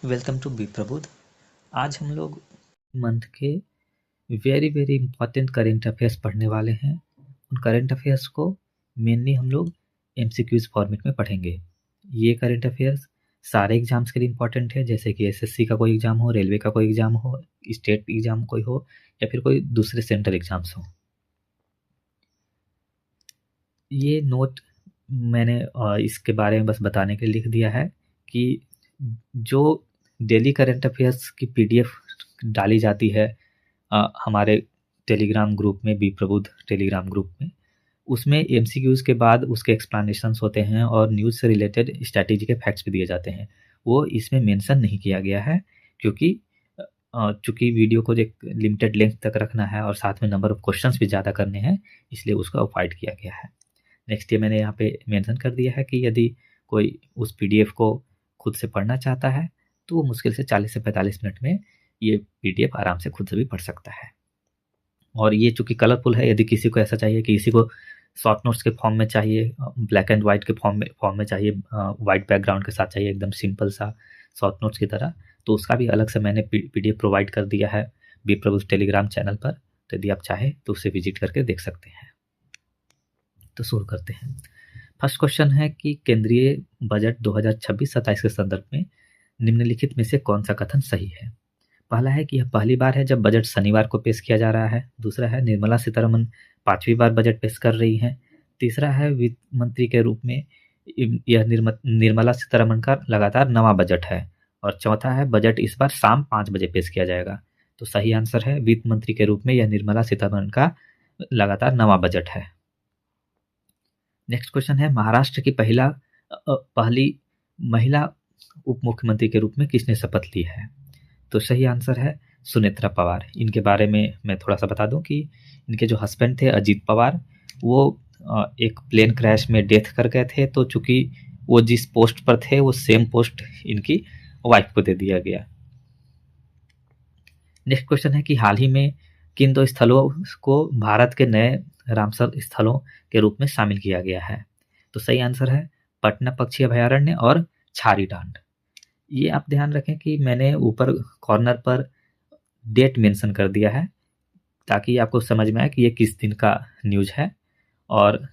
Welcome to be प्रबुद्ध। आज हम लोग मंथ के very very important current affairs पढ़ने वाले हैं। उन करेंट अफेयर्स को मेनली हम लोग एमसीक्यूज फॉर्मेट में पढ़ेंगे। ये करेंट अफेयर्स सारे एग्जाम्स के लिए इंपॉर्टेंट है, जैसे कि एसएससी का कोई एग्जाम हो, रेलवे का कोई एग्जाम हो, स्टेट एग्जाम कोई हो या फिर कोई दूसरे सेंट्रल एग्जाम्स हो। ये नोट मैंने इसके बारे में बस बताने के लिए लिख दिया है कि जो डेली करंट अफेयर्स की पीडीएफ डाली जाती है हमारे टेलीग्राम ग्रुप में, बी प्रबुद्ध टेलीग्राम ग्रुप में, उसमें एमसीक्यूज के बाद उसके एक्सप्लेनेशंस होते हैं और न्यूज़ से रिलेटेड स्ट्रैटेजी के फैक्ट्स भी दिए जाते हैं। वो इसमें मेंशन नहीं किया गया है क्योंकि चूँकि वीडियो को एक लिमिटेड लेंथ तक रखना है और साथ में नंबर ऑफ क्वेश्चंस भी ज़्यादा करने हैं, इसलिए उसको अवॉइड किया गया है। नेक्स्ट ये मैंने यहाँ पे मेंशन कर दिया है कि यदि कोई उस पीडीएफ को खुद से पढ़ना चाहता है तो वो मुश्किल से 40 से 45 मिनट में ये पीडीएफ आराम से खुद से भी पढ़ सकता है। और ये चूँकि कलरफुल है, यदि किसी को ऐसा चाहिए कि किसी को शॉर्ट नोट्स के फॉर्म में चाहिए, ब्लैक एंड वाइट के फॉर्म में चाहिए, वाइट बैकग्राउंड के साथ चाहिए, एकदम सिंपल सा शॉर्ट नोट्स की तरह, तो उसका भी अलग से मैंने पीडीएफ प्रोवाइड कर दिया है बी प्रबुद्ध टेलीग्राम चैनल पर। तो यदि आप चाहें तो उसे विजिट करके देख सकते हैं। तो शुरू करते हैं। फर्स्ट क्वेश्चन है कि केंद्रीय बजट 2026-27 के संदर्भ में निम्नलिखित में से कौन सा कथन सही है। पहला है कि यह पहली बार है जब बजट शनिवार को पेश किया जा रहा है। दूसरा है निर्मला सीतारमण 5वीं बार बजट पेश कर रही हैं। तीसरा है वित्त मंत्री के रूप में यह निर्मला सीतारमण का लगातार नवा बजट है। और चौथा है बजट इस बार शाम 5 बजे पेश किया जाएगा। तो सही आंसर है वित्त मंत्री के रूप में यह निर्मला सीतारमण का लगातार नवा बजट है। नेक्स्ट क्वेश्चन है महाराष्ट्र की पहली महिला उप मुख्यमंत्री के रूप में किसने शपथ ली है। तो सही आंसर है सुनेत्रा पवार। इनके बारे में मैं थोड़ा सा बता दूं कि इनके जो हस्बैंड थे अजीत पवार, वो एक प्लेन क्रैश में डेथ कर गए थे। तो चूंकि वो जिस पोस्ट पर थे वो सेम पोस्ट इनकी वाइफ को दे दिया गया। नेक्स्ट क्वेश्चन है कि हाल ही में किन दो स्थलों को भारत के नए रामसर स्थलों के रूप में शामिल किया गया है। तो सही आंसर है पटना पक्षी अभयारण्य और छारी डांड। ये आप ध्यान रखें कि मैंने ऊपर कॉर्नर पर डेट मेंशन कर दिया है ताकि आपको समझ में आए कि ये किस दिन का न्यूज़ है। और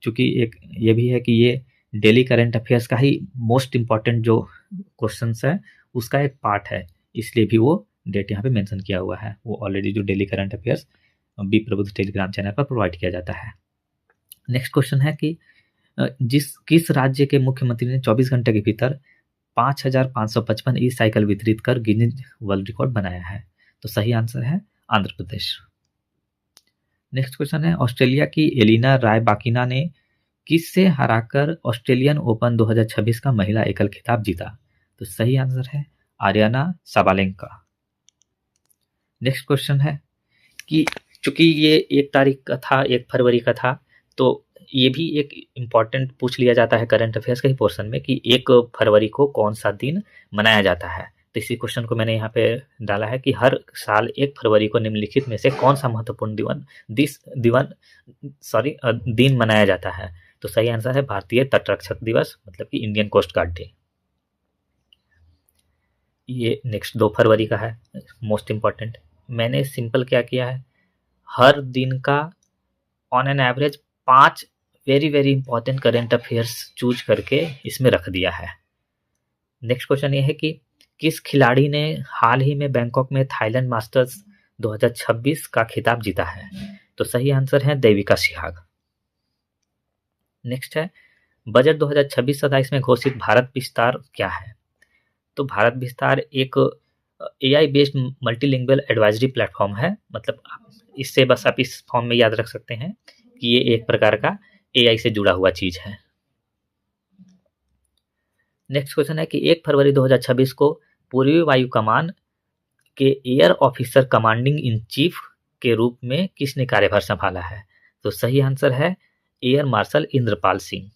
चूंकि एक ये भी है कि ये डेली करंट अफेयर्स का ही मोस्ट इम्पॉर्टेंट जो क्वेश्चंस है उसका एक पार्ट है, इसलिए भी वो डेट यहाँ पे मेंशन किया हुआ है। वो ऑलरेडी जो डेली करंट अफेयर्स बी प्रबुद्ध टेलीग्राम चैनल पर प्रोवाइड किया जाता है। नेक्स्ट क्वेश्चन है कि किस राज्य के मुख्यमंत्री ने 24 घंटे के भीतर 5,555 ई साइकिल वितरित कर गिनीज वर्ल्ड रिकॉर्ड बनाया है। तो सही आंसर है आंध्र प्रदेश। नेक्स्ट क्वेश्चन है ऑस्ट्रेलिया की एलिना रायबाकिना ने किससे हराकर ऑस्ट्रेलियन ओपन 2026 का महिला एकल खिताब जीता। तो सही आंसर है आर्याना साबालेंका। नेक्स्ट क्वेश्चन है कि चूंकि ये 1 तारीख का था, 1 फरवरी का था, तो ये भी एक इम्पॉर्टेंट पूछ लिया जाता है करंट अफेयर्स के ही पोर्शन में कि 1 फरवरी को कौन सा दिन मनाया जाता है। तो इसी क्वेश्चन को मैंने यहाँ पे डाला है कि हर साल 1 फरवरी को निम्नलिखित में से कौन सा महत्वपूर्ण दिन मनाया जाता है। तो सही आंसर है भारतीय तटरक्षक दिवस, मतलब कि इंडियन कोस्ट गार्ड डे। ये नेक्स्ट 2 फरवरी का है, मोस्ट इम्पॉर्टेंट। मैंने सिंपल क्या किया है, हर दिन का on an average 5 very very important current affairs choose करके इसमें रख दिया है। नेक्स्ट क्वेश्चन ये है कि किस खिलाड़ी ने हाल ही में बैंकॉक में थाईलैंड मास्टर्स 2026 का खिताब जीता है। तो सही आंसर है देविका सिहाग। नेक्स्ट है बजट 2026-27 में घोषित भारत विस्तार क्या है। तो भारत विस्तार एक AI based multilingual advisory platform है। मतलब इससे बस आप इस फॉर्म में याद रख सकते हैं कि ये एक प्रकार का AI से जुड़ा हुआ चीज है। नेक्स्ट क्वेश्चन है कि 1 फरवरी 2026 को पूर्वी वायु कमान के air officer commanding in chief के रूप में किसने कार्यभार संभाला है। तो सही आंसर है air marshal Indrapal Singh.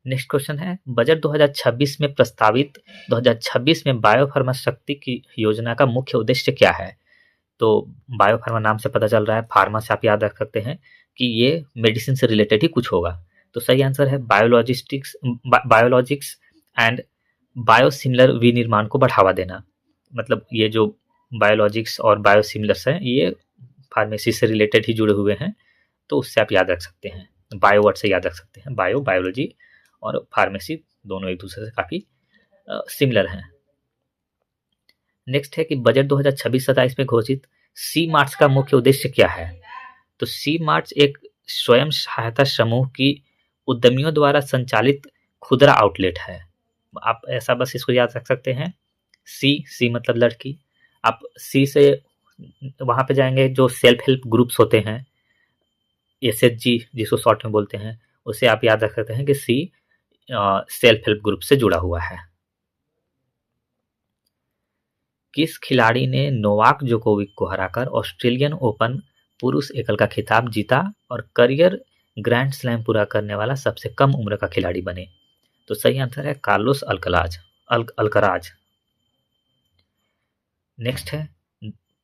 Next question है बजट 2026 में प्रस्तावित 2026 में बायोफार्मा शक्ति की योजना का मुख्य उद्देश्य क्या है। तो बायोफार्मा नाम से पता चल रहा है, फार्मा से आप याद रख सकते हैं कि ये मेडिसिन से रिलेटेड ही कुछ होगा। तो सही आंसर है बायोलॉजिक्स एंड बायोसिमिलर विनिर्माण को बढ़ावा देना। मतलब ये जो बायोलॉजिक्स और बायोसिमिलर्स हैं, ये फार्मेसी से रिलेटेड ही जुड़े हुए हैं, तो उससे आप याद रख सकते हैं। बायो वर्ड से याद रख सकते हैं। बायो, बायोलॉजी और फार्मेसी दोनों एक दूसरे से काफ़ी सिमिलर हैं। नेक्स्ट है कि बजट 2026-27 में घोषित सी मार्ट्स का मुख्य उद्देश्य क्या है? तो सी मार्ट्स एक स्वयं सहायता समूह की उद्यमियों द्वारा संचालित खुदरा आउटलेट है। आप ऐसा बस इसको याद रख सकते हैं। सी मतलब लड़की। आप सी से वहाँ पे जाएंगे, जो सेल्फ हेल्प ग्रुप्स होते हैं, SHG जिसको शॉर्ट में बोलते हैं, उसे आप याद रख सकते हैं कि सी सेल्फ हेल्प ग्रुप से जुड़ा हुआ है। किस खिलाड़ी ने नोवाक जोकोविक को हराकर ऑस्ट्रेलियन ओपन पुरुष एकल का खिताब जीता और करियर ग्रैंड स्लैम पूरा करने वाला सबसे कम उम्र का खिलाड़ी बने? तो सही आंसर है कार्लोस अल्कराज। नेक्स्ट है,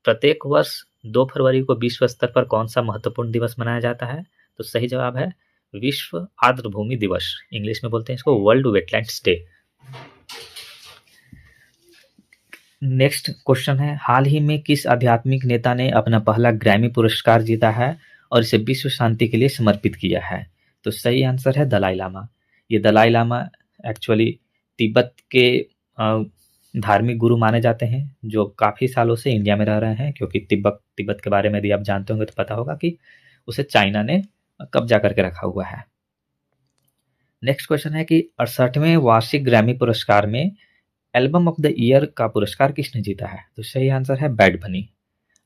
प्रत्येक वर्ष 2 फरवरी को विश्व स्तर पर कौन सा महत्वपूर्ण दिवस मनाया जाता है? तो सही जवाब है विश्व आर्द्रभूमि दिवस। इंग्लिश में बोलते हैं इसको world wetlands day. Next question है, हाल ही में किस आध्यात्मिक नेता ने अपना पहला ग्रैमी पुरस्कार जीता है और इसे विश्व शांति के लिए समर्पित किया है? तो सही आंसर है दलाई लामा। ये दलाई लामा एक्चुअली तिब्बत के धार्मिक गुरु माने जाते हैं, जो काफ़ी सालों से इंडिया में रह रहे हैं, क्योंकि तिब्बत के बारे में यदि आप जानते होंगे तो पता होगा कि उसे चाइना ने कब्जा करके रखा हुआ है। नेक्स्ट क्वेश्चन है कि 68वें वार्षिक ग्रैमी पुरस्कार में एल्बम ऑफ द ईयर का पुरस्कार किसने जीता है? तो सही आंसर है बैड बनी।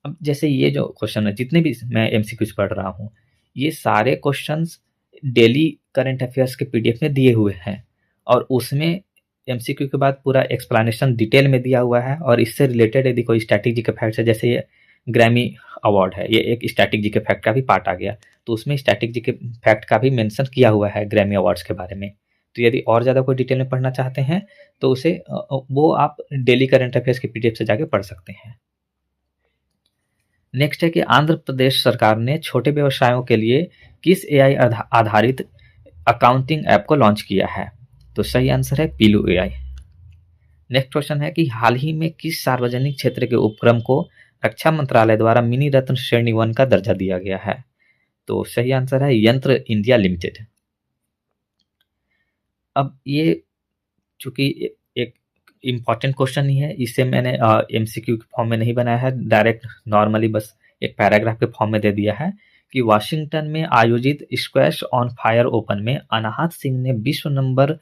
अब जैसे ये जो क्वेश्चन है, जितने भी मैं MCQs पढ़ रहा हूँ, ये सारे क्वेश्चंस डेली करंट अफेयर्स के PDF में दिए हुए हैं, और उसमें MCQ के बाद पूरा एक्सप्लेनेशन डिटेल में दिया हुआ है, और इससे रिलेटेड यदि कोई स्टैटिक जीके फैक्ट है, जैसे ये ग्रैमी अवार्ड है, ये एक स्टैटिक जीके फैक्ट का भी पार्ट आ गया, तो उसमें स्टैटिक जीके फैक्ट का भी मेंशन किया हुआ है ग्रैमी अवार्ड्स के बारे में। तो यदि और ज़्यादा कोई डिटेल में पढ़ना चाहते हैं तो उसे वो आप डेली करंट अफेयर्स के PDF से जाके पढ़ सकते हैं। नेक्स्ट है कि आंध्र प्रदेश सरकार ने छोटे व्यवसायों के लिए किस AI आधारित अकाउंटिंग ऐप को लॉन्च किया है? तो सही आंसर है पीलू AI। नेक्स्ट क्वेश्चन है कि हाल ही में किस सार्वजनिक क्षेत्र के उपक्रम को रक्षा मंत्रालय द्वारा मिनी रत्न श्रेणी 1 का दर्जा दिया गया है? तो सही आंसर है यंत्र इंडिया लिमिटेड। अब ये चूंकि एक इम्पॉर्टेंट क्वेश्चन ही है, इसे मैंने MCQ के फॉर्म में नहीं बनाया है, डायरेक्ट नॉर्मली बस एक पैराग्राफ के फॉर्म में दे दिया है कि वाशिंगटन में आयोजित स्क्वैश ऑन फायर ओपन में अनाहत सिंह ने विश्व नंबर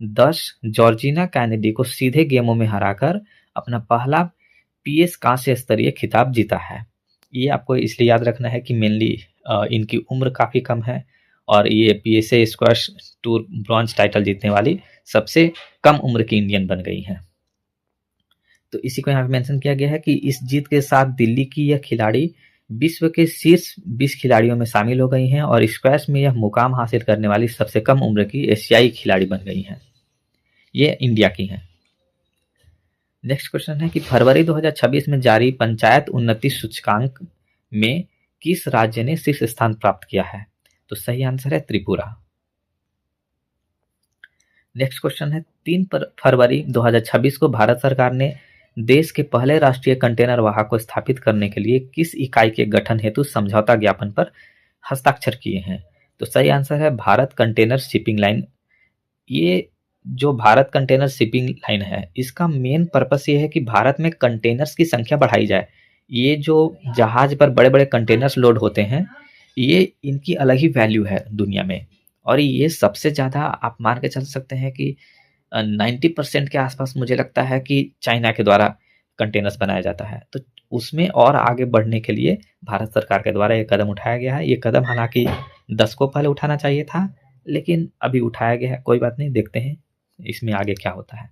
10 जॉर्जिना कैनेडी को सीधे गेमों में हराकर अपना पहला PS कांस्य स्तरीय खिताब जीता है। ये आपको इसलिए याद रखना है कि मेनली इनकी उम्र काफ़ी कम है, और ये PSA squash tour bronze title जीतने वाली सबसे कम उम्र की इंडियन बन गई हैं। तो इसी को यहाँ पे मेंशन किया गया है कि इस जीत के साथ दिल्ली की यह खिलाड़ी विश्व के शीर्ष 20 खिलाड़ियों में शामिल हो गई हैं और स्क्वैश में यह मुकाम हासिल करने वाली सबसे कम उम्र की एशियाई खिलाड़ी बन गई हैं। ये इंडिया की हैं। नेक्स्ट क्वेश्चन है कि फरवरी 2026 में जारी पंचायत उन्नति सूचकांक में किस राज्य ने शीर्ष स्थान प्राप्त किया है? तो सही आंसर है त्रिपुरा। नेक्स्ट क्वेश्चन है 3 फरवरी 2026 को भारत सरकार ने देश के पहले राष्ट्रीय कंटेनर वाहक को स्थापित करने के लिए किस इकाई के गठन हेतु समझौता ज्ञापन पर हस्ताक्षर किए हैं? तो सही आंसर है भारत कंटेनर शिपिंग लाइन। ये जो भारत कंटेनर शिपिंग लाइन है, इसका मेन पर्पस ये है कि भारत में कंटेनर्स की संख्या बढ़ाई जाए। ये जो जहाज पर बड़े बड़े कंटेनर्स लोड होते हैं, ये इनकी अलग ही वैल्यू है दुनिया में, और ये सबसे ज़्यादा आप मान के चल सकते हैं कि 90% के आसपास मुझे लगता है कि चाइना के द्वारा कंटेनर्स बनाया जाता है। तो उसमें और आगे बढ़ने के लिए भारत सरकार के द्वारा ये कदम उठाया गया है। ये कदम हालांकि 10 को पहले उठाना चाहिए था, लेकिन अभी उठाया गया है। कोई बात नहीं, देखते हैं इसमें आगे क्या होता है।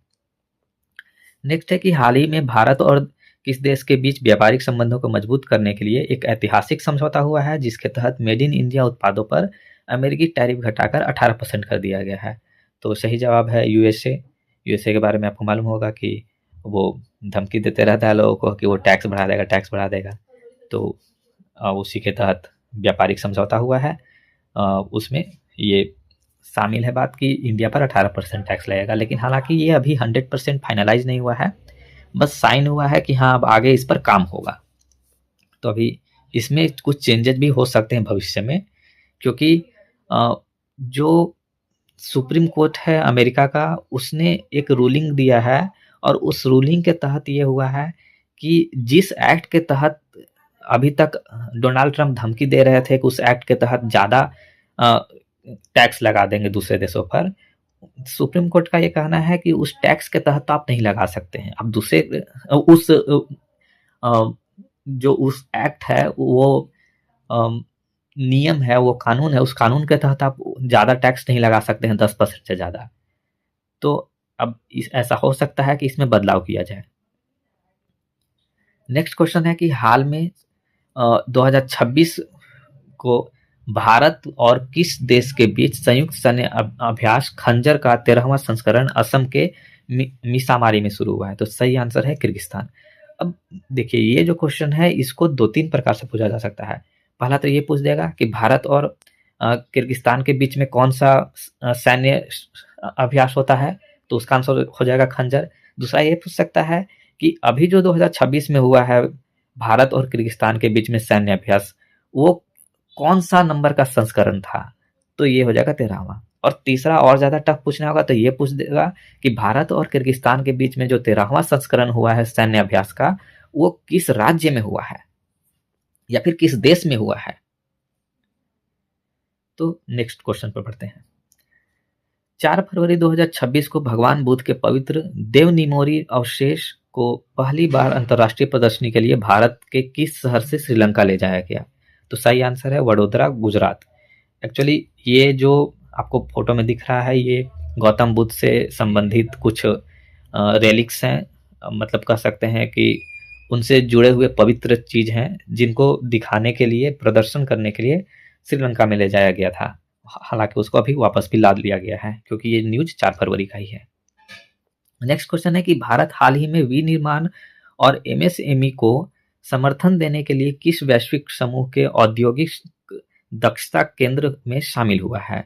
नेक्स्ट है कि हाल ही में भारत और किस देश के बीच व्यापारिक संबंधों को मजबूत करने के लिए एक ऐतिहासिक समझौता हुआ है, जिसके तहत मेड इन इंडिया उत्पादों पर अमेरिकी टैरिफ घटाकर 18% कर दिया गया है? तो सही जवाब है यूएसए के बारे में आपको मालूम होगा कि वो धमकी देते रहता है लोगों को कि वो टैक्स बढ़ा देगा। तो उसी के तहत व्यापारिक समझौता हुआ है। उसमें ये शामिल है बात कि इंडिया पर 18% टैक्स लगेगा, लेकिन हालांकि ये अभी 100% फाइनलाइज नहीं हुआ है, बस साइन हुआ है कि हाँ अब आगे इस पर काम होगा। तो अभी इसमें कुछ चेंजेस भी हो सकते हैं भविष्य में, क्योंकि जो सुप्रीम कोर्ट है अमेरिका का, उसने एक रूलिंग दिया है और उस रूलिंग के तहत ये हुआ है कि जिस एक्ट के तहत अभी तक डोनाल्ड ट्रंप धमकी दे रहे थे कि उस एक्ट के तहत ज़्यादा टैक्स लगा देंगे दूसरे देशों पर, सुप्रीम कोर्ट का ये कहना है कि उस टैक्स के तहत आप नहीं लगा सकते हैं। अब दूसरे उस जो उस एक्ट है वो नियम है, वो कानून है, उस कानून के तहत आप ज़्यादा टैक्स नहीं लगा सकते हैं 10% से ज़्यादा। तो अब ऐसा हो सकता है कि इसमें बदलाव किया जाए। नेक्स्ट क्वेश्चन है कि हाल में 2026 को भारत और किस देश के बीच संयुक्त सैन्य अभ्यास खंजर का 13वां संस्करण असम के मिसामारी में शुरू हुआ है? तो सही आंसर है किर्गिस्तान। अब देखिए, ये जो क्वेश्चन है इसको 2-3 प्रकार से पूछा जा सकता है। पहला तो ये पूछ देगा कि भारत और किर्गिस्तान के बीच में कौन सा सैन्य अभ्यास होता है, तो उसका आंसर हो जाएगा खंजर। दूसरा ये पूछ सकता है कि अभी जो 2026 में हुआ है भारत और किर्गिस्तान के बीच में सैन्य अभ्यास, वो कौन सा नंबर का संस्करण था, तो ये हो जाएगा 13वां। और तीसरा और ज्यादा टफ पूछना होगा तो ये पूछ देगा कि भारत और किर्गिस्तान के बीच में जो 13वां संस्करण हुआ है सैन्य अभ्यास का, वो किस राज्य में हुआ है या फिर किस देश में हुआ है। तो नेक्स्ट क्वेश्चन पर बढ़ते हैं। 4 फरवरी 2026 को भगवान बुद्ध के पवित्र देवनिमोरी अवशेष को पहली बार अंतर्राष्ट्रीय प्रदर्शनी के लिए भारत के किस शहर से श्रीलंका ले जाया गया? तो सही आंसर है वडोदरा, गुजरात। एक्चुअली ये जो आपको फोटो में दिख रहा है ये गौतम बुद्ध से संबंधित कुछ रेलिक्स हैं, मतलब कह सकते हैं कि उनसे जुड़े हुए पवित्र चीज हैं, जिनको दिखाने के लिए, प्रदर्शन करने के लिए श्रीलंका में ले जाया गया था। हालांकि उसको अभी वापस भी लाद लिया गया है, क्योंकि ये न्यूज 4 फरवरी का ही है। नेक्स्ट क्वेश्चन है कि भारत हाल ही में विनिर्माण और एमएसएमई को समर्थन देने के लिए किस वैश्विक समूह के औद्योगिक दक्षता केंद्र में शामिल हुआ है?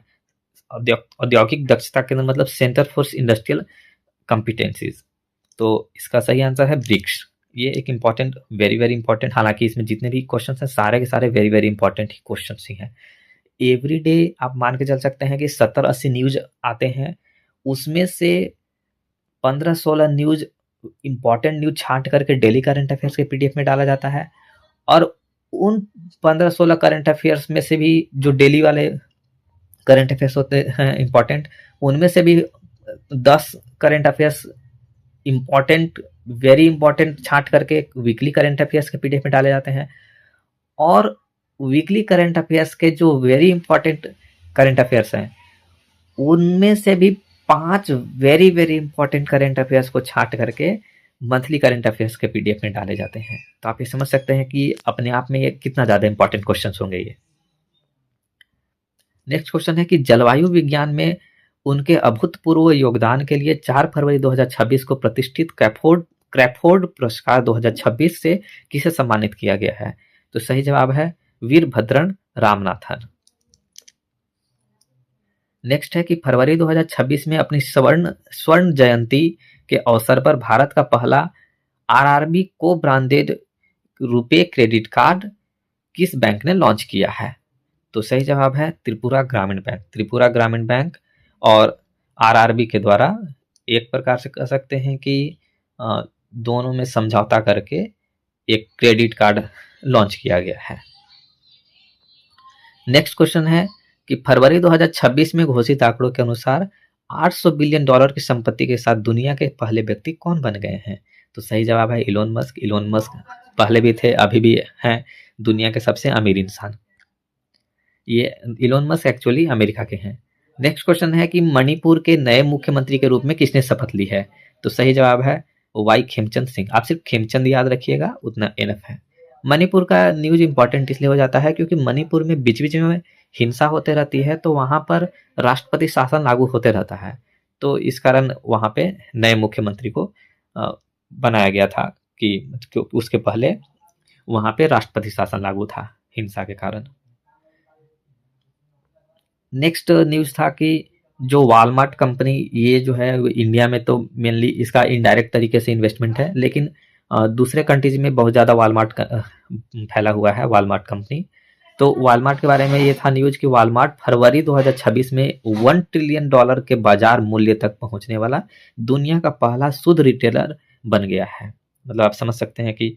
औद्योगिक दक्षता केंद्र मतलब सेंटर फॉर इंडस्ट्रियल कॉम्पिटेंसीज। तो इसका सही आंसर है ब्रिक्स। ये एक इंपॉर्टेंट, वेरी वेरी इंपॉर्टेंट, हालांकि इसमें जितने भी क्वेश्चन हैं सारे के सारे वेरी वेरी इंपॉर्टेंट ही क्वेश्चन ही हैं। एवरी डे आप मान के चल सकते हैं कि 70-80 न्यूज आते हैं, उसमें से 15-16 न्यूज इंपॉर्टेंट न्यूज छांट करके डेली करंट अफेयर्स के पीडीएफ में डाला जाता है, और उन 15-16 करंट अफेयर्स में से भी जो डेली वाले करंट अफेयर्स होते हैं इंपॉर्टेंट, उनमें से भी 10 current affairs important, very important छांट करके वीकली करंट अफेयर्स के पीडीएफ में डाले जाते हैं। और वीकली करंट अफेयर्स के जो वेरी इंपॉर्टेंट करंट अफेयर्स हैं, उनमें से भी 5 very very important current affairs को छांट करके मंथली करंट अफेयर्स के पीडीएफ में डाले जाते हैं। तो आप ये समझ सकते हैं कि अपने आप में ये कितना ज्यादा इंपॉर्टेंट क्वेश्चन होंगे ये। नेक्स्ट क्वेश्चन है कि जलवायु विज्ञान में उनके अभूतपूर्व योगदान के लिए 4 फरवरी 2026 को प्रतिष्ठित क्रैफोर्ड पुरस्कार 2026 से किसे सम्मानित किया गया है? तो सही जवाब है वीरभद्रन रामनाथन। नेक्स्ट है कि फरवरी 2026 में अपनी स्वर्ण जयंती के अवसर पर भारत का पहला आरआरबी को ब्रांडेड रुपे क्रेडिट कार्ड किस बैंक ने लॉन्च किया है? तो सही जवाब है त्रिपुरा ग्रामीण बैंक। त्रिपुरा ग्रामीण बैंक और आरआरबी के द्वारा एक प्रकार से कह सकते हैं कि दोनों में समझौता करके एक क्रेडिट कार्ड लॉन्च किया गया है। नेक्स्ट क्वेश्चन है कि फरवरी 2026 में घोषित आंकड़ों के अनुसार $800 बिलियन की संपत्ति के साथ दुनिया के पहले व्यक्ति कौन बन गए हैं? तो सही जवाब है इलोन मस्क। इलोन मस्क पहले भी थे, अभी भी हैं दुनिया के सबसे अमीर इंसान। ये इलोन मस्क एक्चुअली अमेरिका के हैं। नेक्स्ट क्वेश्चन है कि मणिपुर के नए मुख्यमंत्री के रूप में किसने शपथ ली है? तो सही जवाब है वाई खेमचंद सिंह। आप सिर्फ खेमचंद याद रखिएगा, उतना एनफ है। मणिपुर का न्यूज इंपॉर्टेंट इसलिए हो जाता है क्योंकि मणिपुर में बीच बीच में हिंसा होते रहती है, तो वहां पर राष्ट्रपति शासन लागू होते रहता है, तो इस कारण वहां पे नए मुख्यमंत्री को बनाया गया था कि उसके पहले वहां पे राष्ट्रपति शासन लागू था हिंसा के कारण। नेक्स्ट न्यूज़ था कि जो वॉलमार्ट कंपनी, ये जो है इंडिया में तो मेनली इसका इनडायरेक्ट तरीके से इन्वेस्टमेंट है, लेकिन दूसरे कंट्रीज में बहुत ज़्यादा वॉलमार्ट फैला हुआ है, वॉलमार्ट कंपनी। तो वॉलमार्ट के बारे में ये था न्यूज़ कि वॉलमार्ट फरवरी 2026 में $1 ट्रिलियन के बाजार मूल्य तक पहुंचने वाला दुनिया का पहला शुद्ध रिटेलर बन गया है। मतलब आप समझ सकते हैं कि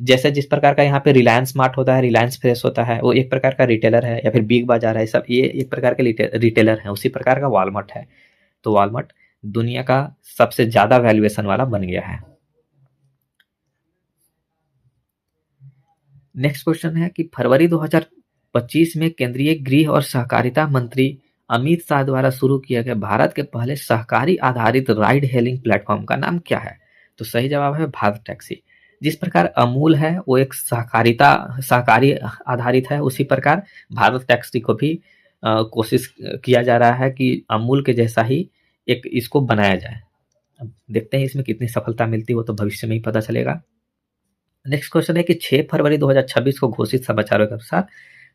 जैसे जिस प्रकार का यहाँ पे रिलायंस स्मार्ट होता है, रिलायंस फ्रेश होता है, वो एक प्रकार का रिटेलर है, या फिर बिग बाजार है, सब ये एक प्रकार के रिटेलर है, उसी प्रकार का वॉलमार्ट है। तो वॉलमार्ट दुनिया का सबसे ज्यादा वैल्यूएशन वाला बन गया है। नेक्स्ट क्वेश्चन है कि फरवरी 2025 में केंद्रीय गृह और सहकारिता मंत्री अमित शाह द्वारा शुरू किया गया भारत के पहले सहकारी आधारित राइड हेलिंग प्लेटफॉर्म का नाम क्या है? तो सही जवाब है भारत टैक्सी। जिस प्रकार अमूल है वो एक सहकारी आधारित है, उसी प्रकार भारत टैक्सी को भी कोशिश किया जा रहा है कि अमूल के जैसा ही एक इसको बनाया जाए। अब देखते हैं इसमें कितनी सफलता मिलती है, वो तो भविष्य में ही पता चलेगा। नेक्स्ट क्वेश्चन है कि 6 फरवरी 2026 को घोषित समाचारों के अनुसार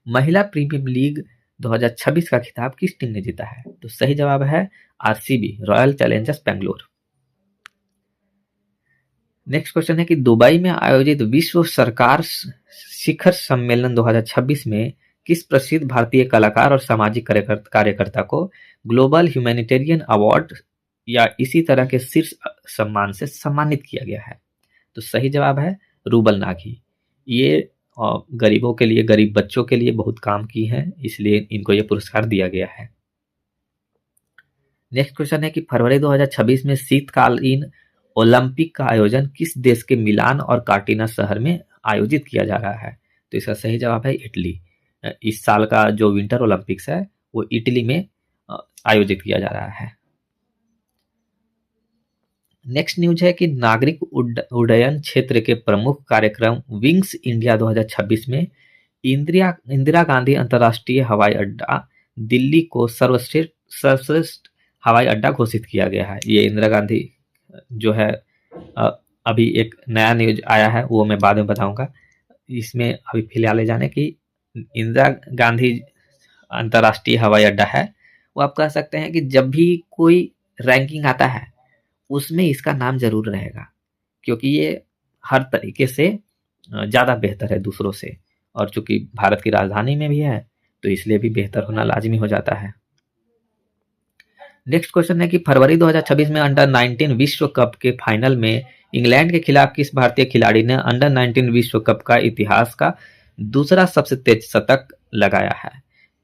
महिला प्रीमियर लीग 2026 का खिताब किस टीम ने जीता है? तो सही जवाब है RCB, royal Challengers Bangalore. Next question है कि दुबई में आयोजित विश्व सरकार शिखर सम्मेलन 2026 में किस प्रसिद्ध भारतीय कलाकार और सामाजिक कार्यकर्ता को ग्लोबल ह्यूमैनिटेरियन अवार्ड या इसी तरह के शीर्ष सम्मान से सम्मानित किया गया है? तो सही जवाब है रूबल नागी। ये गरीबों के लिए, गरीब बच्चों के लिए बहुत काम की हैं, इसलिए इनको ये पुरस्कार दिया गया है। नेक्स्ट क्वेश्चन है कि फरवरी 2026 में शीतकालीन ओलंपिक का आयोजन किस देश के मिलान और कार्टिना शहर में आयोजित किया जा रहा है? तो इसका सही जवाब है इटली। इस साल का जो विंटर ओलंपिक्स है वो इटली में आयोजित किया जा रहा है। नेक्स्ट न्यूज है कि नागरिक उड्डयन क्षेत्र के प्रमुख कार्यक्रम विंग्स इंडिया 2026 में इंदिरा गांधी अंतर्राष्ट्रीय हवाई अड्डा दिल्ली को सर्वश्रेष्ठ हवाई अड्डा घोषित किया गया है। ये इंदिरा गांधी जो है, अभी एक नया न्यूज आया है वो मैं बाद में बताऊंगा। इसमें अभी फिलहाल जाने की इंदिरा गांधी अंतर्राष्ट्रीय हवाई अड्डा है, वो आप कह सकते हैं कि जब भी कोई रैंकिंग आता है उसमें इसका नाम जरूर रहेगा, क्योंकि ये हर तरीके से ज़्यादा बेहतर है दूसरों से, और चूंकि भारत की राजधानी में भी है तो इसलिए भी बेहतर होना लाजमी हो जाता है। नेक्स्ट क्वेश्चन है कि फरवरी 2026 में अंडर 19 विश्व कप के फाइनल में इंग्लैंड के खिलाफ किस भारतीय खिलाड़ी ने अंडर 19 विश्व कप का इतिहास का दूसरा सबसे तेज शतक लगाया है?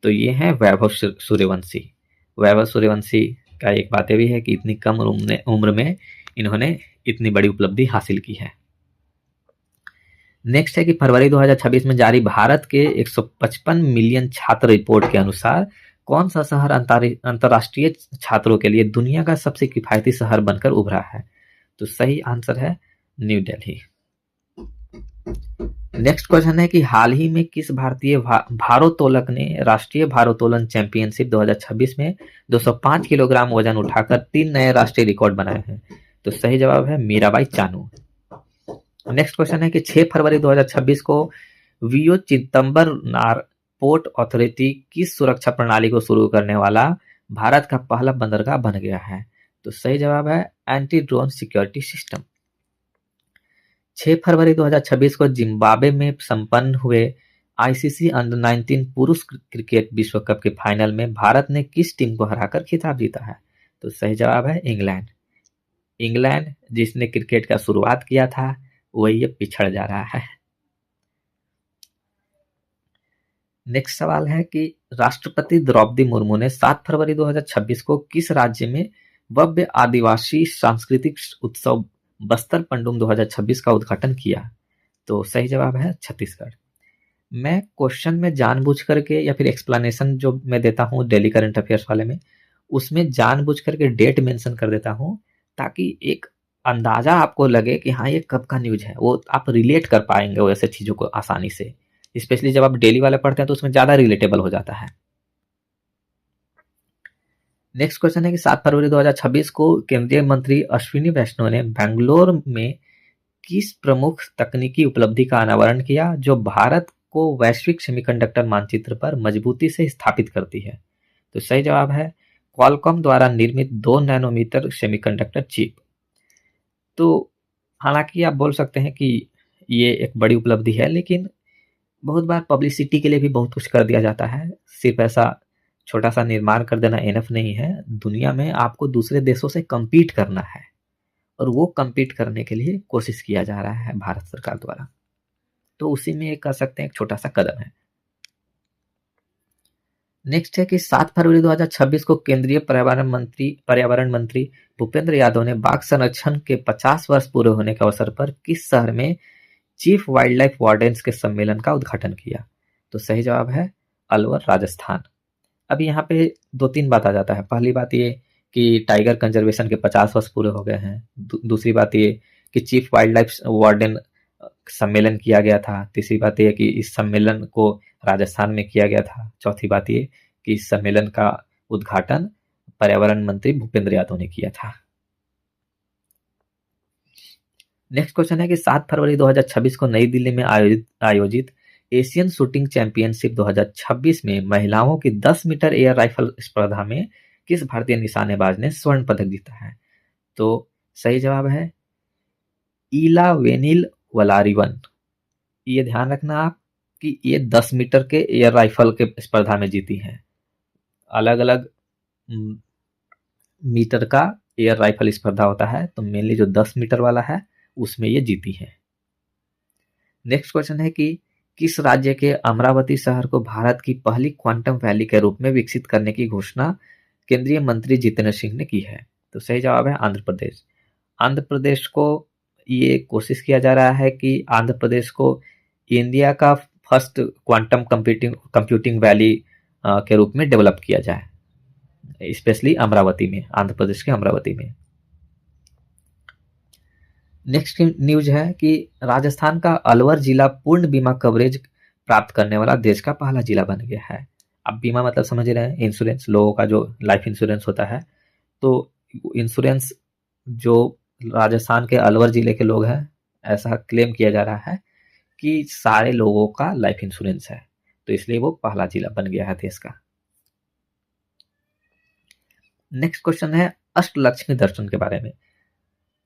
तो ये है वैभव सूर्यवंशी। वैभव सूर्यवंशी का एक बात ये भी है कि इतनी कम उम्र में इन्होंने इतनी बड़ी उपलब्धि हासिल की है। नेक्स्ट है कि फरवरी 2026 में जारी भारत के 155 मिलियन छात्र रिपोर्ट के अनुसार कौन सा शहर अंतर्राष्ट्रीय छात्रों के लिए दुनिया का सबसे किफायती शहर बनकर उभरा है? तो सही आंसर है न्यू दिल्ली। नेक्स्ट क्वेश्चन है कि हाल ही में किस भारतीय भारोत्तोलक ने राष्ट्रीय भारोत्तोलन चैंपियनशिप 2026 में 205 किलोग्राम वजन उठाकर 3 नए राष्ट्रीय रिकॉर्ड बनाए हैं? तो सही जवाब है मीराबाई चानू। नेक्स्ट क्वेश्चन है कि 6 फरवरी 2026 को वियो चिदम्बरनार पोर्ट अथॉरिटी किस सुरक्षा प्रणाली को शुरू करने वाला भारत का पहला बंदरगाह बन गया है? तो सही जवाब है एंटी ड्रोन सिक्योरिटी सिस्टम। 6 फरवरी 2026 को जिम्बाब्वे में संपन्न हुए आईसीसी अंडर 19 पुरुष क्रिकेट विश्व कप के फाइनल में भारत ने किस टीम को हराकर खिताब जीता है? तो सही जवाब है इंग्लैंड। इंग्लैंड जिसने क्रिकेट का शुरुआत किया था वही अब पिछड़ जा रहा है। नेक्स्ट सवाल है कि राष्ट्रपति द्रौपदी मुर्मू ने 7 फरवरी 2026 को किस राज्य में भव्य आदिवासी सांस्कृतिक उत्सव बस्तर पंडुम 2026 का उद्घाटन किया? तो सही जवाब है छत्तीसगढ़। मैं क्वेश्चन में जानबूझ करके या फिर एक्सप्लेनेशन जो मैं देता हूँ डेली करंट अफेयर्स वाले में, उसमें जानबूझ करके डेट मेंशन कर देता हूँ ताकि एक अंदाजा आपको लगे कि हाँ ये कब का न्यूज है, वो आप रिलेट कर पाएंगे वो ऐसे चीजों को आसानी से। स्पेशली जब आप डेली वाले पढ़ते हैं तो उसमें ज्यादा रिलेटेबल हो जाता है। नेक्स्ट क्वेश्चन है कि 7 फरवरी 2026 को केंद्रीय मंत्री अश्विनी वैष्णव ने बेंगलोर में किस प्रमुख तकनीकी उपलब्धि का अनावरण किया जो भारत को वैश्विक सेमीकंडक्टर मानचित्र पर मजबूती से स्थापित करती है? तो सही जवाब है क्वालकॉम द्वारा निर्मित 2 नैनोमीटर सेमीकंडक्टर चिप। तो हालांकि आप बोल सकते हैं कि ये एक बड़ी उपलब्धि है, लेकिन बहुत बार पब्लिसिटी के लिए भी बहुत कुछ कर दिया जाता है। सिर्फ ऐसा छोटा सा निर्माण कर देना इनफ नहीं है। दुनिया में आपको दूसरे देशों से compete करना है, और वो compete करने के लिए कोशिश किया जा रहा है भारत सरकार द्वारा। तो उसी में कह सकते हैं एक छोटा सा कदम है। नेक्स्ट है कि 7 फरवरी 2026 को केंद्रीय पर्यावरण मंत्री भूपेंद्र यादव ने बाघ संरक्षण के 50 वर्ष पूरे होने के अवसर पर किस शहर में चीफ वाइल्ड लाइफ वार्डन्स के सम्मेलन का उद्घाटन किया? तो सही जवाब है अलवर, राजस्थान। अब यहाँ पे 2-3 बात आ जाता है। पहली बात ये कि टाइगर कंजर्वेशन के 50 वर्ष पूरे हो गए हैं। दूसरी बात ये कि चीफ वाइल्ड लाइफ वार्डन सम्मेलन किया गया था। तीसरी बात ये कि इस सम्मेलन को राजस्थान में किया गया था। चौथी बात ये कि इस सम्मेलन का उद्घाटन पर्यावरण मंत्री भूपेंद्र यादव ने किया था। नेक्स्ट क्वेश्चन है कि 7 फरवरी 2026 को नई दिल्ली में आयोजित एशियन शूटिंग चैंपियनशिप 2026 में महिलाओं की 10 मीटर एयर राइफल स्पर्धा में किस भारतीय निशानेबाज ने स्वर्ण पदक जीता है? तो सही जवाब है ईलावेनिल वलारिवन। ये ध्यान रखना आप कि ये 10 मीटर के एयर राइफल के स्पर्धा में जीती हैं। अलग अलग मीटर का एयर राइफल स्पर्धा होता है, तो मेनली जो 10 मीटर वाला है उसमें ये जीती है। नेक्स्ट क्वेश्चन है कि किस राज्य के अमरावती शहर को भारत की पहली क्वांटम वैली के रूप में विकसित करने की घोषणा केंद्रीय मंत्री जितेंद्र सिंह ने की है? तो सही जवाब है आंध्र प्रदेश। आंध्र प्रदेश को ये कोशिश किया जा रहा है कि आंध्र प्रदेश को इंडिया का फर्स्ट क्वांटम कंप्यूटिंग वैली के रूप में डेवलप किया जाए, स्पेशली अमरावती में, आंध्र प्रदेश के अमरावती में। नेक्स्ट न्यूज है कि राजस्थान का अलवर जिला पूर्ण बीमा कवरेज प्राप्त करने वाला देश का पहला जिला बन गया है। अब बीमा मतलब समझ रहे हैं, इंश्योरेंस, लोगों का जो लाइफ इंश्योरेंस होता है। तो इंश्योरेंस जो राजस्थान के अलवर जिले के लोग हैं, ऐसा क्लेम किया जा रहा है कि सारे लोगों का लाइफ इंश्योरेंस है, तो इसलिए वो पहला जिला बन गया है देश का। नेक्स्ट क्वेश्चन है अष्टलक्ष्मी दर्शन के बारे में।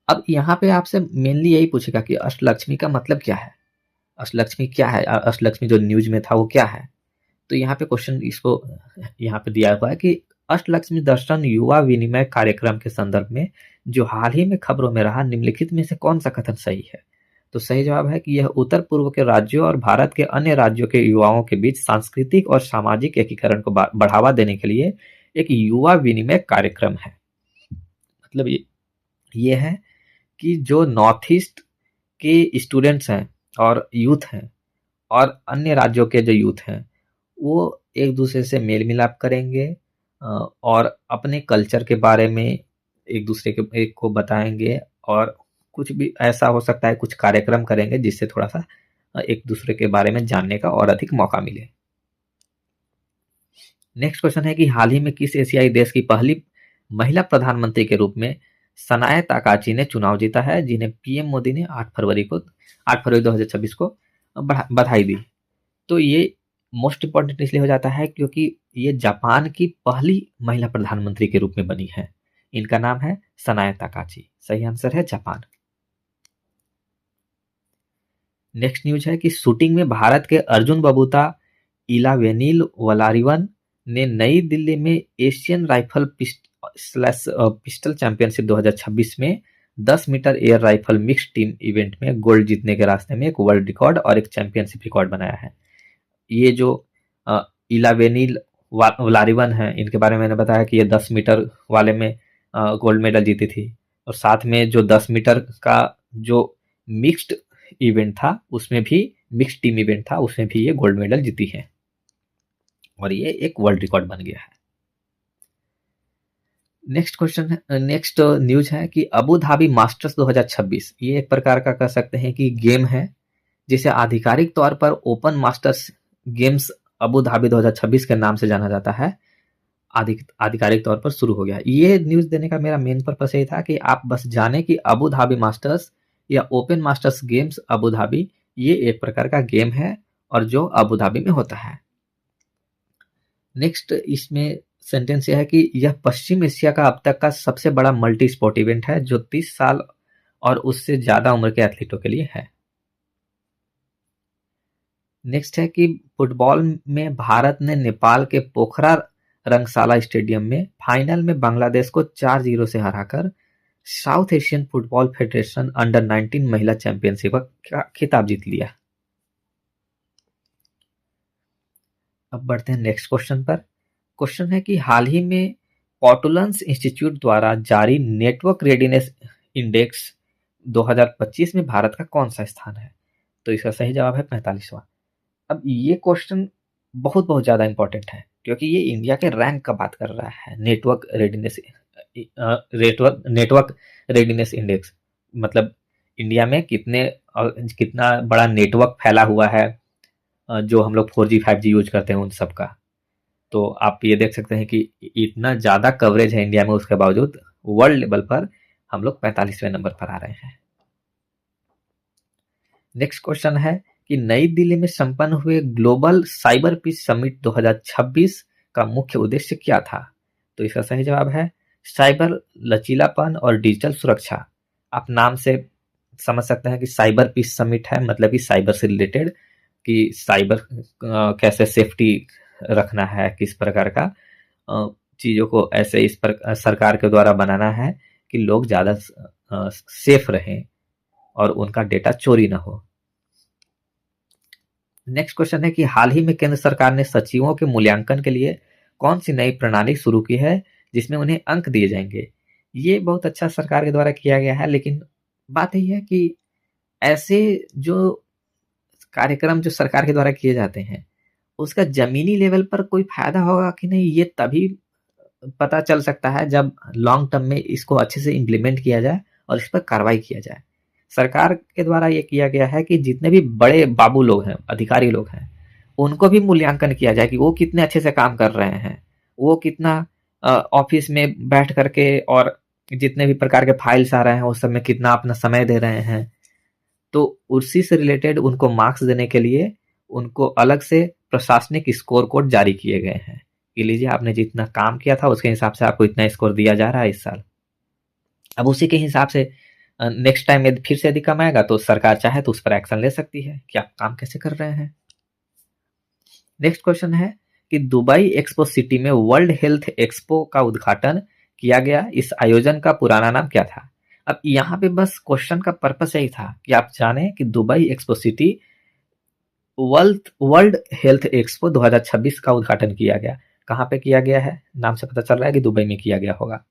अब यहाँ पे आपसे मेनली यही पूछेगा कि अष्टलक्ष्मी का मतलब क्या है, अष्टलक्ष्मी क्या है, अष्टलक्ष्मी जो न्यूज में था वो क्या है। तो यहाँ पे क्वेश्चन इसको यहाँ पे दिया हुआ है कि अष्टलक्ष्मी दर्शन युवा विनिमय कार्यक्रम के संदर्भ में जो हाल ही में खबरों में रहा, निम्नलिखित में से कौन सा कथन सही है? तो सही जवाब है कि यह उत्तर पूर्व के राज्यों और भारत के अन्य राज्यों के युवाओं के बीच सांस्कृतिक और सामाजिक एकीकरण को बढ़ावा देने के लिए एक युवा विनिमय कार्यक्रम है। मतलब ये है कि जो नॉर्थ ईस्ट के स्टूडेंट्स हैं और यूथ हैं और अन्य राज्यों के जो यूथ हैं, वो एक दूसरे से मेल मिलाप करेंगे और अपने कल्चर के बारे में एक दूसरे को बताएंगे, और कुछ भी ऐसा हो सकता है, कुछ कार्यक्रम करेंगे जिससे थोड़ा सा एक दूसरे के बारे में जानने का और अधिक मौका मिले। नेक्स्ट क्वेश्चन है कि हाल ही में किस एशियाई देश की पहली महिला प्रधानमंत्री के रूप में सनाए ताकाची ने चुनाव जीता है, जिन्हें पीएम मोदी ने 8 फरवरी 2026 को बधाई दी? तो ये मोस्ट इम्पोर्टेंट इसलिए हो जाता है क्योंकि ये जापान की पहली महिला प्रधानमंत्री के रूप में बनी है। इनका नाम है सनाए ताकाची। सही आंसर है जापान। नेक्स्ट न्यूज है कि शूटिंग में भारत के अर्जुन बबूता ईलावेनिल वलारिवन ने नई दिल्ली में एशियन राइफल पिस्टल चैंपियनशिप 2026 में 10 meter air rifle mix team event में गोल्ड जीतने के रास्ते में एक वर्ल्ड रिकॉर्ड और एक चैंपियनशिप रिकॉर्ड बनाया है। ये जो ईलावेनिल वलारिवन है, इनके बारे में मैंने बताया कि ये 10 मीटर वाले में गोल्ड मेडल जीती थी, और साथ में जो 10 मीटर का जो मिक्स्ड इवेंट था, उसमें भी मिक्स्ड टीम इवेंट था, उसमें भी ये गोल्ड मेडल जीती है, और ये एक वर्ल्ड रिकॉर्ड बन गया है। नेक्स्ट न्यूज है कि अबू धाबी मास्टर्स 2026, ये एक प्रकार का कह सकते हैं कि गेम है, जिसे आधिकारिक तौर पर open masters games Abu Dhabi 2026 के नाम से जाना जाता है, आधिकारिक तौर पर शुरू हो गया। ये न्यूज देने का मेरा मेन पर्पस यही था कि आप बस जाने कि अबू धाबी मास्टर्स या open masters games Abu Dhabi, ये एक प्रकार का गेम है और जो अबू धाबी में होता है। नेक्स्ट इसमें सेंटेंस यह है कि यह पश्चिम एशिया का अब तक का सबसे बड़ा मल्टी स्पोर्ट इवेंट है जो 30 साल और उससे ज्यादा उम्र के एथलीटों के लिए है। नेक्स्ट है कि फुटबॉल में भारत ने नेपाल के पोखरा रंगशाला स्टेडियम में फाइनल में बांग्लादेश को 4-0 से हराकर south Asian football federation under 19 महिला चैंपियनशिप का खिताब जीत लिया। अब बढ़ते हैं नेक्स्ट क्वेश्चन पर। क्वेश्चन है कि हाल ही में पोर्टुलन्स इंस्टीट्यूट द्वारा जारी नेटवर्क रेडीनेस इंडेक्स 2025 में भारत का कौन सा स्थान है? तो इसका सही जवाब है 45वां। अब ये क्वेश्चन बहुत बहुत ज़्यादा इंपॉर्टेंट है क्योंकि ये इंडिया के रैंक का बात कर रहा है। नेटवर्क रेडीनेस इंडेक्स मतलब इंडिया में कितना बड़ा नेटवर्क फैला हुआ है, जो हम लोग 4G 5G यूज करते हैं उन सब का। तो आप ये देख सकते हैं कि इतना ज़्यादा कवरेज है इंडिया में, उसके बावजूद वर्ल्ड लेवल पर हम लोग 45वें नंबर पर आ रहे हैं। नेक्स्ट क्वेश्चन है कि नई दिल्ली में संपन्न हुए ग्लोबल साइबर पीस समिट 2026 का मुख्य उद्देश्य क्या था? तो इसका सही जवाब है साइबर लचीलापन और डिजिटल सुरक्षा। आप नाम से समझ सकते हैं कि साइबर पीस समिट है, मतलब कि साइबर से रिलेटेड, कि साइबर कैसे सेफ्टी रखना है, किस प्रकार का चीज़ों को ऐसे इस पर सरकार के द्वारा बनाना है कि लोग ज़्यादा सेफ रहें और उनका डेटा चोरी ना हो। नेक्स्ट क्वेश्चन है कि हाल ही में केंद्र सरकार ने सचिवों के मूल्यांकन के लिए कौन सी नई प्रणाली शुरू की है जिसमें उन्हें अंक दिए जाएंगे? ये बहुत अच्छा सरकार के द्वारा किया गया है, लेकिन बात यही है कि ऐसे जो कार्यक्रम जो सरकार के द्वारा किए जाते हैं उसका जमीनी लेवल पर कोई फायदा होगा कि नहीं, ये तभी पता चल सकता है जब लॉन्ग टर्म में इसको अच्छे से इम्प्लीमेंट किया जाए और इस पर कार्रवाई किया जाए। सरकार के द्वारा ये किया गया है कि जितने भी बड़े बाबू लोग हैं, अधिकारी लोग हैं, उनको भी मूल्यांकन किया जाए कि वो कितने अच्छे से काम कर रहे हैं, वो कितना ऑफिस में बैठ करके और जितने भी प्रकार के फाइल्स आ रहे हैं उस सब में कितना अपना समय दे रहे हैं। तो उसी से रिलेटेड उनको मार्क्स देने के लिए उनको अलग से प्रशासनिक स्कोर कोड जारी किए गए हैं कि लीजिए आपने जितना काम किया था उसके हिसाब से आपको इतना स्कोर दिया जा रहा है इस साल। अब उसी के हिसाब से नेक्स्ट टाइम यदि फिर से यदि कम आएगा तो सरकार चाहे तो उस पर एक्शन ले सकती है कि आप काम कैसे कर रहे हैं। नेक्स्ट क्वेश्चन है कि दुबई एक्सपो सिटी में वर्ल्ड हेल्थ एक्सपो का उद्घाटन किया गया, इस आयोजन का पुराना नाम क्या था? अब यहाँ पे बस क्वेश्चन का पर्पस यही था कि आप जाने कि Dubai expo city world health expo 2026 का उद्घाटन किया गया। कहाँ पे किया गया है? नाम से पता चल रहा है कि दुबई में किया गया होगा।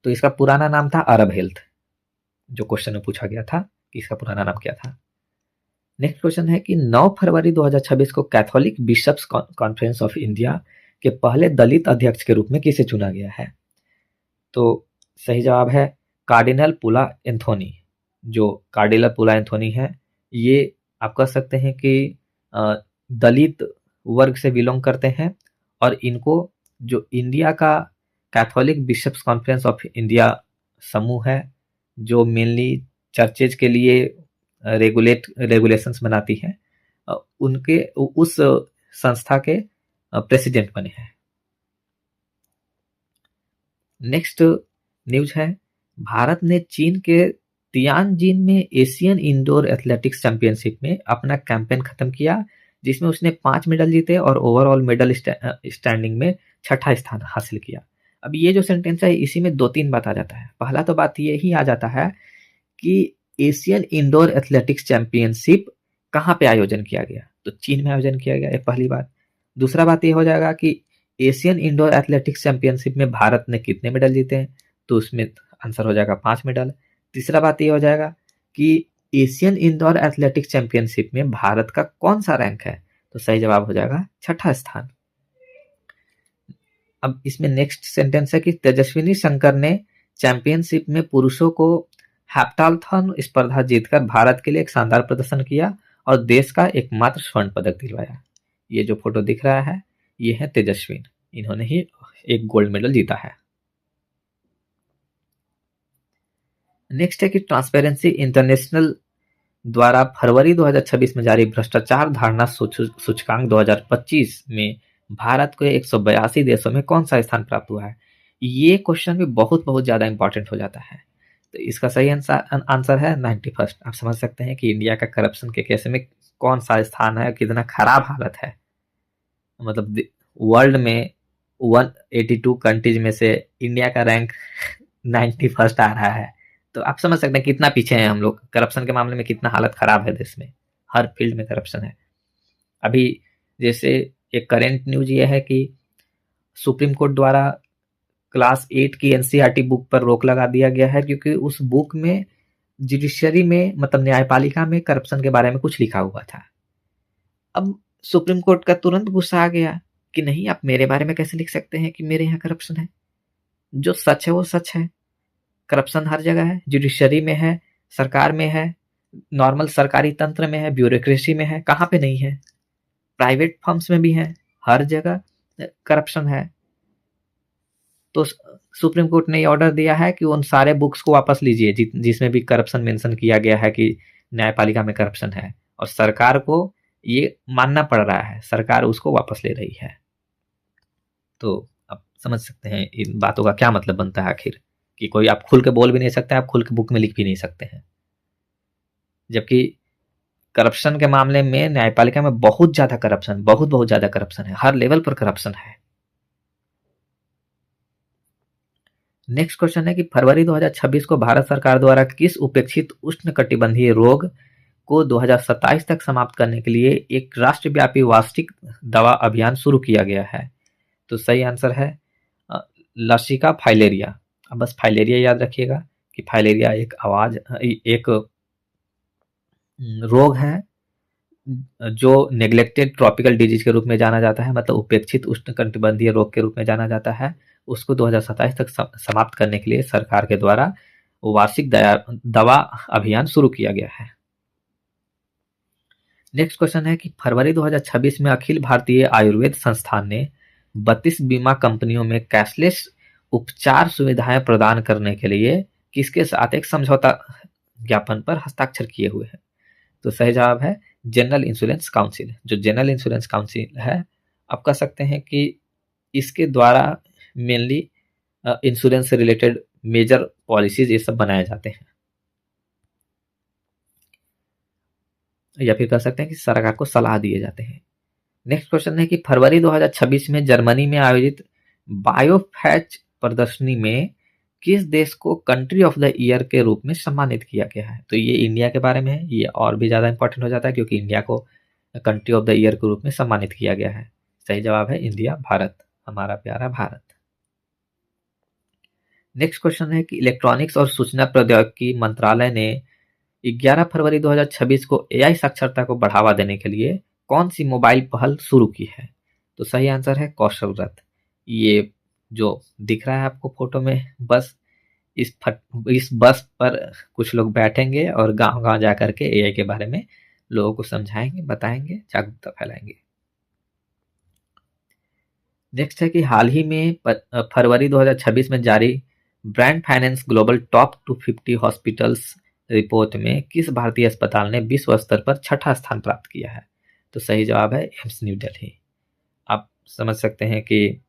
तो इसका पुराना नाम था अरब हेल्थ, जो क्वेश्चन में पूछा गया था कि इसका पुराना नाम क्या था। नेक्स्ट क्वेश्चन है कि 9 फरवरी 2026 को Catholic bishops conference of India के पहले दलित अध्यक्ष के रूप में किसे चुना गया है? तो सही जवाब है कार्डिनल पुला एंथोनी। जो कार्डिनल पुला एंथोनी है ये आप कह सकते हैं कि दलित वर्ग से बिलोंग करते हैं और इनको जो इंडिया का Catholic bishops conference of India समूह है जो मेनली चर्चेज के लिए रेगुलेशंस बनाती है, उनके उस संस्था के प्रेसिडेंट बने हैं। नेक्स्ट न्यूज है भारत ने चीन के तियानजिन में एशियन इंडोर एथलेटिक्स चैंपियनशिप में अपना कैंपेन खत्म किया जिसमें उसने 5 मेडल जीते और ओवरऑल मेडल स्टैंडिंग में 6ठा स्थान हासिल किया। अब ये जो सेंटेंस है इसी में 2-3 बात आ जाता है। पहला तो बात यही आ जाता है कि एशियन इंडोर एथलेटिक्स चैंपियनशिप कहाँ पे आयोजन किया गया? तो चीन में आयोजन किया गया, ये पहली बात। दूसरा बात ये हो जाएगा कि एशियन इंडोर एथलेटिक्स चैंपियनशिप में भारत ने कितने मेडल जीते हैं? तो उसमें आंसर हो जाएगा 5 मेडल। तीसरा बात ये हो जाएगा कि एशियन इंडोर एथलेटिक्स चैंपियनशिप में भारत का कौन सा रैंक है? तो सही जवाब हो जाएगा 6ठा स्थान। अब इसमें नेक्स्ट सेंटेंस है कि तेजस्विनी शंकर ने चैंपियनशिप में पुरुषों को हैप्टाथलॉन स्पर्धा जीतकर भारत के लिए एक शानदार प्रदर्शन किया और देश का एकमात्र स्वर्ण पदक दिलवाया। ये जो फोटो दिख रहा है ये है तेजस्विन, इन्होंने ही एक गोल्ड मेडल जीता है। नेक्स्ट है कि ट्रांसपेरेंसी इंटरनेशनल द्वारा फरवरी 2026 में जारी भ्रष्टाचार धारणा सूचकांक 2025 में भारत को 182 देशों में कौन सा स्थान प्राप्त हुआ है? ये क्वेश्चन भी बहुत बहुत ज़्यादा इंपॉर्टेंट हो जाता है। तो इसका सही आंसर है 91st। आप समझ सकते हैं कि इंडिया का करप्शन के केस में कौन सा स्थान है, कितना खराब हालत है। मतलब वर्ल्ड में 182 कंट्रीज में से इंडिया का रैंक 91st आ रहा है। तो आप समझ सकते हैं कितना पीछे हैं हम लोग करप्शन के मामले में, कितना हालत खराब है देश में, हर फील्ड में करप्शन है। अभी जैसे एक करेंट न्यूज ये है कि सुप्रीम कोर्ट द्वारा क्लास 8 की एनसीईआरटी बुक पर रोक लगा दिया गया है, क्योंकि उस बुक में जुडिशरी में, मतलब न्यायपालिका में करप्शन के बारे में कुछ लिखा हुआ था। अब सुप्रीम कोर्ट का तुरंत गुस्सा आ गया कि नहीं, आप मेरे बारे में कैसे लिख सकते हैं कि मेरे यहाँ करप्शन है? जो सच है वो सच है। करप्शन हर जगह है, जुडिशरी में है, सरकार में है, नॉर्मल सरकारी तंत्र में है, ब्यूरोक्रेसी में है, कहाँ पे नहीं है? प्राइवेट फर्म्स में भी है, हर जगह करप्शन है। तो सुप्रीम कोर्ट ने ऑर्डर दिया है कि उन सारे बुक्स को वापस लीजिए जिसमें भी करप्शन मेंशन किया गया है कि न्यायपालिका में करप्शन है, और सरकार को ये मानना पड़ रहा है, सरकार उसको वापस ले रही है। तो आप समझ सकते हैं इन बातों का क्या मतलब बनता है आखिर, कि कोई आप खुल के बोल भी नहीं सकते, आप खुल के बुक में लिख भी नहीं सकते हैं। जबकि करप्शन के मामले में न्यायपालिका में बहुत ज्यादा करप्शन, बहुत बहुत ज्यादा करप्शन है, हर लेवल पर करप्शन है। नेक्स्ट क्वेश्चन है कि फरवरी 2026 को भारत सरकार द्वारा किस उपेक्षित उष्णकटिबंधीय रोग को 2027 तक समाप्त करने के लिए एक राष्ट्रव्यापी वार्षिक दवा अभियान शुरू किया गया है? तो सही आंसर है लसिका फाइलेरिया। अब बस फाइलेरिया याद रखिएगा कि फाइलेरिया एक रोग है जो नेग्लेक्टेड ट्रॉपिकल डिजीज के रूप में जाना जाता है, मतलब उपेक्षित उष्णकटिबंधीय रोग के रूप में जाना जाता है। उसको 2027 तक समाप्त करने के लिए सरकार के द्वारा वार्षिक दवा अभियान शुरू किया गया है। नेक्स्ट क्वेश्चन है कि फरवरी 2026 में अखिल भारतीय आयुर्वेद संस्थान ने 32 बीमा कंपनियों में कैशलेस उपचार सुविधाएं प्रदान करने के लिए किसके साथ एक समझौता ज्ञापन पर हस्ताक्षर किए हुए हैं? तो सही जवाब है जनरल इंश्योरेंस काउंसिल। जो जनरल इंश्योरेंस काउंसिल है, आप कह सकते हैं कि इसके द्वारा मेनली इंश्योरेंस से रिलेटेड मेजर पॉलिसीज ये सब बनाए जाते हैं, या फिर कह सकते हैं कि सरकार को सलाह दिए जाते हैं। नेक्स्ट क्वेश्चन है कि फरवरी 2026 में जर्मनी में आयोजित बायोफैच प्रदर्शनी में किस देश को कंट्री ऑफ द ईयर के रूप में सम्मानित किया गया है? तो ये इंडिया के बारे में है, ये और भी ज़्यादा इंपॉर्टेंट हो जाता है क्योंकि इंडिया को कंट्री ऑफ द ईयर के रूप में सम्मानित किया गया है। सही जवाब है इंडिया, भारत, हमारा प्यारा भारत। नेक्स्ट क्वेश्चन है कि इलेक्ट्रॉनिक्स और सूचना प्रौद्योगिकी मंत्रालय ने 11 फरवरी 2026 को एआई साक्षरता को बढ़ावा देने के लिए कौन सी मोबाइल पहल शुरू की है? तो सही आंसर है कौशल रथ। ये जो दिख रहा है आपको फोटो में, बस इस बस पर कुछ लोग बैठेंगे और गांव-गांव जा करके एआई के बारे में लोगों को समझाएंगे, बताएंगे, जागरूकता फैलाएंगे। नेक्स्ट है कि हाल ही में फरवरी 2026 में जारी brand finance global top 250 hospitals report में किस भारतीय अस्पताल ने विश्व स्तर पर छठा स्थान प्राप्त किया है? तो सही जवाब है एम्स न्यू दिल्ली। आप समझ सकते हैं कि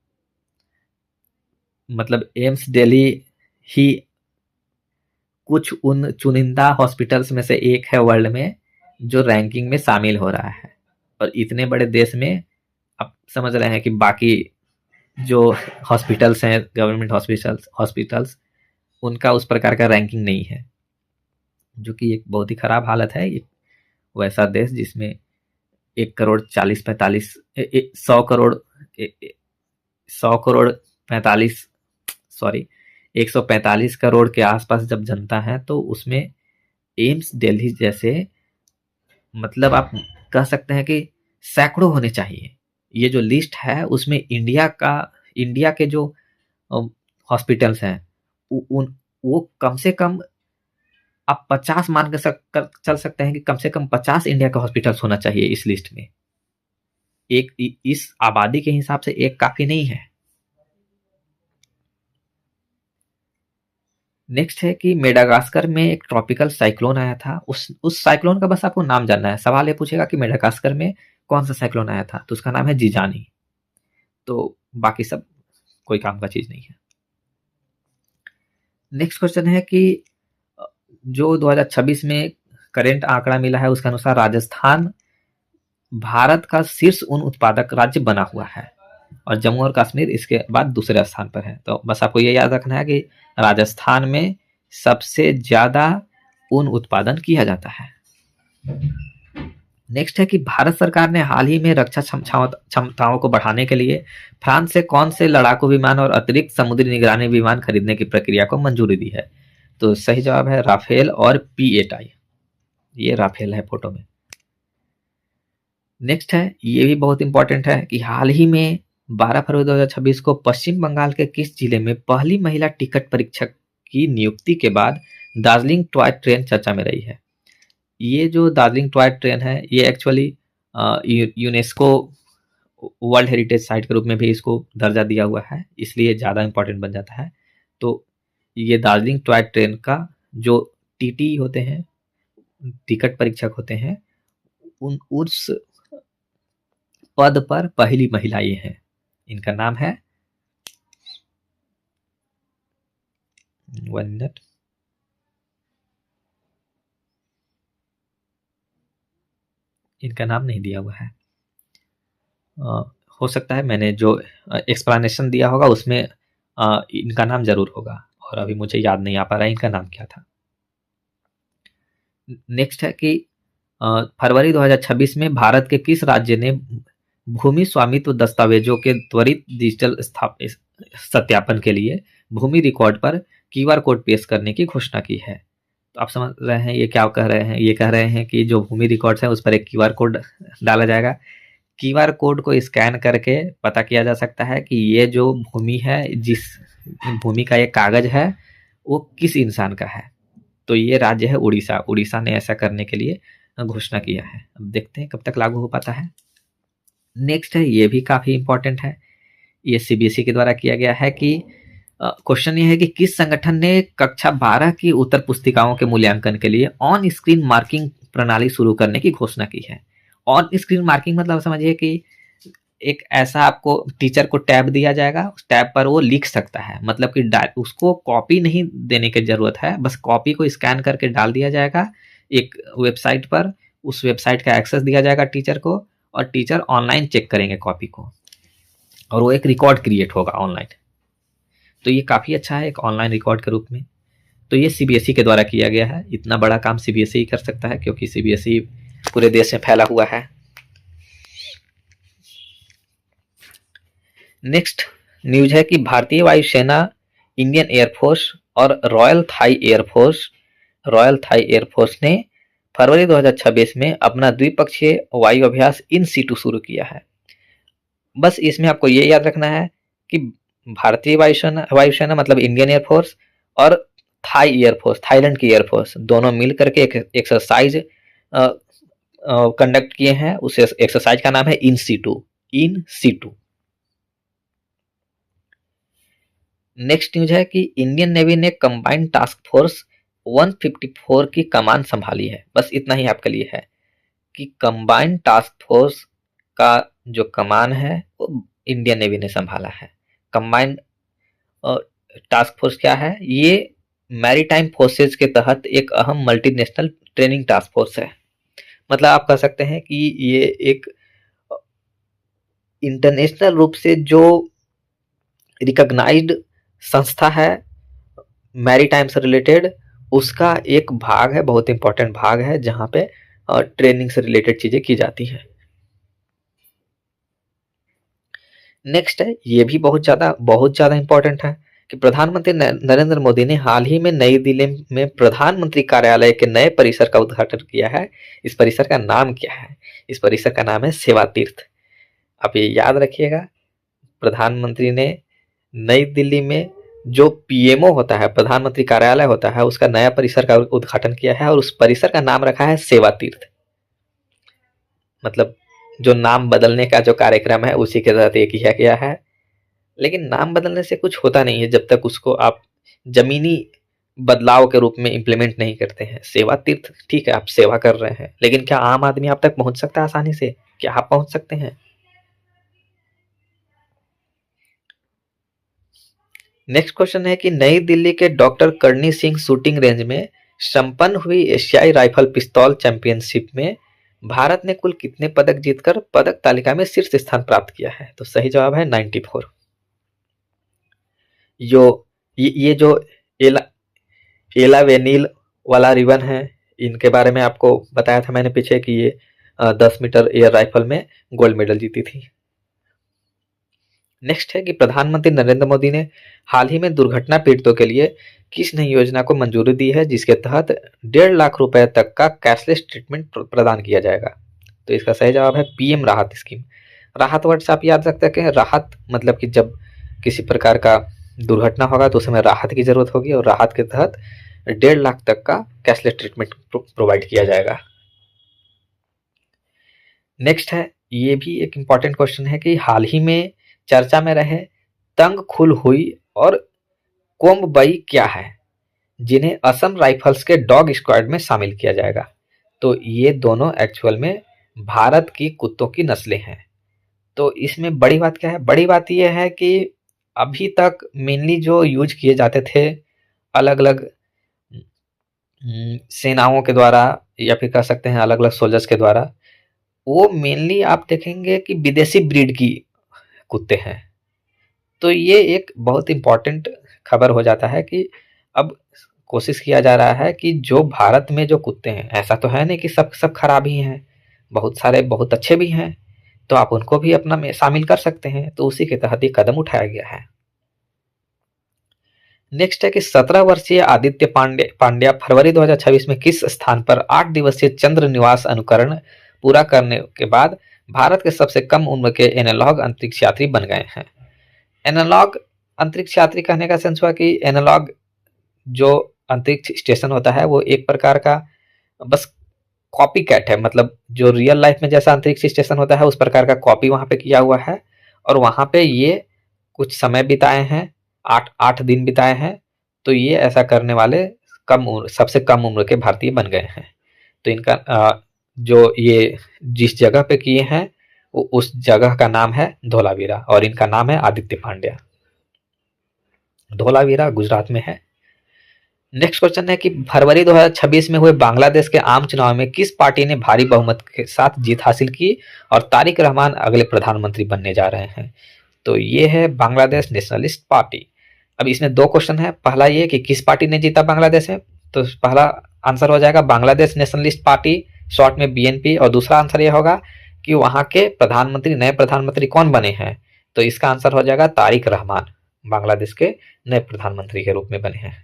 मतलब एम्स दिल्ली ही कुछ उन चुनिंदा हॉस्पिटल्स में से एक है वर्ल्ड में जो रैंकिंग में शामिल हो रहा है, और इतने बड़े देश में आप समझ रहे हैं कि बाकी जो हॉस्पिटल्स हैं, गवर्नमेंट हॉस्पिटल्स, उनका उस प्रकार का रैंकिंग नहीं है, जो कि एक बहुत ही खराब हालत है। एक वैसा देश जिसमें 145 करोड़ के आसपास जब जनता है, तो उसमें एम्स दिल्ली जैसे, मतलब आप कह सकते हैं कि सैकड़ों होने चाहिए। ये जो लिस्ट है उसमें इंडिया के जो हॉस्पिटल्स हैं वो कम से कम आप 50 मान के चल सकते हैं कि कम से कम 50 इंडिया के हॉस्पिटल्स होना चाहिए इस लिस्ट में। इस आबादी के हिसाब से एक काफी नहीं है। नेक्स्ट है कि मेडागास्कर में एक ट्रॉपिकल साइक्लोन आया था, उस साइक्लोन का बस आपको नाम जानना है। सवाल ये पूछेगा कि मेडागास्कर में कौन सा साइक्लोन आया था, तो उसका नाम है जिजानी। तो बाकी सब कोई काम का चीज़ नहीं है। नेक्स्ट क्वेश्चन है कि जो 2026 में करेंट आंकड़ा मिला है उसके अनुसार राजस्थान भारत का शीर्ष ऊन उत्पादक राज्य बना हुआ है और जम्मू और कश्मीर इसके बाद दूसरे स्थान पर है। तो बस आपको ये याद रखना है कि राजस्थान में सबसे ज्यादा ऊन उत्पादन किया जाता है। नेक्स्ट है कि भारत सरकार ने हाल ही में रक्षा क्षमताओं को बढ़ाने के लिए फ्रांस से कौन से लड़ाकू विमान और अतिरिक्त समुद्री निगरानी विमान खरीदने की प्रक्रिया को मंजूरी दी है। तो सही जवाब है राफेल और P-8I। ये राफेल है फोटो में। नेक्स्ट है, ये भी बहुत इंपॉर्टेंट है कि हाल ही में 12 फरवरी 2026 को पश्चिम बंगाल के किस जिले में पहली महिला टिकट परीक्षक की नियुक्ति के बाद दार्जिलिंग टॉय ट्रेन चर्चा में रही है। ये जो दार्जिलिंग टॉय ट्रेन है ये actually UNESCO world heritage site के रूप में भी इसको दर्जा दिया हुआ है, इसलिए ज़्यादा इंपॉर्टेंट बन जाता है। तो ये दार्जिलिंग टॉय ट्रेन का जो टीटी होते हैं, टिकट परीक्षक होते हैं, उस पद पर पहली महिला ये हैं। इनका नाम है, 1 मिनट, इनका नाम नहीं दिया हुआ है। हो सकता है मैंने जो एक्सप्लेनेशन दिया होगा उसमें इनका नाम जरूर होगा और अभी मुझे याद नहीं आ पा रहा है इनका नाम क्या था। नेक्स्ट है कि फरवरी 2026 में भारत के किस राज्य ने भूमि स्वामित्व दस्तावेजों के त्वरित डिजिटल सत्यापन के लिए भूमि रिकॉर्ड पर QR कोड पेश करने की घोषणा की है। तो आप समझ रहे हैं ये क्या कह रहे हैं, ये कह रहे हैं कि जो भूमि रिकॉर्ड्स है उस पर एक QR कोड डाला जाएगा। QR कोड को स्कैन करके पता किया जा सकता है कि ये जो भूमि है, जिस भूमि का ये कागज है वो किस इंसान का है। तो ये राज्य है उड़ीसा। उड़ीसा ने ऐसा करने के लिए घोषणा किया है। अब देखते हैं कब तक लागू हो पाता है। नेक्स्ट है, ये भी काफी इंपॉर्टेंट है, ये CBSE के द्वारा किया गया है कि क्वेश्चन ये है कि किस संगठन ने कक्षा 12 की उत्तर पुस्तिकाओं के मूल्यांकन के लिए ऑन स्क्रीन मार्किंग प्रणाली शुरू करने की घोषणा की है। ऑन स्क्रीन मार्किंग मतलब समझिए कि एक ऐसा आपको टीचर को टैब दिया जाएगा, उस टैब पर वो लिख सकता है, मतलब कि उसको कॉपी नहीं देने की जरूरत है, बस कॉपी को स्कैन करके डाल दिया जाएगा एक वेबसाइट पर, उस वेबसाइट का एक्सेस दिया जाएगा टीचर को और टीचर ऑनलाइन चेक करेंगे कॉपी को और वो एक रिकॉर्ड क्रिएट होगा ऑनलाइन। तो ये काफ़ी अच्छा है एक ऑनलाइन रिकॉर्ड के रूप में। तो ये CBSE के द्वारा किया गया है। इतना बड़ा काम CBSE ही कर सकता है क्योंकि CBSE पूरे देश में फैला हुआ है। नेक्स्ट न्यूज है कि भारतीय वायुसेना, इंडियन एयरफोर्स और रॉयल थाई एयरफोर्स ने फरवरी 2026 में अपना द्विपक्षीय वायु अभ्यास इन सीटू शुरू किया है। बस इसमें आपको ये याद रखना है कि भारतीय वायुसेना मतलब इंडियन एयरफोर्स और थाई एयरफोर्स, थाईलैंड की एयरफोर्स, दोनों मिल करके एक एक्सरसाइज कंडक्ट किए हैं। उस एक्सरसाइज का नाम है इन सीटू। नेक्स्ट न्यूज है कि इंडियन नेवी ने कंबाइंड टास्क फोर्स 154 की कमान संभाली है। बस इतना ही आपके लिए है कि कंबाइंड टास्क फोर्स का जो कमान है वो इंडियन नेवी ने संभाला है। कंबाइंड टास्क फोर्स क्या है? ये मैरीटाइम फोर्सेज के तहत एक अहम मल्टीनेशनल ट्रेनिंग टास्क फोर्स है। मतलब आप कह सकते हैं कि ये एक इंटरनेशनल रूप से जो रिकॉग्नाइज्ड संस्था है मैरीटाइम से रिलेटेड, उसका एक भाग है, बहुत इंपॉर्टेंट भाग है, जहां पे ट्रेनिंग से रिलेटेड चीजें की जाती हैं। नेक्स्ट है, ये भी बहुत ज्यादा इंपॉर्टेंट है कि प्रधानमंत्री नरेंद्र मोदी ने हाल ही में नई दिल्ली में प्रधानमंत्री कार्यालय के नए परिसर का उद्घाटन किया है। इस परिसर का नाम क्या है? इस परिसर का नाम है सेवा तीर्थ। आप ये याद रखिएगा, प्रधानमंत्री ने नई दिल्ली में जो PMO होता है, प्रधानमंत्री कार्यालय होता है, उसका नया परिसर का उद्घाटन किया है और उस परिसर का नाम रखा है सेवा तीर्थ। मतलब जो नाम बदलने का जो कार्यक्रम है उसी के तहत ये किया गया है। लेकिन नाम बदलने से कुछ होता नहीं है जब तक उसको आप जमीनी बदलाव के रूप में इंप्लीमेंट नहीं करते हैं। सेवा तीर्थ ठीक है, आप सेवा कर रहे हैं, लेकिन क्या आम आदमी आप तक पहुंच सकता है आसानी से? क्या आप पहुंच सकते हैं? नेक्स्ट क्वेश्चन है कि नई दिल्ली के doctor Karni Singh shooting range में संपन्न हुई एशियाई राइफल पिस्तौल चैंपियनशिप में भारत ने कुल कितने पदक जीतकर पदक तालिका में शीर्ष स्थान प्राप्त किया है? तो सही जवाब है 94। ये जो एला एला वेनिल वाला रिबन है, इनके बारे में आपको बताया था मैंने पीछे कि ये 10 मीटर एयर राइफल में गोल्ड मेडल जीती थी। नेक्स्ट है कि प्रधानमंत्री नरेंद्र मोदी ने हाल ही में दुर्घटना पीड़ितों के लिए किस नई योजना को मंजूरी दी है जिसके तहत 1.5 लाख रुपए तक का कैशलेस ट्रीटमेंट प्रदान किया जाएगा? तो इसका सही जवाब है पीएम राहत स्कीम। राहत वर्ड से आप याद रख सकते हैं, राहत मतलब कि जब किसी प्रकार का दुर्घटना होगा तो उस समय राहत की जरूरत होगी और राहत के तहत 1.5 लाख तक का कैशलेस ट्रीटमेंट प्रोवाइड किया जाएगा। नेक्स्ट है, ये भी एक इंपॉर्टेंट क्वेश्चन है कि हाल ही में चर्चा में रहे तंग खुल हुई और कोम्बई क्या है जिन्हें असम राइफल्स के डॉग स्क्वाड में शामिल किया जाएगा? तो ये दोनों एक्चुअल में भारत की कुत्तों की नस्लें हैं। तो इसमें बड़ी बात क्या है? बड़ी बात यह है कि अभी तक मेनली जो यूज किए जाते थे अलग अलग सेनाओं के द्वारा या फिर कह सकते हैं अलग अलग सोल्जर्स के द्वारा, वो मेनली आप देखेंगे कि विदेशी ब्रीड की कुत्ते हैं। तो ये एक बहुत इंपॉर्टेंट खबर हो जाता है कि अब कोशिश किया जा रहा है कि जो भारत में जो कुत्ते हैं, ऐसा तो है नहीं कि सब खराब ही हैं, बहुत सारे बहुत अच्छे भी हैं, तो आप उनको भी अपना में शामिल कर सकते हैं। तो उसी के तहत ये कदम उठाया गया है। नेक्स्ट है कि 17 वर्षीय आदित्य पांड्या फरवरी 2026 में किस स्थान पर 8 दिवसीय चंद्र निवास अनुकरण पूरा करने के बाद भारत के सबसे कम उम्र के एनालॉग अंतरिक्ष यात्री बन गए हैं? एनालॉग अंतरिक्ष यात्री कहने का सेंस हुआ कि एनालॉग जो अंतरिक्ष स्टेशन होता है वो एक प्रकार का बस कॉपी कैट है, मतलब जो रियल लाइफ में जैसा अंतरिक्ष स्टेशन होता है उस प्रकार का कॉपी वहां पे किया हुआ है और वहां पे ये कुछ समय बिताए हैं, 8 दिन बिताए हैं। तो ये ऐसा करने वाले सबसे कम उम्र के भारतीय बन गए हैं। तो इनका जो ये जिस जगह पे किए हैं उस जगह का नाम है धोलावीरा और इनका नाम है आदित्य पांड्या। धोलावीरा गुजरात में है। नेक्स्ट क्वेश्चन है कि फरवरी 2026 में हुए बांग्लादेश के आम चुनाव में किस पार्टी ने भारी बहुमत के साथ जीत हासिल की और तारिक रहमान अगले प्रधानमंत्री बनने जा रहे हैं? तो ये है बांग्लादेश नेशनलिस्ट पार्टी। अब इसमें 2 क्वेश्चन है। पहला ये कि किस पार्टी ने जीता बांग्लादेश में, तो पहला आंसर हो जाएगा बांग्लादेश नेशनलिस्ट पार्टी, शॉर्ट में बीएनपी। और दूसरा आंसर ये होगा कि वहां के प्रधानमंत्री, नए प्रधानमंत्री कौन बने हैं? तो इसका आंसर हो जाएगा तारिक रहमान, बांग्लादेश के नए प्रधानमंत्री के रूप में बने हैं।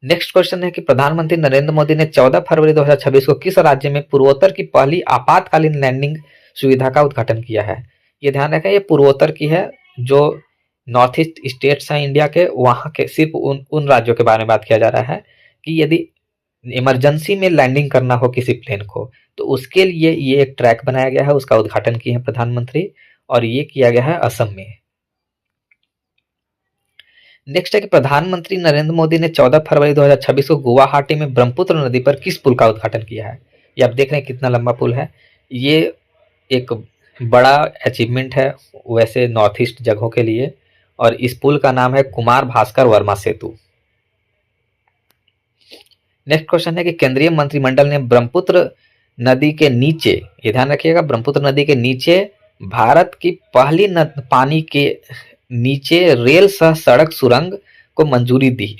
नेक्स्ट क्वेश्चन है कि प्रधानमंत्री नरेंद्र मोदी ने 14 फरवरी 2026 को किस राज्य में पूर्वोत्तर की पहली आपातकालीन लैंडिंग सुविधा का उद्घाटन किया है? ये ध्यान रखें, ये पूर्वोत्तर की है, जो नॉर्थ ईस्ट स्टेट्स हैं इंडिया के, वहां के सिर्फ उन राज्यों के बारे में बात किया जा रहा है कि यदि इमरजेंसी में लैंडिंग करना हो किसी प्लेन को तो उसके लिए ये एक ट्रैक बनाया गया है, उसका उद्घाटन किए हैं प्रधानमंत्री और ये किया गया है असम में। नेक्स्ट है कि प्रधानमंत्री नरेंद्र मोदी ने 14 फरवरी 2026 को गुवाहाटी में ब्रह्मपुत्र नदी पर किस पुल का उद्घाटन किया है? ये आप देख रहे हैं कितना लंबा पुल है। ये एक बड़ा अचीवमेंट है वैसे नॉर्थ ईस्ट जगहों के लिए और इस पुल का नाम है कुमार भास्कर वर्मा सेतु। नेक्स्ट क्वेश्चन है कि केंद्रीय मंत्रिमंडल ने ब्रह्मपुत्र नदी के नीचे, ये ध्यान रखिएगा, ब्रह्मपुत्र नदी के नीचे भारत की पहली पानी के नीचे रेल सह सड़क सुरंग को मंजूरी दी।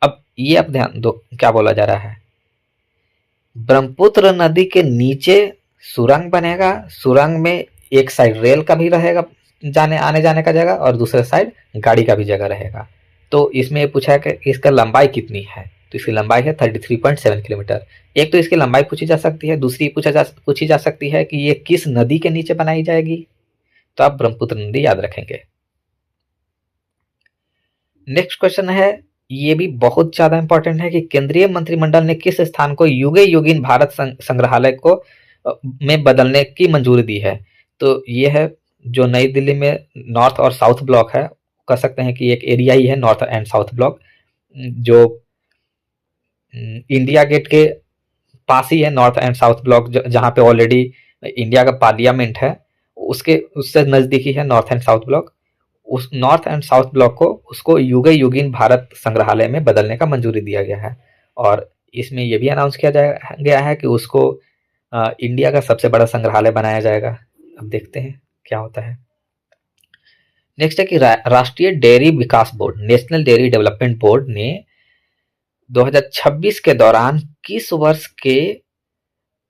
अब ये आप ध्यान दो क्या बोला जा रहा है, ब्रह्मपुत्र नदी के नीचे सुरंग बनेगा, सुरंग में एक साइड रेल का भी रहेगा, जाने आने जाने का जगह, और दूसरे साइड गाड़ी का भी जगह रहेगा। तो इसमें पूछा है कि इसका लंबाई कितनी है, तो इसकी लंबाई है 33.7 किलोमीटर। एक तो इसकी लंबाई पूछी जा सकती है, दूसरी पूछी जा सकती है कि ये किस नदी के नीचे बनाई जाएगी, तो आप ब्रह्मपुत्र नदी याद रखेंगे। नेक्स्ट क्वेश्चन है, ये भी बहुत ज्यादा इंपॉर्टेंट है कि केंद्रीय मंत्रिमंडल ने किस स्थान को युगे युगीन भारत संग्रहालय को में बदलने की मंजूरी दी है? तो ये है जो नई दिल्ली में नॉर्थ और साउथ ब्लॉक है, कह सकते हैं कि एक एरिया ही है नॉर्थ एंड साउथ ब्लॉक, जो इंडिया गेट के पास ही है नॉर्थ एंड साउथ ब्लॉक, जहां पे ऑलरेडी इंडिया का पार्लियामेंट है, उससे नजदीकी है नॉर्थ एंड साउथ ब्लॉक। उस नॉर्थ एंड साउथ ब्लॉक को उसको युगे युगीन भारत संग्रहालय में बदलने का मंजूरी दिया गया है। और इसमें यह भी अनाउंस किया गया है कि उसको इंडिया का सबसे बड़ा संग्रहालय बनाया जाएगा। अब देखते हैं क्या होता है। नेक्स्ट है कि राष्ट्रीय डेयरी विकास board, national dairy development board ने 2026 के दौरान किस वर्ष के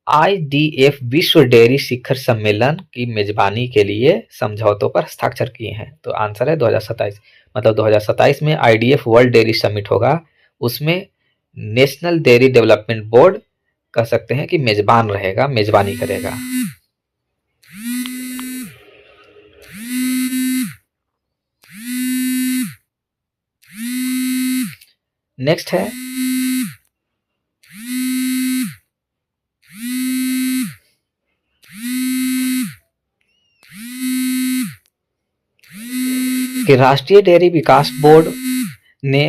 IDF विश्व डेयरी शिखर सम्मेलन की मेजबानी के लिए समझौतों पर हस्ताक्षर किए हैं? तो आंसर है 2027। मतलब 2027 में IDF वर्ल्ड डेयरी समिट होगा, उसमें नेशनल डेयरी डेवलपमेंट बोर्ड कह सकते हैं कि मेजबान रहेगा, मेजबानी करेगा। नेक्स्ट है कि राष्ट्रीय डेयरी विकास बोर्ड ने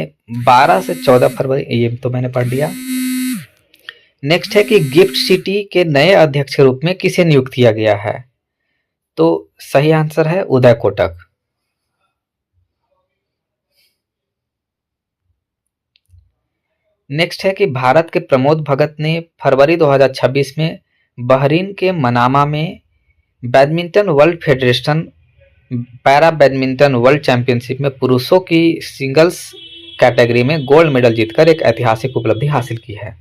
12 से 14 फरवरी, ये तो मैंने पढ़ लिया। नेक्स्ट है कि गिफ्ट सिटी के नए अध्यक्ष के रूप में किसे नियुक्त किया गया है? तो सही आंसर है उदय कोटक। नेक्स्ट है कि भारत के प्रमोद भगत ने फरवरी 2026 में बहरीन के मनामा में badminton world federation para badminton world championship में पुरुषों की सिंगल्स कैटेगरी में गोल्ड मेडल जीतकर एक ऐतिहासिक उपलब्धि हासिल की है।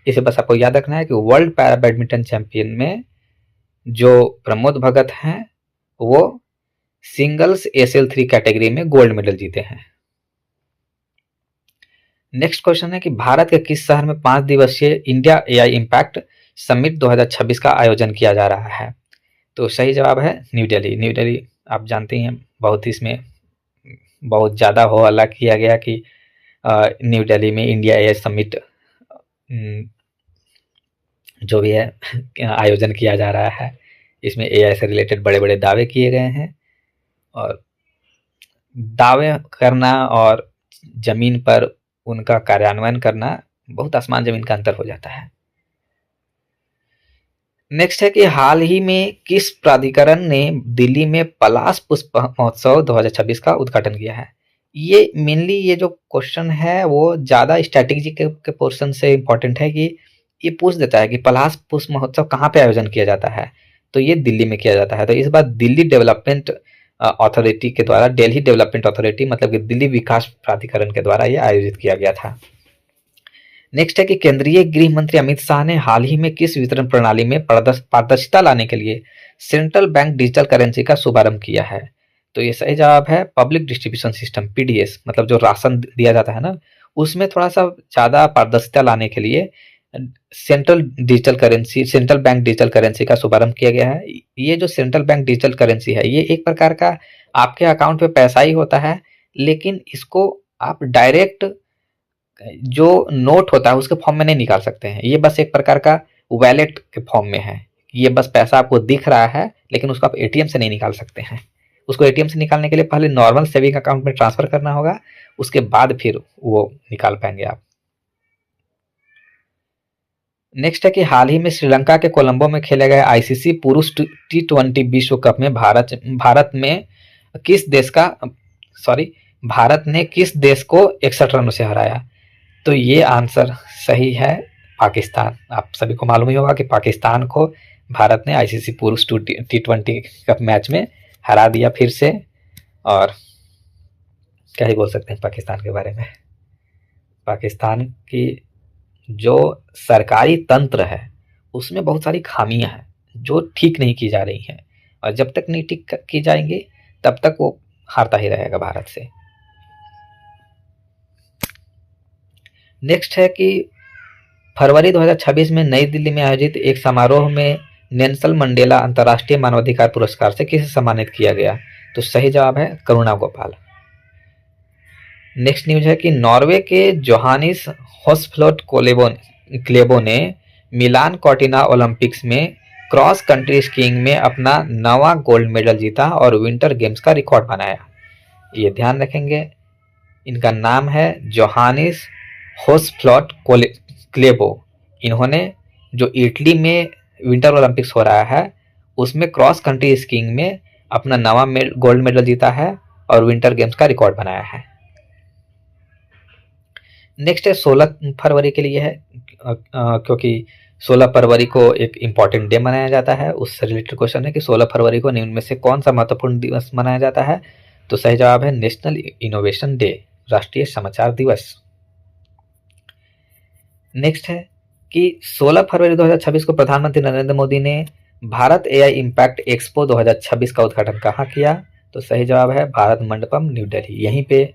इसे बस आपको याद रखना है कि वर्ल्ड पैरा बैडमिंटन चैंपियन में जो प्रमोद भगत हैं वो सिंगल्स ASL3 कैटेगरी में गोल्ड मेडल जीते हैं। नेक्स्ट क्वेश्चन है कि भारत के किस शहर में 5 दिवसीय इंडिया AI इम्पैक्ट समिट 2026 का आयोजन किया जा रहा है? तो सही जवाब है न्यू दिल्ली। न्यू दिल्ली आप जानते हैं बहुत, इसमें बहुत ज़्यादा हो हल्ला किया गया कि न्यू दिल्ली में इंडिया AI समिट जो भी है आयोजन किया जा रहा है। इसमें AI से रिलेटेड बड़े बड़े दावे किए गए हैं, और दावे करना और जमीन पर उनका कार्यान्वयन करना बहुत आसमान जमीन का अंतर हो जाता है। नेक्स्ट है कि हाल ही में किस प्राधिकरण ने दिल्ली में पलाश पुष्प महोत्सव 2026 का उद्घाटन किया है? ये मेनली ये जो क्वेश्चन है वो ज़्यादा स्ट्रैटेजी के पोर्शन से इम्पोर्टेंट है कि ये पूछ देता है कि पलाश पुष्प महोत्सव कहाँ पे आयोजन किया जाता है, तो ये दिल्ली में किया जाता है। तो इस बार दिल्ली डेवलपमेंट अथॉरिटी के द्वारा, दिल्ली डेवलपमेंट अथॉरिटी मतलब कि दिल्ली विकास प्राधिकरण के द्वारा ये आयोजित किया गया था। नेक्स्ट है कि केंद्रीय गृह मंत्री अमित शाह ने हाल ही में किस वितरण प्रणाली में पारदर्शिता लाने के लिए सेंट्रल बैंक डिजिटल करेंसी का शुभारंभ किया है? तो ये सही जवाब है पब्लिक डिस्ट्रीब्यूशन सिस्टम PDS, मतलब जो राशन दिया जाता है ना, उसमें थोड़ा सा ज़्यादा पारदर्शिता लाने के लिए सेंट्रल बैंक डिजिटल करेंसी का शुभारंभ किया गया है। ये जो सेंट्रल बैंक डिजिटल करेंसी है, ये एक प्रकार का आपके अकाउंट पे पैसा ही होता है, लेकिन इसको आप डायरेक्ट जो नोट होता है उसके फॉर्म में नहीं निकाल सकते हैं। ये बस एक प्रकार का वैलेट के फॉर्म में है। ये बस पैसा आपको दिख रहा है, लेकिन उसको आप ATM से नहीं निकाल सकते हैं। उसको ATM से निकालने के लिए पहले नॉर्मल सेविंग अकाउंट में ट्रांसफर करना होगा, उसके बाद फिर वो निकाल पाएंगे आप। नेक्स्ट है कि हाल ही में श्रीलंका के कोलंबो में खेले गए ICC पुरुष T20 विश्व कप में भारत ने किस देश को 61 रनों से हराया? तो ये आंसर सही है पाकिस्तान। आप सभी को मालूम ही होगा कि पाकिस्तान को भारत ने ICC पुरुष T20 कप मैच में हरा दिया फिर से। और क्या ही बोल सकते हैं पाकिस्तान के बारे में। पाकिस्तान की जो सरकारी तंत्र है उसमें बहुत सारी खामियां हैं जो ठीक नहीं की जा रही हैं, और जब तक नहीं ठीक की जाएंगी तब तक वो हारता ही रहेगा भारत से। नेक्स्ट है कि फरवरी 2026 में नई दिल्ली में आयोजित एक समारोह में नेल्सन मंडेला अंतर्राष्ट्रीय मानवाधिकार पुरस्कार से किसे सम्मानित किया गया? तो सही जवाब है करुणा गोपाल। नेक्स्ट न्यूज है कि नॉर्वे के जोहानिस होस्फ्लोट क्लेबो ने मिलान कॉर्टिना ओलंपिक्स में क्रॉस कंट्री स्कीइंग में अपना 9वां गोल्ड मेडल जीता और विंटर गेम्स का रिकॉर्ड बनाया। ये ध्यान रखेंगे, इनका नाम है जोहानिस होस्फ्लोट क्लेबो। इन्होंने जो इटली में विंटर ओलंपिक्स हो रहा है उसमें क्रॉस कंट्री स्कीइंग में अपना 9वां गोल्ड मेडल जीता है और विंटर गेम्स का रिकॉर्ड बनाया है। नेक्स्ट है 16 फरवरी के लिए है, क्योंकि 16 फरवरी को एक इम्पॉर्टेंट डे मनाया जाता है। उससे रिलेटेड क्वेश्चन है कि 16 फरवरी को निम्न में से कौन सा महत्वपूर्ण दिवस मनाया जाता है? तो सही जवाब है नेशनल इनोवेशन डे, राष्ट्रीय समाचार दिवस। नेक्स्ट है कि 16 फरवरी 2026 को प्रधानमंत्री नरेंद्र मोदी ने भारत एआई इम्पैक्ट एक्सपो 2026 का उद्घाटन कहाँ किया? तो सही जवाब है भारत मंडपम, न्यू दिल्ली। यहीं पे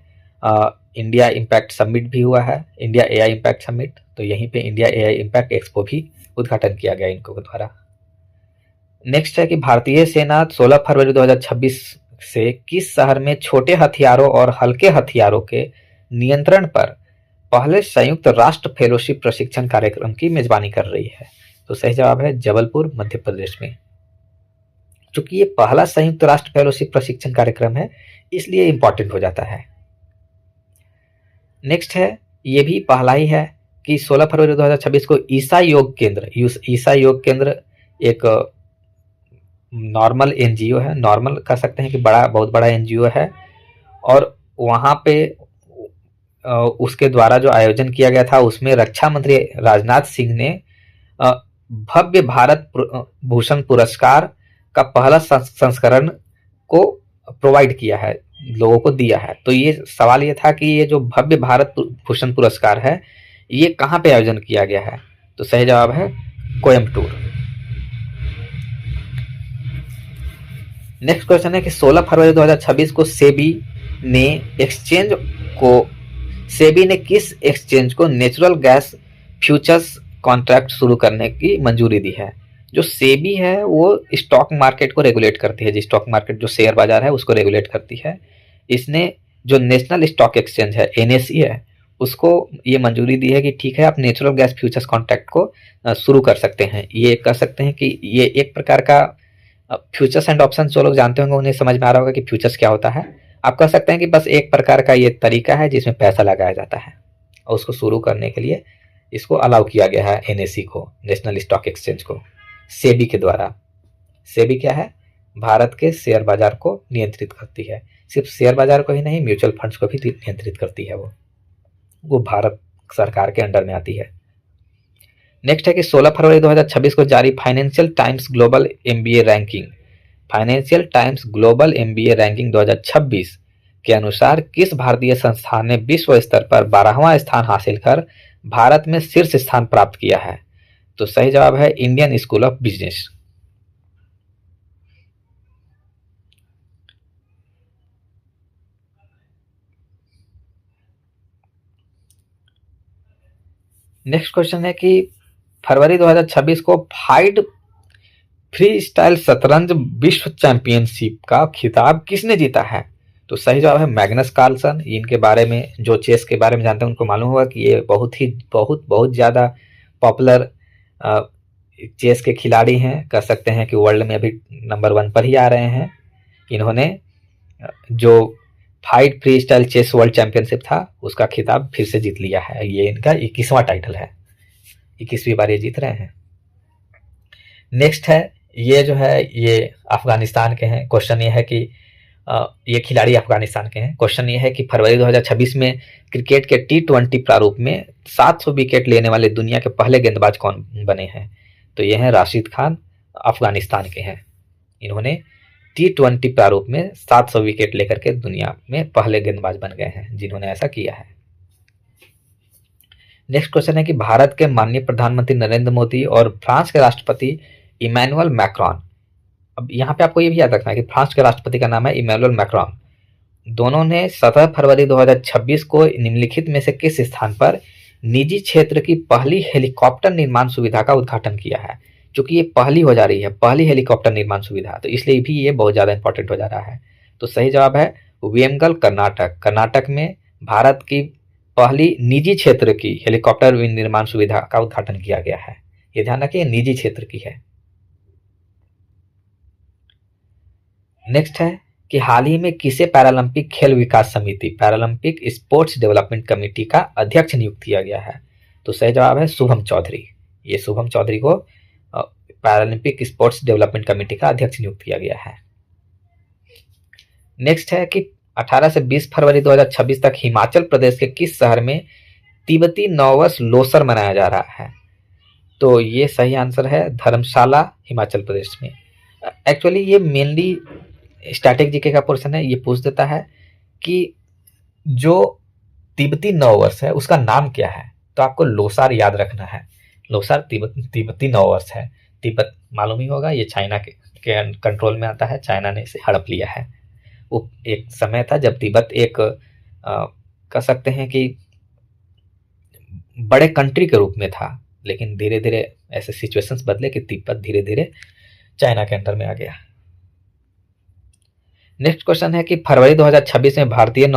इंडिया इम्पैक्ट समिट भी हुआ है, इंडिया एआई इम्पैक्ट समिट। तो यहीं पे इंडिया एआई इम्पैक्ट एक्सपो भी उद्घाटन किया गया इनको द्वारा। नेक्स्ट है कि भारतीय सेना 16 फरवरी 2026 से किस शहर में छोटे हथियारों और हल्के हथियारों के नियंत्रण पर पहले संयुक्त राष्ट्र फेलोशिप प्रशिक्षण कार्यक्रम की मेजबानी कर रही है? तो सही जवाब है जबलपुर, मध्य प्रदेश में। चूंकि ये पहला संयुक्त राष्ट्र फेलोशिप प्रशिक्षण कार्यक्रम है, इसलिए इंपॉर्टेंट हो जाता है। नेक्स्ट है, ये भी पहला ही है कि 16 फरवरी 2026 को ईसा योग केंद्र एक नॉर्मल एनजीओ है, नॉर्मल कह सकते हैं कि बहुत बड़ा एनजीओ है, और वहाँ पे उसके द्वारा जो आयोजन किया गया था उसमें रक्षा मंत्री राजनाथ सिंह ने भव्य भारत भूषण पुरस्कार का पहला संस्करण को प्रोवाइड किया है, लोगों को दिया है। तो ये सवाल ये था कि ये जो भव्य भारत भूषण पुरस्कार है ये कहाँ पे आयोजन किया गया है? तो सही जवाब है कोयम्बटूर। नेक्स्ट क्वेश्चन है कि 16 फरवरी 2026 को सेबी ने किस एक्सचेंज को नेचुरल गैस फ्यूचर्स कॉन्ट्रैक्ट शुरू करने की मंजूरी दी है? जो सेबी है वो स्टॉक मार्केट को रेगुलेट करती है, स्टॉक मार्केट जो शेयर बाजार है उसको रेगुलेट करती है। इसने जो नेशनल स्टॉक एक्सचेंज है एनएसई है उसको ये मंजूरी दी है कि ठीक है आप नेचुरल गैस फ्यूचर्स कॉन्ट्रैक्ट को शुरू कर सकते हैं। ये कह सकते हैं कि ये एक प्रकार का फ्यूचर्स एंड ऑप्शन, जो लोग जानते होंगे उन्हें समझ में आ रहा होगा कि फ्यूचर्स क्या होता है। आप कह सकते हैं कि बस एक प्रकार का ये तरीका है जिसमें पैसा लगाया जाता है, और उसको शुरू करने के लिए इसको अलाउ किया गया है एनएसई को, नेशनल स्टॉक एक्सचेंज को, सेबी के द्वारा। सेबी क्या है? भारत के शेयर बाजार को नियंत्रित करती है। सिर्फ शेयर बाजार को ही नहीं, म्यूचुअल फंड्स को भी नियंत्रित करती है। वो भारत सरकार के अंडर में आती है। नेक्स्ट है कि 16 फरवरी 2026 को जारी financial times global MBA ranking 2026 के अनुसार किस भारतीय संस्थान ने विश्व स्तर पर 12वां स्थान हासिल कर भारत में शीर्ष स्थान प्राप्त किया है? तो सही जवाब है Indian school of business. Next question है कि फरवरी 2026 को फाइड फ्री स्टाइल शतरंज विश्व चैंपियनशिप का खिताब किसने जीता है? तो सही जवाब है मैग्नस कार्लसन। इनके बारे में जो चेस के बारे में जानते हैं उनको मालूम होगा कि ये बहुत ज़्यादा पॉपुलर चेस के खिलाड़ी हैं। कह सकते हैं कि वर्ल्ड में अभी नंबर 1 पर ही आ रहे हैं। इन्होंने जो FIDE free style chess world championship था उसका खिताब फिर से जीत लिया है। ये इनका 21वां टाइटल है, 21वीं बार ये जीत रहे हैं। नेक्स्ट है, ये जो है ये अफगानिस्तान के हैं। क्वेश्चन ये है कि ये खिलाड़ी अफगानिस्तान के हैं। क्वेश्चन ये है कि फरवरी 2026 में क्रिकेट के T20 प्रारूप में 700 विकेट लेने वाले दुनिया के पहले गेंदबाज कौन बने हैं? तो ये हैं राशिद खान, अफगानिस्तान के हैं। इन्होंने T20 प्रारूप में 700 विकेट लेकर के दुनिया में पहले गेंदबाज बन गए हैं जिन्होंने ऐसा किया है। नेक्स्ट क्वेश्चन है कि भारत के माननीय प्रधानमंत्री नरेंद्र मोदी और फ्रांस के राष्ट्रपति इमैनुअल मैक्रॉन, अब यहाँ पे आपको ये भी याद रखना है कि फ्रांस के राष्ट्रपति का नाम है इमैनुअल मैक्रॉन, दोनों ने 17 फरवरी 2026 को निम्नलिखित में से किस स्थान पर निजी क्षेत्र की पहली हेलीकॉप्टर निर्माण सुविधा का उद्घाटन किया है? क्योंकि ये पहली हो जा रही है, पहली हेलीकॉप्टर निर्माण सुविधा, तो इसलिए भी ये बहुत ज़्यादा इंपॉर्टेंट हो जा रहा है। तो सही जवाब है वेमगल, कर्नाटक में भारत की पहली निजी क्षेत्र की हेलीकॉप्टर निर्माण सुविधा का उद्घाटन किया गया है। ये ध्यान रखिए, निजी क्षेत्र की है। नेक्स्ट है कि हाल ही में किसे पैरालंपिक खेल विकास समिति, पैरालंपिक स्पोर्ट्स डेवलपमेंट कमेटी का अध्यक्ष नियुक्त किया गया है? तो सही जवाब है शुभम चौधरी। ये शुभम चौधरी को पैरालंपिक स्पोर्ट्स डेवलपमेंट कमेटी का अध्यक्ष नियुक्त किया गया है। नेक्स्ट है कि 18 से 20 फरवरी 2026 तक हिमाचल प्रदेश के किस शहर में तिब्बती नववर्ष लोसर मनाया जा रहा है? तो ये सही आंसर है धर्मशाला, हिमाचल प्रदेश में। एक्चुअली ये मेनली स्टैटिक जीके का पोर्शन है। ये पूछ देता है कि जो तिब्बती नववर्ष है उसका नाम क्या है, तो आपको लोसार याद रखना है। लोसार तिब्बती नववर्ष है। तिब्बत मालूम ही होगा, ये चाइना के कंट्रोल में आता है। चाइना ने इसे हड़प लिया है। वो एक समय था जब तिब्बत एक कह सकते हैं कि बड़े कंट्री के रूप में था, लेकिन धीरे धीरे ऐसे सिचुएशंस बदले कि तिब्बत धीरे धीरे चाइना के अंडर में आ गया। नेक्स्ट क्वेश्चन है कि फरवरी 2026 में भारतीय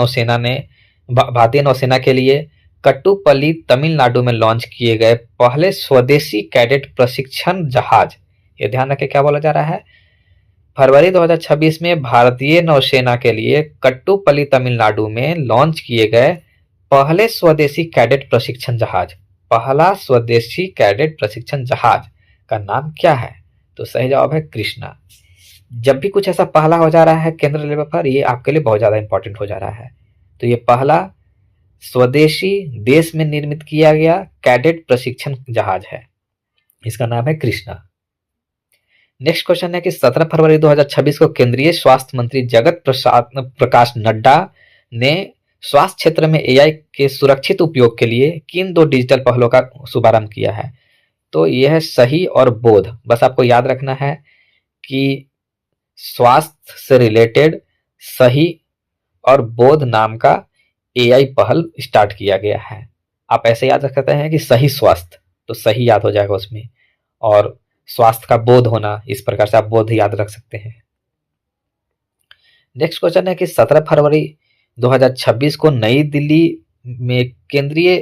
नौसेना के लिए कट्टुपल्ली, तमिलनाडु में लॉन्च किए गए पहले स्वदेशी कैडेट प्रशिक्षण जहाज, ये ध्यान रखें क्या बोला जा रहा है, फरवरी 2026 में भारतीय नौसेना के लिए कट्टुपल्ली, तमिलनाडु में लॉन्च किए गए पहले स्वदेशी कैडेट प्रशिक्षण जहाज, पहला स्वदेशी कैडेट प्रशिक्षण जहाज का नाम क्या है? तो सही जवाब है कृष्णा। जब भी कुछ ऐसा पहला हो जा रहा है केंद्र लेवल पर, ये आपके लिए बहुत ज्यादा इंपॉर्टेंट हो जा रहा है। तो ये पहला स्वदेशी देश में निर्मित किया गया कैडेट प्रशिक्षण जहाज है, इसका नाम है कृष्णा। नेक्स्ट क्वेश्चन है कि 17 फरवरी 2026 को केंद्रीय स्वास्थ्य मंत्री जगत प्रकाश नड्डा ने स्वास्थ्य क्षेत्र में एआई के सुरक्षित उपयोग के लिए किन 2 डिजिटल पहलों का शुभारंभ किया है? तो यह है सही और बोध। बस आपको याद रखना है कि स्वास्थ्य से रिलेटेड सही और बोध नाम का एआई पहल स्टार्ट किया गया है। आप ऐसे याद रख सकते हैं कि सही स्वास्थ्य, तो सही याद हो जाएगा उसमें, और स्वास्थ्य का बोध होना, इस प्रकार से आप बोध याद रख सकते हैं। नेक्स्ट क्वेश्चन है कि 17 फरवरी 2026 को नई दिल्ली में केंद्रीय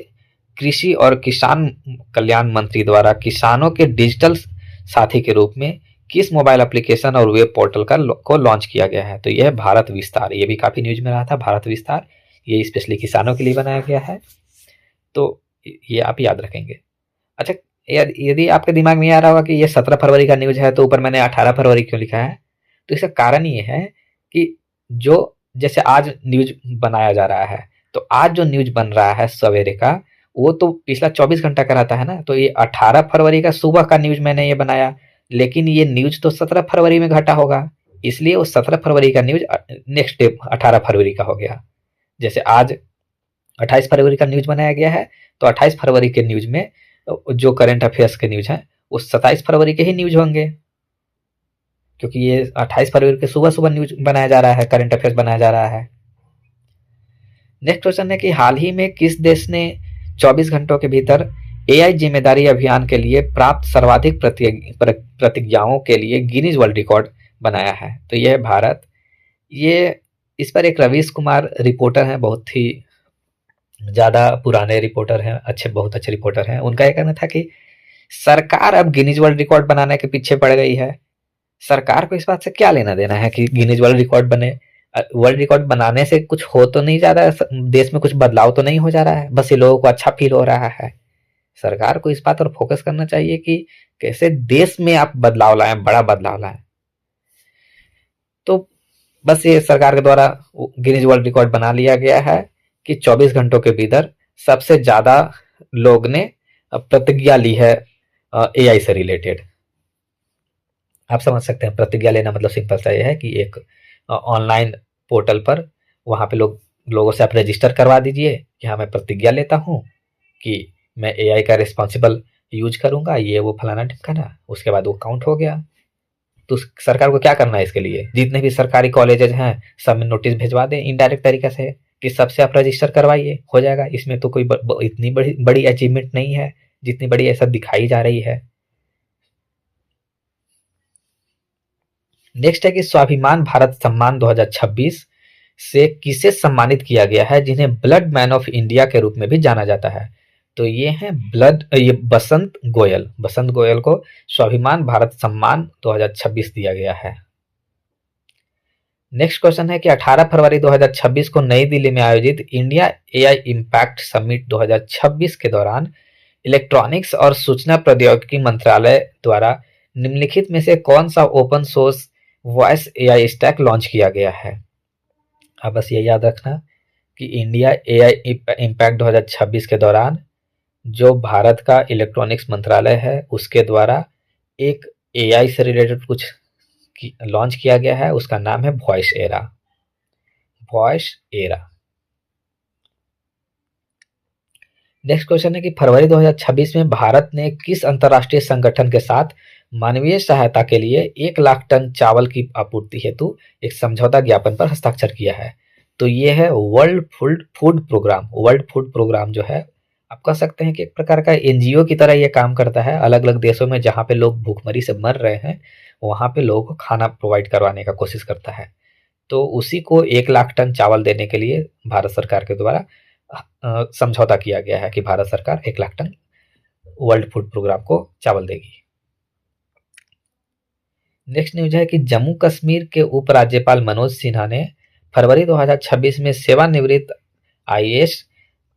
कृषि और किसान कल्याण मंत्री द्वारा किसानों के डिजिटल साथी के रूप में किस मोबाइल एप्लीकेशन और वेब पोर्टल को लॉन्च किया गया है? तो यह है भारत विस्तार। ये भी काफी न्यूज में रहा था, भारत विस्तार, ये स्पेशली किसानों के लिए बनाया गया है, तो ये आप याद रखेंगे। अच्छा, यदि आपके दिमाग में आ रहा होगा कि ये 17 फरवरी का न्यूज है तो ऊपर मैंने 18 फरवरी क्यों लिखा है, तो इसका कारण ये है कि जो जैसे आज न्यूज बनाया जा रहा है, तो आज जो न्यूज बन रहा है सवेरे का, वो तो पिछला 24 घंटा का रहता है ना, तो ये 18 फरवरी का सुबह का न्यूज मैंने ये बनाया, लेकिन ये न्यूज तो 17 फरवरी में घटा होगा, इसलिए वो 17 फरवरी का न्यूज नेक्स्ट डे 18 फरवरी का हो गया। जैसे आज 28 फरवरी का न्यूज बनाया गया है, तो 28 फरवरी के न्यूज में जो करंट अफेयर्स के न्यूज हैं वो 27 फरवरी के ही न्यूज होंगे, क्योंकि ये 28 फरवरी के सुबह सुबह न्यूज बनाया जा रहा है, करंट अफेयर्स बनाया जा रहा है। नेक्स्ट क्वेश्चन है कि हाल ही में किस देश ने 24 घंटों के भीतर एआई जिम्मेदारी अभियान के लिए प्राप्त सर्वाधिक प्रतिज्ञाओं के लिए गिनीज वर्ल्ड रिकॉर्ड बनाया है? तो यह है भारत। ये इस पर एक रवीश कुमार रिपोर्टर हैं, बहुत ही ज्यादा पुराने रिपोर्टर हैं, बहुत अच्छे रिपोर्टर हैं। उनका यह कहना था कि सरकार अब गिनीज वर्ल्ड रिकॉर्ड बनाने के पीछे पड़ गई है। सरकार को इस बात से क्या लेना देना है कि गिनीज वर्ल्ड रिकॉर्ड बने? वर्ल्ड रिकॉर्ड बनाने से कुछ हो तो नहीं जा रहा है, देश में कुछ बदलाव तो नहीं हो जा रहा है, बस ये लोगों को अच्छा फील हो रहा है। सरकार को इस बात पर फोकस करना चाहिए कि कैसे देश में आप बदलाव लाएं, बड़ा बदलाव लाएं। तो बस ये सरकार के द्वारा गिनीज वर्ल्ड रिकॉर्ड बना लिया गया है कि 24 घंटों के भीतर सबसे ज्यादा लोग ने प्रतिज्ञा ली है एआई से रिलेटेड। आप समझ सकते हैं प्रतिज्ञा लेना मतलब सिंपल सा ये है कि एक ऑनलाइन पोर्टल पर वहां पे लोगों से आप रजिस्टर करवा दीजिए कि हाँ मैं प्रतिज्ञा लेता हूँ कि मैं एआई का रिस्पॉन्सिबल यूज करूंगा, ये वो फलाना ढिमकाना, उसके बाद वो काउंट हो गया। तो सरकार को क्या करना है इसके लिए? जितने भी सरकारी कॉलेजेस हैं सब में नोटिस भिजवा दें इनडायरेक्ट तरीके से कि सबसे आप रजिस्टर करवाइए, हो जाएगा। इसमें तो कोई इतनी बड़ी अचीवमेंट नहीं है जितनी बड़ी ऐसा दिखाई जा रही है। नेक्स्ट है कि स्वाभिमान भारत सम्मान 2026 से किसे सम्मानित किया गया है जिन्हें ब्लड मैन ऑफ इंडिया के रूप में भी जाना जाता है? तो ये बसंत गोयल को स्वाभिमान भारत सम्मान 2026 दिया गया है। नेक्स्ट क्वेश्चन है कि 18 फरवरी 2026 को नई दिल्ली में आयोजित इंडिया एआई इम्पैक्ट समिट 2026 के दौरान इलेक्ट्रॉनिक्स और सूचना प्रौद्योगिकी मंत्रालय द्वारा निम्नलिखित में से कौन सा open source voice AI stack launch किया गया है? आप बस ये याद रखना कि इंडिया एआई इम्पैक्ट 2026 के दौरान जो भारत का इलेक्ट्रॉनिक्स मंत्रालय है उसके द्वारा एक एआई से रिलेटेड कुछ लॉन्च किया गया है, उसका नाम है voice era. Voice era. Next question है कि फरवरी 2026 में भारत ने किस अंतर्राष्ट्रीय संगठन के साथ मानवीय सहायता के लिए 1 लाख टन चावल की आपूर्ति हेतु एक समझौता ज्ञापन पर हस्ताक्षर किया है? तो ये है world food programme. World food programme जो है, आप कह सकते हैं कि एक प्रकार का एनजीओ की तरह ये काम करता है। अलग अलग देशों में जहाँ पे लोग भूखमरी से मर रहे हैं वहाँ पे लोगों को खाना प्रोवाइड करवाने का कोशिश करता है। तो उसी को 1 लाख टन चावल देने के लिए भारत सरकार के द्वारा समझौता किया गया है कि भारत सरकार 1 lakh ton world food programme को चावल देगी। नेक्स्ट न्यूज है कि जम्मू कश्मीर के उपराज्यपाल मनोज सिन्हा ने फरवरी 2026 में सेवानिवृत्त आईएएस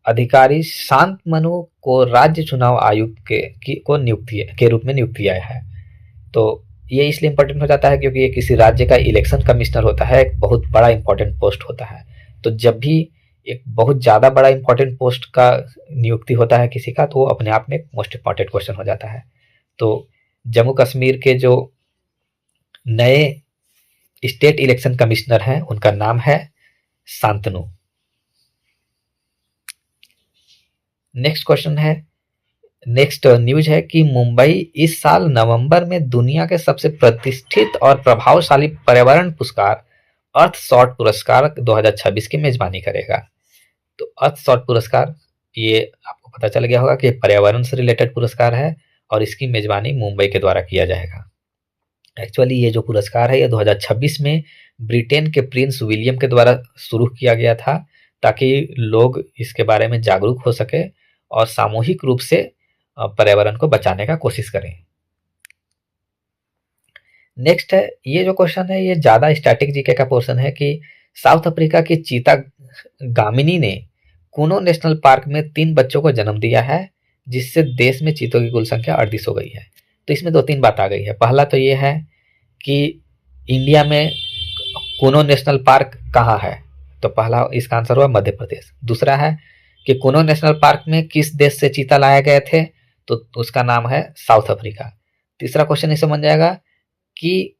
अधिकारी शांतनु को राज्य चुनाव आयुक्त को नियुक्ति के रूप में नियुक्त किया है। तो ये इसलिए इम्पोर्टेंट हो जाता है क्योंकि ये किसी राज्य का इलेक्शन कमिश्नर होता है, एक बहुत बड़ा इंपॉर्टेंट पोस्ट होता है। तो जब भी एक बहुत ज़्यादा बड़ा इंपॉर्टेंट पोस्ट का नियुक्ति होता है किसी का, तो वो अपने आप में एक मोस्ट इंपॉर्टेंट क्वेश्चन हो जाता है। तो जम्मू कश्मीर के जो नए स्टेट इलेक्शन कमिश्नर हैं उनका नाम है शांतनु। नेक्स्ट क्वेश्चन है, नेक्स्ट न्यूज है कि मुंबई इस साल नवंबर में दुनिया के सबसे प्रतिष्ठित और प्रभावशाली पर्यावरण पुरस्कार अर्थ शॉट पुरस्कार 2026 की मेजबानी करेगा। तो अर्थ शॉट पुरस्कार, ये आपको पता चल गया होगा कि पर्यावरण से रिलेटेड पुरस्कार है और इसकी मेजबानी मुंबई के द्वारा किया जाएगा। एक्चुअली ये जो पुरस्कार है ये 2026 में ब्रिटेन के प्रिंस विलियम के द्वारा शुरू किया गया था ताकि लोग इसके बारे में जागरूक हो सके और सामूहिक रूप से पर्यावरण को बचाने का कोशिश करें। नेक्स्ट है, ये जो क्वेश्चन है ये ज़्यादा स्टैटिक जीके का पोर्शन है कि साउथ अफ्रीका की चीता गामिनी ने कूनो नेशनल पार्क में 3 बच्चों को जन्म दिया है जिससे देश में चीतों की कुल संख्या 38 हो गई है। तो इसमें 2-3 बात आ गई है। पहला तो ये है कि इंडिया में कूनो नेशनल पार्क कहाँ है, तो पहला इसका आंसर हुआ मध्य प्रदेश। दूसरा है कि कूनो नेशनल पार्क में किस देश से चीता लाए गए थे, तो उसका नाम है साउथ अफ्रीका। तीसरा क्वेश्चन इससे बन जाएगा कि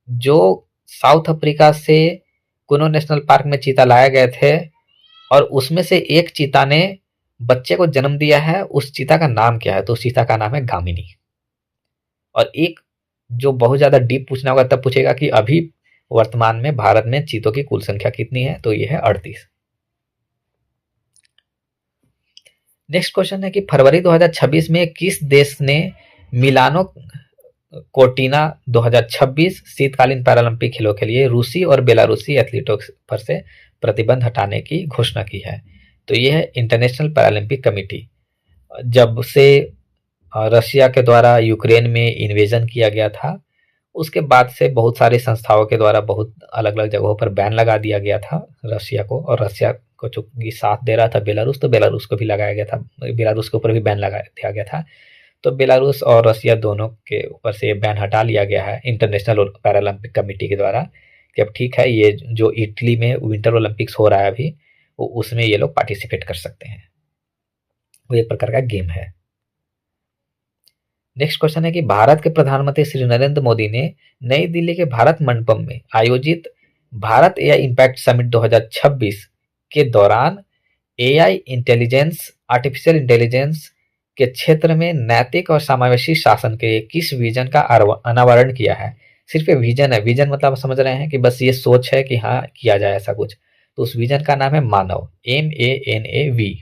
जो साउथ अफ्रीका से कूनो नेशनल पार्क में चीता लाए गए थे और उसमें से एक चीता ने बच्चे को जन्म दिया है, उस चीता का नाम क्या है, तो उस चीता का नाम है गामिनी। और एक जो बहुत ज्यादा डीप पूछना होगा तब पूछेगा कि अभी वर्तमान में भारत में चीतों की कुल संख्या कितनी है, तो ये है 38। नेक्स्ट क्वेश्चन है कि फरवरी 2026 में किस देश ने मिलानो कोर्टिना 2026 शीतकालीन पैरालंपिक खेलों के लिए रूसी और बेलारूसी एथलीटों पर से प्रतिबंध हटाने की घोषणा की है? तो ये है इंटरनेशनल पैरालंपिक कमेटी। जब से रशिया के द्वारा यूक्रेन में इन्वेजन किया गया था उसके बाद से बहुत सारी संस्थाओं के द्वारा बहुत अलग अलग जगहों पर बैन लगा दिया गया था रशिया को, और रशिया को चूंकि साथ दे रहा था बेलारूस, तो बेलारूस को भी लगाया गया था, बेलारूस के ऊपर भी बैन लगा दिया गया था। तो बेलारूस और रशिया दोनों के ऊपर से ये बैन हटा लिया गया है इंटरनेशनल पैरालंपिक कमेटी के द्वारा कि अब ठीक है, ये जो इटली में विंटर ओलंपिक्स हो रहा है अभी, वो उसमें ये लोग पार्टिसिपेट कर सकते हैं। वो एक प्रकार का गेम है। नेक्स्ट क्वेश्चन है कि भारत के प्रधानमंत्री श्री नरेंद्र मोदी ने नई दिल्ली के भारत मंडपम में आयोजित भारत एआई इम्पैक्ट समिट 2026 के दौरान एआई इंटेलिजेंस, आर्टिफिशियल इंटेलिजेंस के क्षेत्र में नैतिक और समावेशी शासन के किस विजन का अनावरण किया है? सिर्फ ये विजन है, विजन मतलब आप समझ रहे हैं कि बस ये सोच है कि हाँ किया जाए ऐसा कुछ, तो उस विजन का नाम है मानव, MANAV।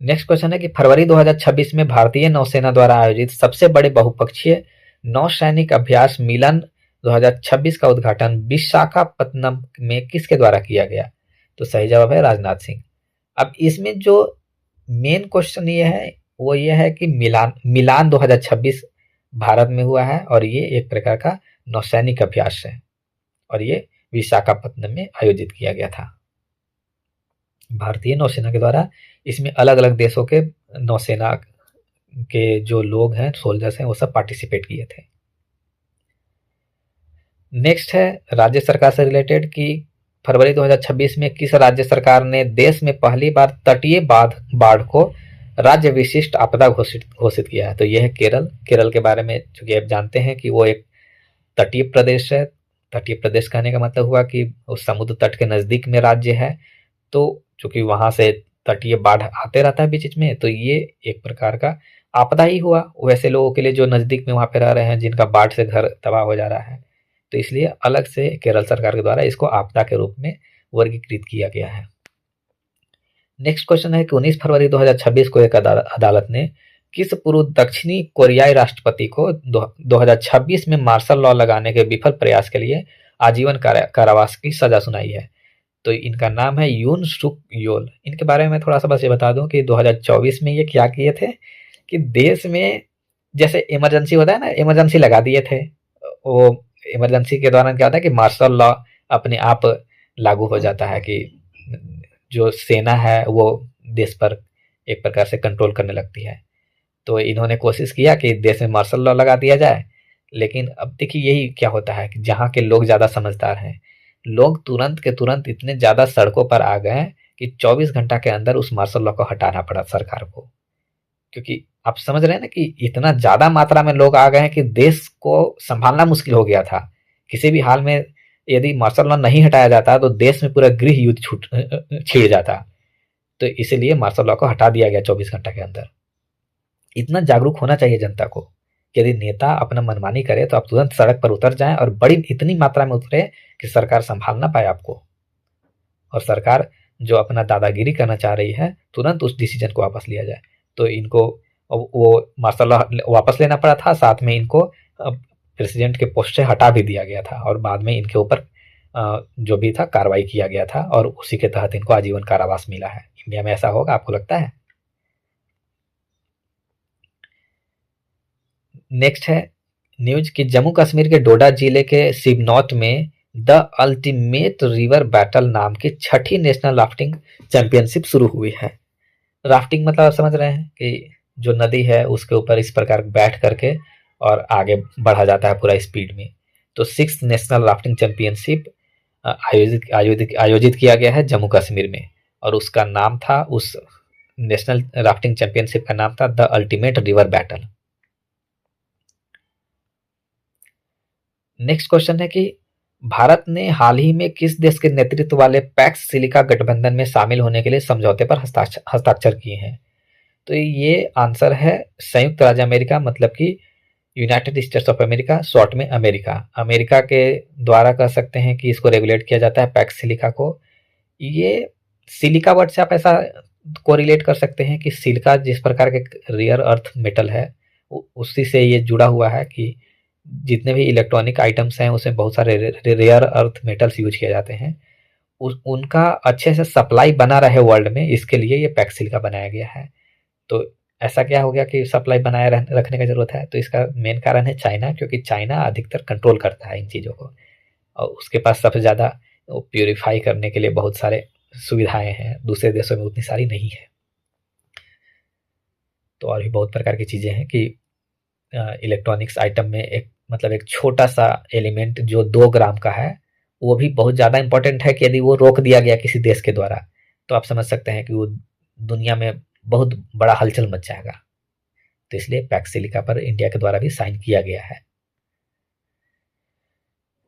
नेक्स्ट क्वेश्चन है कि फरवरी 2026 में भारतीय नौसेना द्वारा आयोजित सबसे बड़े बहुपक्षीय नौसैनिक अभ्यास मिलन 2026 का उद्घाटन विशाखापत्तनम में किसके द्वारा किया गया? तो सही जवाब है राजनाथ सिंह। अब इसमें जो मेन क्वेश्चन ये है वो ये है कि मिलान 2026 भारत में हुआ है और ये एक प्रकार का नौसैनिक अभ्यास है और ये विशाखापत्तनम में आयोजित किया गया था भारतीय नौसेना के द्वारा। इसमें अलग अलग देशों के नौसेना के जो लोग हैं, सोल्जर्स हैं, वो सब पार्टिसिपेट किए थे। नेक्स्ट है राज्य सरकार से रिलेटेड कि फरवरी 2026 में किस राज्य सरकार ने देश में पहली बार तटीय बाढ़ को राज्य विशिष्ट आपदा घोषित किया है? तो यह है केरल। केरल के बारे में चूंकि आप जानते हैं कि वो एक तटीय प्रदेश है। तटीय प्रदेश कहने का मतलब हुआ कि उस समुद्र तट के नजदीक में राज्य है, तो चूंकि वहां से तटीय बाढ़ आते रहता है बीच बीच में, तो ये एक प्रकार का आपदा ही हुआ वैसे लोगों के लिए जो नजदीक में वहां पे रह रहे हैं, जिनका बाढ़ से घर तबाह हो जा रहा है। तो इसलिए अलग से केरल सरकार के द्वारा इसको आपदा के रूप में वर्गीकृत किया गया है। नेक्स्ट क्वेश्चन है कि 19 फरवरी 2026 को एक अदालत ने किस पूर्व दक्षिणी कोरियाई राष्ट्रपति को 2026 में मार्शल लॉ लगाने के विफल प्रयास के लिए आजीवन कारावास की सजा सुनाई है? तो इनका नाम है यून सुक योल। इनके बारे में थोड़ा सा बस ये बता दूं कि 2024 में ये क्या किए थे कि देश में जैसे इमरजेंसी होता है ना, इमरजेंसी लगा दिए थे। वो इमरजेंसी के दौरान क्या होता है कि मार्शल लॉ अपने आप लागू हो जाता है कि जो सेना है वो देश पर एक प्रकार से कंट्रोल करने लगती है। तो इन्होंने कोशिश किया कि देश में मार्शल लॉ लगा दिया जाए, लेकिन अब देखिए यही क्या होता है कि जहाँ के लोग ज़्यादा समझदार हैं, लोग तुरंत के तुरंत इतने ज़्यादा सड़कों पर आ गए कि 24 घंटा के अंदर उस मार्शल लॉ को हटाना पड़ा सरकार को। क्योंकि आप समझ रहे हैं ना कि इतना ज़्यादा मात्रा में लोग आ गए हैं कि देश को संभालना मुश्किल हो गया था। किसी भी हाल में यदि मार्शल लॉ नहीं हटाया जाता तो देश में पूरा गृह युद्ध छिड़ जाता। तो इसीलिए मार्शल लॉ को हटा दिया गया 24 घंटा के अंदर। इतना जागरूक होना चाहिए जनता को कि यदि नेता अपना मनमानी करे तो आप तुरंत सड़क पर उतर जाएं और बड़ी इतनी मात्रा में उतरे कि सरकार संभाल ना पाए आपको, और सरकार जो अपना दादागिरी करना चाह रही है तुरंत उस डिसीजन को वापस लिया जाए। तो इनको वो मार्शल लॉ वापस लेना पड़ा था, साथ में इनको प्रेसिडेंट के पोस्ट से हटा भी दिया गया था, और बाद में इनके ऊपर जो भी था कार्रवाई किया गया था और उसी के तहत इनको आजीवन कारावास मिला है। इंडिया में ऐसा होगा आपको लगता है? नेक्स्ट है न्यूज कि जम्मू कश्मीर के डोडा जिले के शिवनौत में द अल्टीमेट रिवर बैटल नाम की 6ठी नेशनल राफ्टिंग चैंपियनशिप शुरू हुई है। राफ्टिंग मतलब आप समझ रहे हैं कि जो नदी है उसके ऊपर इस प्रकार बैठ करके और आगे बढ़ा जाता है पूरा स्पीड में। तो 6th नेशनल राफ्टिंग चैंपियनशिप आयोजित किया गया है जम्मू कश्मीर में, और उसका नाम था, उस नेशनल राफ्टिंग चैंपियनशिप का नाम था the ultimate river battle. Next question है कि भारत ने हाल ही में किस देश के नेतृत्व वाले पैक्स सिलिका गठबंधन में शामिल होने के लिए समझौते पर हस्ताक्षर किए हैं? तो ये आंसर है संयुक्त राज्य अमेरिका, मतलब कि United states of America, short में अमेरिका। अमेरिका के द्वारा कह सकते हैं कि इसको रेगुलेट किया जाता है पैक्स सिलिका को। ये सिलिका वर्ड से आप ऐसा कोरिलेट कर सकते हैं कि सिलिका जिस प्रकार के रेयर अर्थ मेटल है उसी से ये जुड़ा हुआ है कि जितने भी इलेक्ट्रॉनिक आइटम्स हैं उसमें बहुत सारे रेयर अर्थ मेटल्स यूज किए जाते हैं, उनका अच्छे से सप्लाई बना रहे वर्ल्ड में, इसके लिए ये पैक्स सिलिका बनाया गया है। तो ऐसा क्या हो गया कि सप्लाई बनाए रखने की जरूरत है? तो इसका मेन कारण है चाइना, क्योंकि चाइना अधिकतर कंट्रोल करता है इन चीज़ों को, और उसके पास सबसे ज़्यादा प्यूरिफाई करने के लिए बहुत सारे सुविधाएं हैं, दूसरे देशों में उतनी सारी नहीं है। तो और भी बहुत प्रकार की चीज़ें हैं कि इलेक्ट्रॉनिक्स आइटम में एक छोटा सा एलिमेंट जो 2 ग्राम का है वो भी बहुत ज़्यादा इंपॉर्टेंट है कि यदि वो रोक दिया गया किसी देश के द्वारा तो आप समझ सकते हैं कि वो दुनिया में बहुत बड़ा हलचल मच जाएगा। तो इसलिए पैक्स सिलिका पर इंडिया के द्वारा भी साइन किया गया है।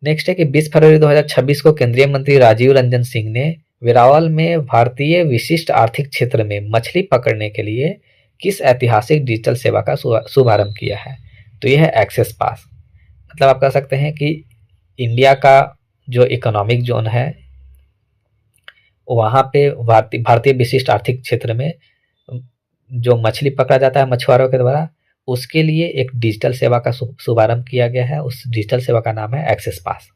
नेक्स्ट है कि 20 फरवरी 2026 को केंद्रीय मंत्री राजीव रंजन सिंह ने वेरावल में भारतीय विशिष्ट आर्थिक क्षेत्र में मछली पकड़ने के लिए किस ऐतिहासिक डिजिटल सेवा का शुभारंभ किया है? तो यह है एक्सेस पास। मतलब आप कह सकते हैं कि इंडिया का जो इकोनॉमिक जोन है वहाँ पे भारतीय विशिष्ट आर्थिक क्षेत्र में जो मछली पकड़ा जाता है मछुआरों के द्वारा, उसके लिए एक डिजिटल सेवा का शुभारंभ किया गया है। उस डिजिटल सेवा का नाम है एक्सेस पास।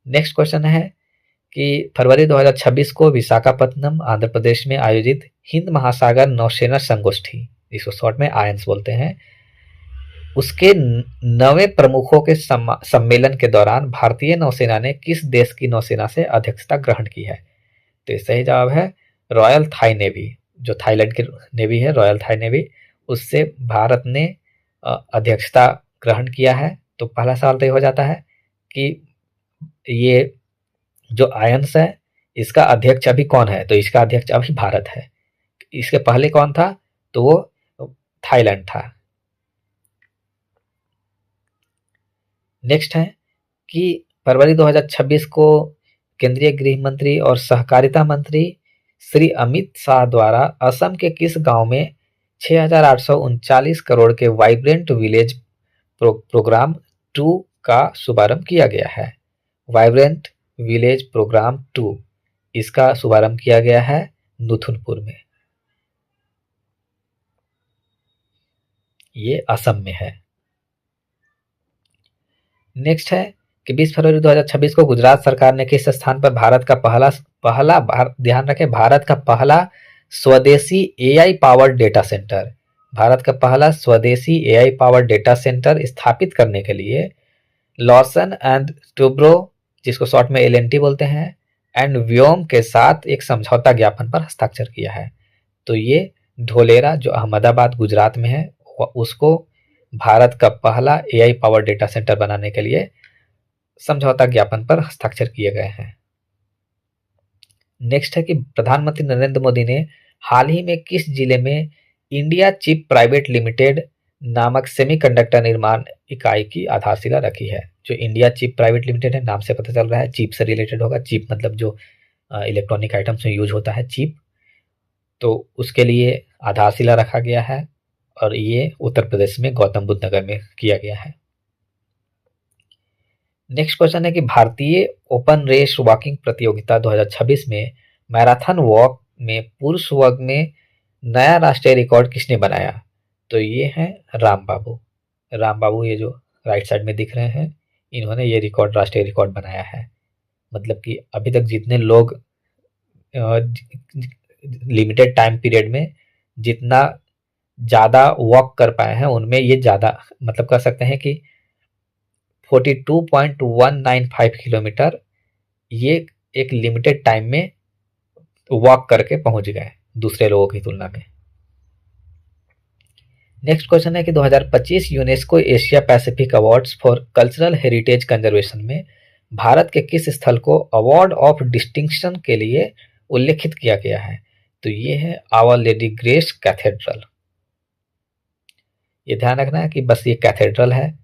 नेक्स्ट क्वेश्चन है कि फरवरी 2026 को विशाखापत्तनम आंध्र प्रदेश में आयोजित हिंद महासागर नौसेना संगोष्ठी, जिसको शॉर्ट में आयंस बोलते हैं, उसके 9वें प्रमुखों के सम्मेलन के दौरान भारतीय नौसेना ने किस देश की नौसेना से अध्यक्षता ग्रहण की है? तो सही जवाब है रॉयल थाई नेवी। जो थाईलैंड की नेवी है, रॉयल थाई नेवी, उससे भारत ने अध्यक्षता ग्रहण किया है। तो पहला सवाल तो हो जाता है कि ये जो आयंस है इसका अध्यक्ष अभी कौन है, तो इसका अध्यक्ष अभी भारत है। इसके पहले कौन था, तो वो थाईलैंड था। नेक्स्ट है कि फरवरी 2026 को केंद्रीय गृह मंत्री और सहकारिता मंत्री श्री अमित शाह द्वारा असम के किस गांव में 6,839 करोड़ के वाइब्रेंट विलेज प्रोग्राम 2 का शुभारंभ किया गया है। वाइब्रेंट विलेज प्रोग्राम 2 इसका शुभारंभ किया गया है नुथुनपुर में, ये असम में है। नेक्स्ट है कि 20 फरवरी 2026 को गुजरात सरकार ने किस स्थान पर भारत का ध्यान रखें, भारत का पहला स्वदेशी AI power data centre, Bharat का पहला स्वदेशी एआई पावर डेटा सेंटर स्थापित करने के लिए लॉर्सन एंड टूब्रो, जिसको शॉर्ट में एलएनटी बोलते हैं, एंड व्योम के साथ एक समझौता ज्ञापन पर हस्ताक्षर किया है। तो ये ढोलेरा जो अहमदाबाद गुजरात में है, उसको भारत का पहला एआई पावर डेटा सेंटर बनाने के लिए समझौता ज्ञापन पर हस्ताक्षर किए गए हैं। नेक्स्ट है कि प्रधानमंत्री नरेंद्र मोदी ने हाल ही में किस जिले में इंडिया चिप प्राइवेट लिमिटेड नामक सेमीकंडक्टर निर्माण इकाई की आधारशिला रखी है। जो इंडिया चिप प्राइवेट लिमिटेड है, नाम से पता चल रहा है चिप से रिलेटेड होगा। चिप मतलब जो इलेक्ट्रॉनिक आइटम्स में यूज होता है चिप, तो उसके लिए आधारशिला रखा गया है और ये उत्तर प्रदेश में गौतम बुद्ध नगर में किया गया है। नेक्स्ट क्वेश्चन है कि भारतीय ओपन रेस वॉकिंग प्रतियोगिता 2026 में मैराथन वॉक में पुरुष वर्ग में नया राष्ट्रीय रिकॉर्ड किसने बनाया, तो ये हैं राम बाबू। राम बाबू ये जो राइट साइड में दिख रहे हैं, इन्होंने ये रिकॉर्ड राष्ट्रीय रिकॉर्ड बनाया है। मतलब कि अभी तक जितने लोग लिमिटेड टाइम पीरियड में जितना ज़्यादा वॉक कर पाए हैं उनमें ये ज़्यादा, मतलब कह सकते हैं कि 42.195 किलोमीटर ये एक लिमिटेड टाइम में वॉक करके पहुंच गए दूसरे लोगों की तुलना में। नेक्स्ट क्वेश्चन है कि 2025 UNESCO Asia Pacific awards for cultural heritage conservation में भारत के किस स्थल को अवार्ड ऑफ डिस्टिंक्शन के लिए उल्लेखित किया गया है, तो ये है आवर लेडी ग्रेस कैथेड्रल। ये ध्यान रखना है कि बस ये कैथेड्रल है।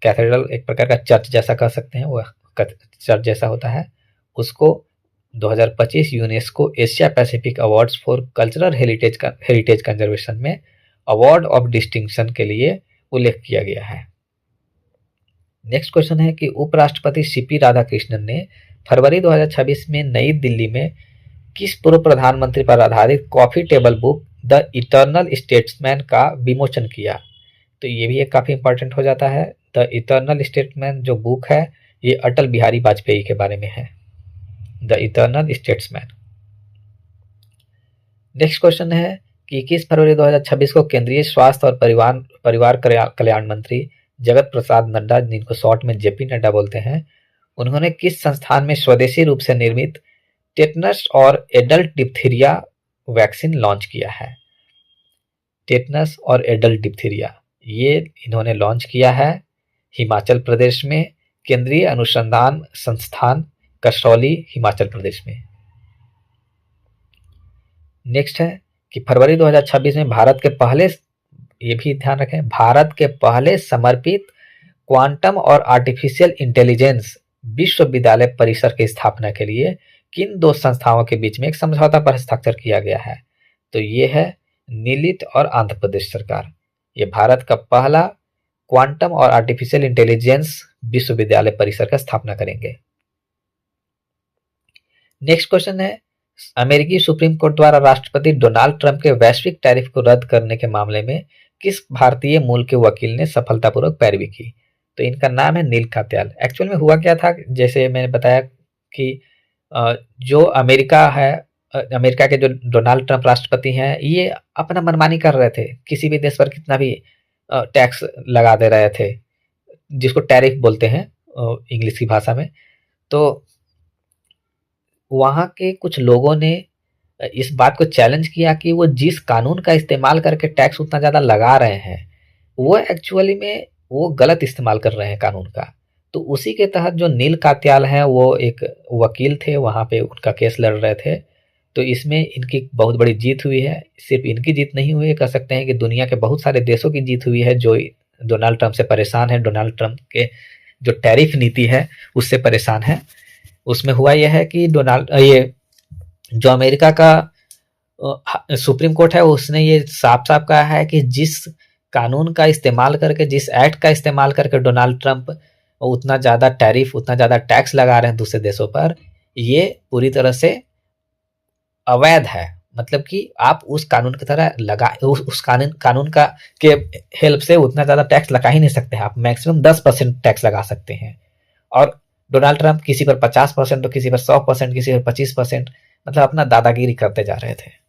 कैथेड्रल एक प्रकार का चर्च जैसा कह सकते हैं, वो चर्च जैसा होता है। उसको 2025 UNESCO Asia Pacific awards for cultural heritage conservation में अवार्ड ऑफ डिस्टिंक्शन के लिए उल्लेख किया गया है। नेक्स्ट क्वेश्चन है कि उपराष्ट्रपति सीपी राधाकृष्णन ने फरवरी 2026 में नई दिल्ली में किस पूर्व प्रधानमंत्री पर आधारित coffee table book the eternal statesman का विमोचन किया, तो ये भी एक काफी इंपॉर्टेंट हो जाता है। द इटर्नल स्टेट्समैन जो बुक है ये अटल बिहारी वाजपेयी के बारे में है, the eternal statesman. Next question है कि 21 फरवरी 2026 को केंद्रीय स्वास्थ्य और परिवार कल्याण मंत्री जगत प्रसाद नड्डा, जिनको शॉर्ट में जेपी नड्डा बोलते हैं, उन्होंने किस संस्थान में स्वदेशी रूप से निर्मित टेटनस और एडल्ट डिप्थीरिया वैक्सीन लॉन्च किया है। टेटनस और एडल्ट डिप्थीरिया ये इन्होंने लॉन्च किया है हिमाचल प्रदेश में, केंद्रीय अनुसंधान संस्थान कसौली, हिमाचल प्रदेश में। नेक्स्ट है कि फरवरी 2026 में भारत के पहले, ये भी ध्यान रखें, भारत के पहले समर्पित क्वांटम और आर्टिफिशियल इंटेलिजेंस विश्वविद्यालय परिसर की स्थापना के लिए किन दो संस्थाओं के बीच में एक समझौता पर हस्ताक्षर किया गया है, तो ये है नीलिट और आंध्र प्रदेश सरकार। ये भारत का पहला क्वांटम और आर्टिफिशियल इंटेलिजेंस विश्वविद्यालय परिसर का स्थापना करेंगे। नेक्स्ट क्वेश्चन है, अमेरिकी सुप्रीम कोर्ट द्वारा राष्ट्रपति डोनाल्ड ट्रंप के वैश्विक टैरिफ को रद्द करने के मामले में किस भारतीय मूल के वकील ने सफलतापूर्वक पैरवी की, तो इनका नाम है नील कात्याल। एक्चुअल में हुआ क्या था, जैसे मैंने बताया कि जो अमेरिका है, अमेरिका के जो डोनाल्ड ट्रंप राष्ट्रपति हैं, ये अपना मनमानी कर रहे थे, किसी भी देश पर कितना भी टैक्स लगा दे रहे थे, जिसको टैरिफ बोलते हैं इंग्लिश की भाषा में। तो वहाँ के कुछ लोगों ने इस बात को चैलेंज किया कि वो जिस कानून का इस्तेमाल करके टैक्स उतना ज़्यादा लगा रहे हैं, वो एक्चुअली में वो गलत इस्तेमाल कर रहे हैं कानून का। तो उसी के तहत जो नील कात्याल हैं वो एक वकील थे, वहाँ पे उनका केस लड़ रहे थे। तो इसमें इनकी बहुत बड़ी जीत हुई है। सिर्फ इनकी जीत नहीं हुई है, कह सकते हैं कि दुनिया के बहुत सारे देशों की जीत हुई है जो डोनाल्ड ट्रंप से परेशान है, डोनाल्ड ट्रंप के जो टैरिफ नीति है उससे परेशान है। उसमें हुआ यह है कि ये जो अमेरिका का सुप्रीम कोर्ट है उसने ये साफ साफ कहा है कि जिस कानून का इस्तेमाल करके, जिस एक्ट का इस्तेमाल करके डोनाल्ड ट्रंप उतना ज़्यादा टैरिफ, उतना ज़्यादा टैक्स लगा रहे हैं दूसरे देशों पर, ये पूरी तरह से अवैध है। मतलब कि आप उस कानून की तरह उस कानून का के हेल्प से उतना ज़्यादा टैक्स लगा ही नहीं सकते हैं। आप मैक्सिमम 10% टैक्स लगा सकते हैं। और डोनाल्ड ट्रंप किसी पर 50%, तो किसी पर 100%, किसी पर 25%, मतलब अपना दादागिरी करते जा रहे थे।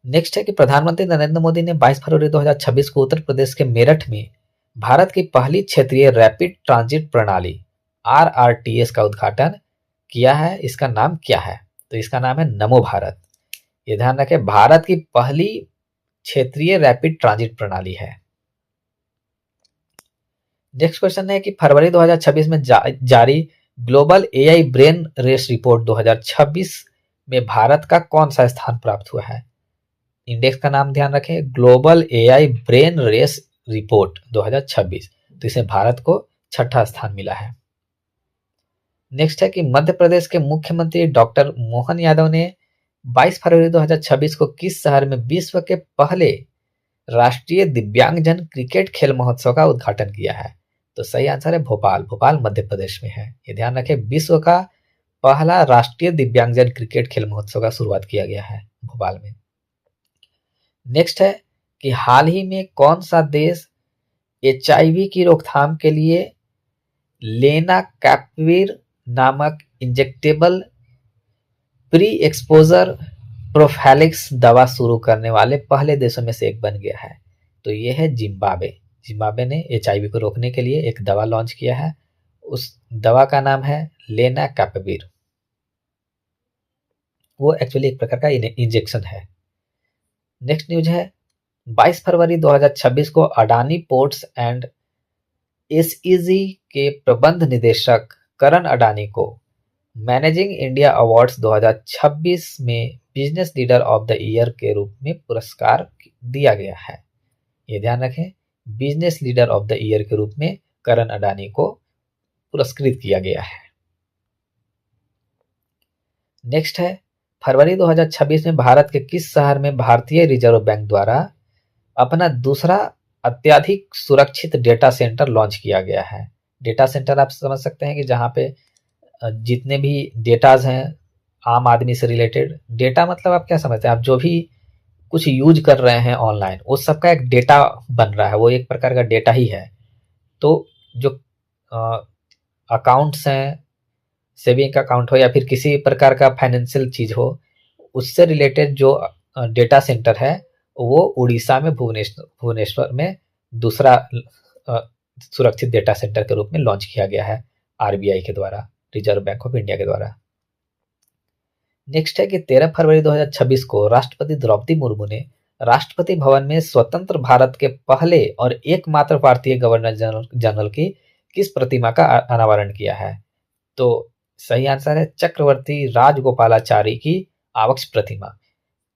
नेक्स्ट है कि प्रधानमंत्री नरेंद्र मोदी ने 22 फरवरी 2026 को उत्तर प्रदेश के मेरठ में भारत की पहली क्षेत्रीय रैपिड ट्रांजिट प्रणाली RRTS का उद्घाटन किया है। इसका नाम क्या है? तो इसका नाम है नमो भारत। ये ध्यान रखें, भारत की पहली क्षेत्रीय रैपिड ट्रांजिट प्रणाली है। नेक्स्ट क्वेश्चन है कि फरवरी 2026 में जारी global AI brain race report 2026 में भारत का कौन सा स्थान प्राप्त हुआ है? इंडेक्स का नाम ध्यान रखें, global AI brain race report 2026। तो इसमें भारत को 6ठा स्थान मिला है। नेक्स्ट है कि मध्य प्रदेश के मुख्यमंत्री डॉक्टर मोहन यादव ने 22 फरवरी 2026 को किस शहर में विश्व के पहले राष्ट्रीय दिव्यांगजन क्रिकेट खेल महोत्सव का उद्घाटन किया है? तो सही आंसर है भोपाल। भोपाल मध्य प्रदेश में है। ये ध्यान रखें, विश्व का पहला राष्ट्रीय दिव्यांगजन क्रिकेट खेल महोत्सव का शुरुआत किया गया है भोपाल में। नेक्स्ट है कि हाल ही में कौन सा देश HIV की रोकथाम के लिए लेनाकैप्विर नामक इंजेक्टेबल प्री एक्सपोजर प्रोफैलिक्स दवा शुरू करने वाले पहले देशों में से एक बन गया है? तो ये है जिम्बाब्वे। जिम्बाब्वे ने HIV को रोकने के लिए एक दवा लॉन्च किया है। उस दवा का नाम है लेनाकैप्विर। वो एक्चुअली एक प्रकार का इंजेक्शन है। नेक्स्ट न्यूज है 22 फरवरी 2026 को अडानी पोर्ट्स एंड SEZ के प्रबंध निदेशक करण अडानी को मैनेजिंग इंडिया अवार्ड्स 2026 में business leader of the year के रूप में पुरस्कार दिया गया है। ये ध्यान रखें, business leader of the year के रूप में करण अडानी को पुरस्कृत किया गया है। नेक्स्ट है फरवरी 2026 में भारत के किस शहर में भारतीय रिजर्व बैंक द्वारा अपना दूसरा अत्यधिक सुरक्षित डेटा सेंटर लॉन्च किया गया है? डेटा सेंटर आप समझ सकते हैं कि जहाँ पे जितने भी डेटाज हैं आम आदमी से रिलेटेड, डेटा मतलब आप क्या समझते हैं, आप जो भी कुछ यूज कर रहे हैं ऑनलाइन उस सबका एक डेटा बन रहा है, वो एक प्रकार का डेटा ही है। तो जो अकाउंट्स हैं, सेविंग अकाउंट हो या फिर किसी प्रकार का फाइनेंशियल चीज हो, उससे रिलेटेड जो डेटा सेंटर है वो उड़ीसा में भुवनेश्वर में दूसरा सुरक्षित डेटा सेंटर के रूप में लॉन्च किया गया है RBI के द्वारा, रिजर्व बैंक ऑफ इंडिया के द्वारा। नेक्स्ट है कि 13 फरवरी 2026 को राष्ट्रपति द्रौपदी मुर्मू ने राष्ट्रपति भवन में स्वतंत्र भारत के पहले और एकमात्र भारतीय गवर्नर जनरल की किस प्रतिमा का अनावरण किया है? तो सही आंसर है चक्रवर्ती राजगोपालाचारी की आवक्ष प्रतिमा।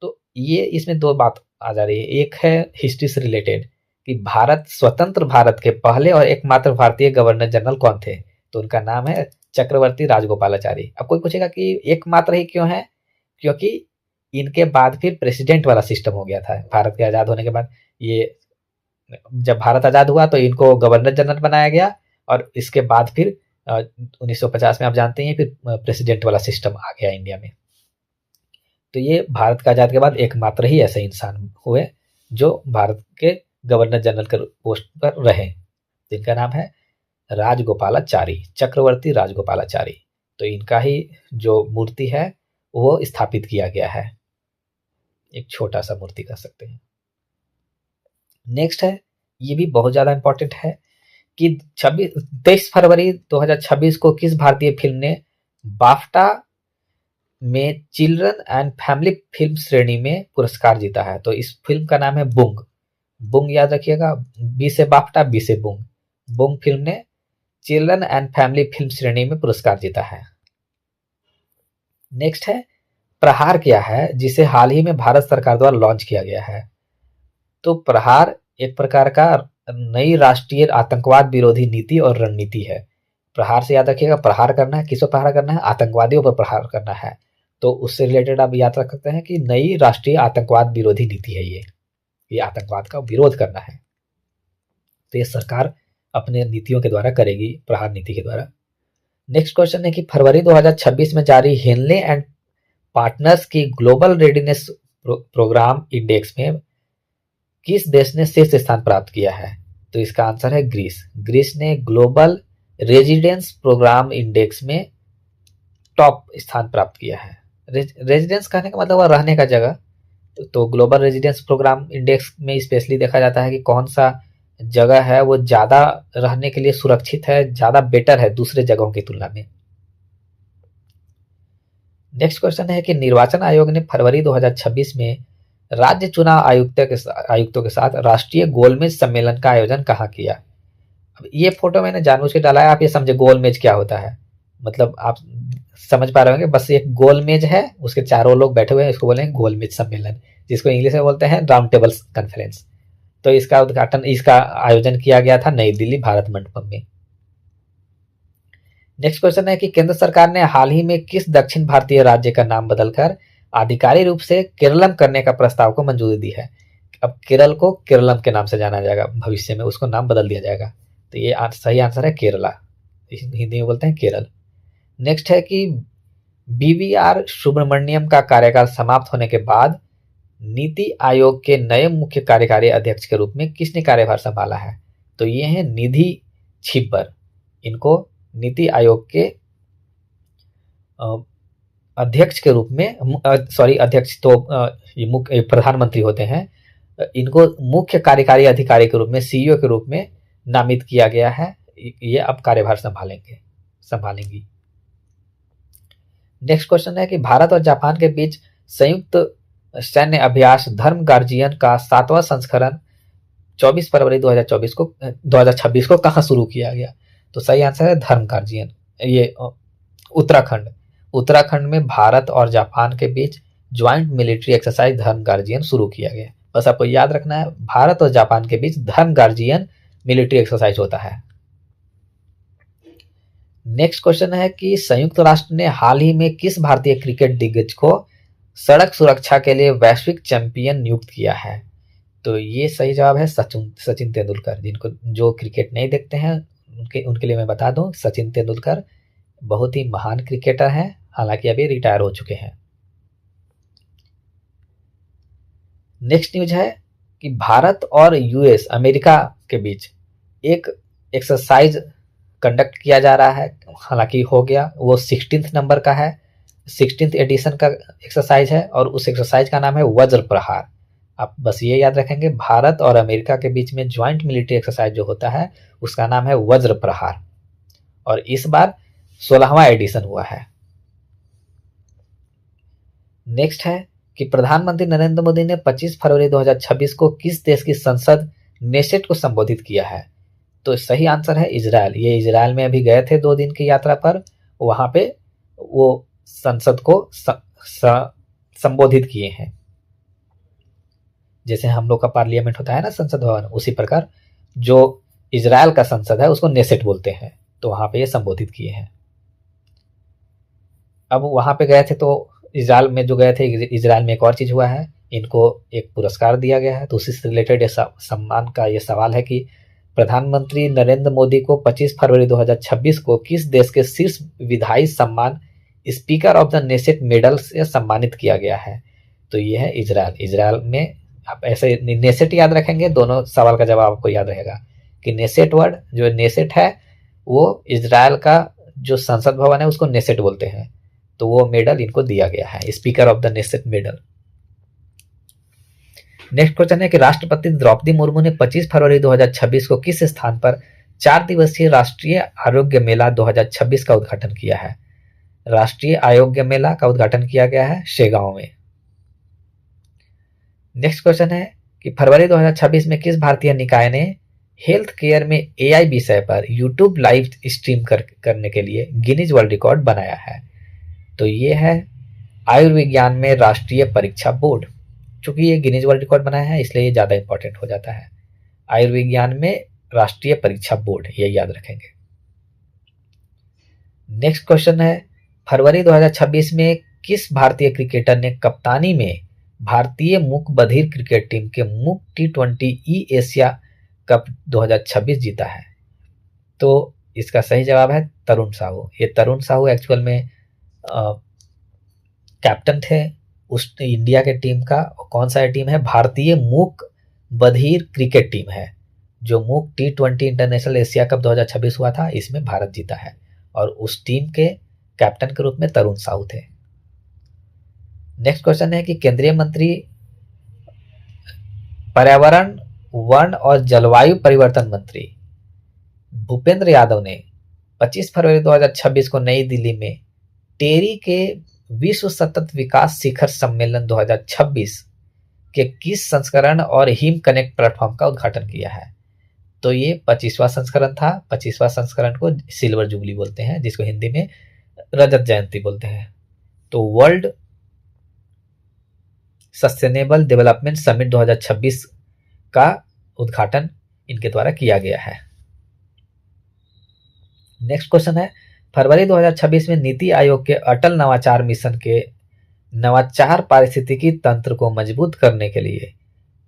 तो ये इसमें दो बात आ जा रही है, एक है हिस्ट्री से रिलेटेड कि भारत स्वतंत्र भारत के पहले और एकमात्र भारतीय गवर्नर जनरल कौन थे? तो उनका नाम है चक्रवर्ती राजगोपालाचारी। अब कोई पूछेगा कि एकमात्र ही क्यों है? क्योंकि इनके बाद फिर प्रेसिडेंट वाला सिस्टम हो गया था भारत के आजाद होने के बाद। ये जब भारत आजाद हुआ तो इनको गवर्नर जनरल बनाया गया और इसके बाद फिर 1950 में आप जानते हैं फिर प्रेसिडेंट वाला सिस्टम आ गया इंडिया में। तो ये भारत का आजाद के बाद एकमात्र ही ऐसे इंसान हुए जो भारत के गवर्नर जनरल के पोस्ट पर रहे, जिनका नाम है राजगोपालाचारी, चक्रवर्ती राजगोपालाचारी। तो इनका ही जो मूर्ति है वो स्थापित किया गया है, एक छोटा सा मूर्ति कह सकते हैं। नेक्स्ट है, ये भी बहुत ज्यादा इंपॉर्टेंट है कि 23 फरवरी 2026 को किस भारतीय फिल्म ने बाफ्टा में चिल्ड्रन एंड फैमिली फिल्म श्रेणी में पुरस्कार जीता है? तो इस फिल्म का नाम है बुंग। बुंग याद रखिएगा, बी से बाफ्टा, बी से बुंग। बूम फिल्म ने चिल्ड्रन एंड फैमिली फिल्म श्रेणी में पुरस्कार जीता है। नेक्स्ट है प्रहार क्या है, जिसे हाल ही में भारत सरकार द्वारा लॉन्च किया गया है। तो प्रहार एक प्रकार का नई राष्ट्रीय आतंकवाद विरोधी नीति और रणनीति है। प्रहार से याद रखिएगा, प्रहार करना है, किस पर प्रहार करना है, आतंकवादियों पर प्रहार करना है। तो उससे रिलेटेड आप याद रख सकते हैं कि नई राष्ट्रीय आतंकवाद विरोधी नीति है ये आतंकवाद का विरोध करना है। तो ये सरकार अपने नीतियों के द्वारा करेगी, प्रहार नीति के द्वारा। नेक्स्ट क्वेश्चन है कि फरवरी 2026 में जारी हेनले एंड पार्टनर्स की ग्लोबल रेडीनेस प्रोग्राम इंडेक्स में किस देश ने शीर्ष स्थान प्राप्त किया है। तो इसका आंसर है ग्रीस। ग्रीस ने ग्लोबल रेजिडेंस प्रोग्राम इंडेक्स में टॉप स्थान प्राप्त किया है। रेजिडेंस कहने का मतलब रहने का जगह। तो ग्लोबल रेजिडेंस प्रोग्राम इंडेक्स में स्पेशली देखा जाता है कि कौन सा जगह है वो ज्यादा रहने के लिए सुरक्षित है, ज्यादा बेटर है दूसरे जगहों की तुलना में। नेक्स्ट क्वेश्चन है कि निर्वाचन आयोग ने फरवरी 2026 में राज्य चुनाव आयुक्तों के साथ राष्ट्रीय गोलमेज सम्मेलन का आयोजन कहाँ किया। अब ये फोटो मैंने जानबूझ के डाला है, आप ये समझे गोलमेज क्या होता है। मतलब आप समझ पा रहे होंगे, बस एक गोलमेज है, उसके चारों लोग बैठे हुए हैं, इसको बोलेंगे गोलमेज सम्मेलन, जिसको इंग्लिश में बोलते हैं राउंड टेबल कॉन्फ्रेंस। तो इसका उद्घाटन, इसका आयोजन किया गया था नई दिल्ली भारत मंडपम में। नेक्स्ट क्वेश्चन है कि केंद्र सरकार ने हाल ही में किस दक्षिण भारतीय राज्य का नाम बदलकर आधिकारिक रूप से केरलम करने का प्रस्ताव को मंजूरी दी है। अब केरल को केरलम के नाम से जाना जाएगा, भविष्य में उसको नाम बदल दिया जाएगा। तो ये सही आंसर है केरला, हिंदी में बोलते हैं केरल। नेक्स्ट है कि बीवीआर सुब्रमण्यम का कार्यकाल समाप्त होने के बाद नीति आयोग के नए मुख्य कार्यकारी अध्यक्ष के रूप में किसने कार्यभार संभाला है। तो ये है निधि छिब्बर। इनको नीति आयोग के अध्यक्ष के रूप में, अध्यक्ष तो ये मुख्य प्रधानमंत्री होते हैं, इनको मुख्य कार्यकारी अधिकारी के रूप में, सीईओ के रूप में नामित किया गया है। ये अब कार्यभार संभालेंगी। नेक्स्ट क्वेश्चन है कि भारत और जापान के बीच संयुक्त सैन्य अभ्यास धर्म गार्जियन का 7वां संस्करण 24 फरवरी 2026 को कहाँ शुरू किया गया। तो सही आंसर है धर्म गार्जियन, ये उत्तराखंड में भारत और जापान के बीच ज्वाइंट मिलिट्री एक्सरसाइज धर्म गार्जियन शुरू किया गया। बस आपको याद रखना है, भारत और जापान के बीच धर्म गार्जियन मिलिट्री एक्सरसाइज होता है। नेक्स्ट क्वेश्चन है कि संयुक्त राष्ट्र ने हाल ही में किस भारतीय क्रिकेट दिग्गज को सड़क सुरक्षा के लिए वैश्विक चैंपियन नियुक्त किया है। तो ये सही जवाब है सचिन तेंदुलकर। जिनको जो क्रिकेट नहीं देखते हैं उनके लिए मैं बता दूं, सचिन तेंदुलकर बहुत ही महान क्रिकेटर हैं, हालांकि अभी रिटायर हो चुके हैं। नेक्स्ट न्यूज है कि भारत और यूएस अमेरिका के बीच एक एक्सरसाइज कंडक्ट किया जा रहा है, हालांकि हो गया, वो 16th नंबर का है, 16th एडिशन का एक्सरसाइज है और उस एक्सरसाइज का नाम है वज्र प्रहार। आप बस ये याद रखेंगे, भारत और अमेरिका के बीच में ज्वाइंट मिलिट्री एक्सरसाइज जो होता है उसका नाम है वज्र प्रहार और इस बार 16वां एडिशन हुआ है। नेक्स्ट है कि प्रधानमंत्री नरेंद्र मोदी ने 25 फरवरी 2026 को किस देश की संसद नेसेट को संबोधित किया है। तो सही आंसर है इजराइल। ये इजराइल में अभी गए थे 2 दिन की यात्रा पर, वहां पे वो संसद को संबोधित किए हैं। जैसे हम लोग का पार्लियामेंट होता है ना, संसद भवन, उसी प्रकार जो इजराइल का संसद है उसको नेसेट बोलते हैं, तो वहां पे ये संबोधित किए हैं। अब वहां पे गए थे तो इजराइल में जो गए थे, इजराइल में एक और चीज हुआ है, इनको एक पुरस्कार दिया गया है। तो उसी से रिलेटेड सम्मान का ये सवाल है कि प्रधानमंत्री नरेंद्र मोदी को 25 फरवरी 2026 को किस देश के शीर्ष विधायी सम्मान speaker of the Knesset medal से सम्मानित किया गया है। तो ये है इजराइल। इजराइल में आप ऐसे नेसेट याद रखेंगे, दोनों सवाल का जवाब आपको याद रहेगा कि नेसेट वर्ड, जो नेसेट है वो इजराइल का जो संसद भवन है उसको नेसेट बोलते हैं, तो वो मेडल इनको दिया गया है, speaker of the Knesset medal. Next question है कि राष्ट्रपति द्रौपदी मुर्मू ने 25 फरवरी 2026 को किस स्थान पर 4 दिवसीय राष्ट्रीय आरोग्य मेला 2026 का उद्घाटन किया है। राष्ट्रीय आरोग्य मेला का उद्घाटन किया गया है शेगांव में। नेक्स्ट क्वेश्चन है कि फरवरी 2026 में किस भारतीय निकाय ने हेल्थ केयर में एआई विषय पर यूट्यूब लाइव स्ट्रीम करने के लिए गिनीज वर्ल्ड रिकॉर्ड बनाया है? तो ये है आयुर्विज्ञान में राष्ट्रीय परीक्षा बोर्ड। चूंकि ये गिनीज वर्ल्ड रिकॉर्ड बनाया है इसलिए ये ज़्यादा इंपॉर्टेंट हो जाता है। आयुर्विज्ञान में राष्ट्रीय परीक्षा बोर्ड, ये याद रखेंगे। नेक्स्ट क्वेश्चन है, फरवरी 2026 में किस भारतीय क्रिकेटर ने कप्तानी में भारतीय मूक बधिर क्रिकेट टीम के मूक T20 एशिया कप 2026 जीता है? तो इसका सही जवाब है तरुण साहू। ये तरुण साहू एक्चुअल में कैप्टन थे उस इंडिया के टीम का। कौन सा टीम है? भारतीय मूक बधिर क्रिकेट टीम है, जो मूक T20 इंटरनेशनल एशिया कप 2026 हुआ था, इसमें भारत जीता है और उस टीम के कैप्टन के रूप में तरुण साहू थे। नेक्स्ट क्वेश्चन है कि केंद्रीय मंत्री पर्यावरण, वन और जलवायु परिवर्तन मंत्री भूपेंद्र यादव ने 25 फरवरी 2026 को नई दिल्ली में टेरी के विश्व सतत विकास शिखर सम्मेलन 2026 के किस संस्करण और हिम कनेक्ट प्लेटफॉर्म का उद्घाटन किया है? तो ये 25वां संस्करण था। 25वां संस्करण को सिल्वर जुबली बोलते हैं, जिसको हिंदी में रजत जयंती बोलते हैं। तो वर्ल्ड सस्टेनेबल डेवलपमेंट समिट 2026 का उद्घाटन इनके द्वारा किया गया है। नेक्स्ट क्वेश्चन है, फरवरी 2026 में नीति आयोग के अटल नवाचार मिशन के नवाचार पारिस्थितिकी तंत्र को मजबूत करने के लिए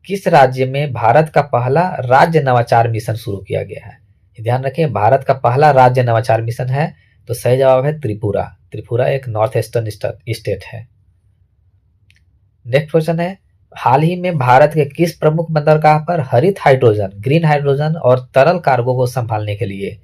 किस राज्य में भारत का पहला राज्य नवाचार मिशन शुरू किया गया है? ध्यान रखें, भारत का पहला राज्य नवाचार मिशन है, तो सही जवाब है त्रिपुरा। त्रिपुरा एक नॉर्थ ईस्टर्न स्टेट है। नेक्स्ट क्वेश्चन है, हाल ही में भारत के किस प्रमुख बंदरगाह पर हरित हाइड्रोजन, ग्रीन हाइड्रोजन और तरल कार्गो को संभालने के लिए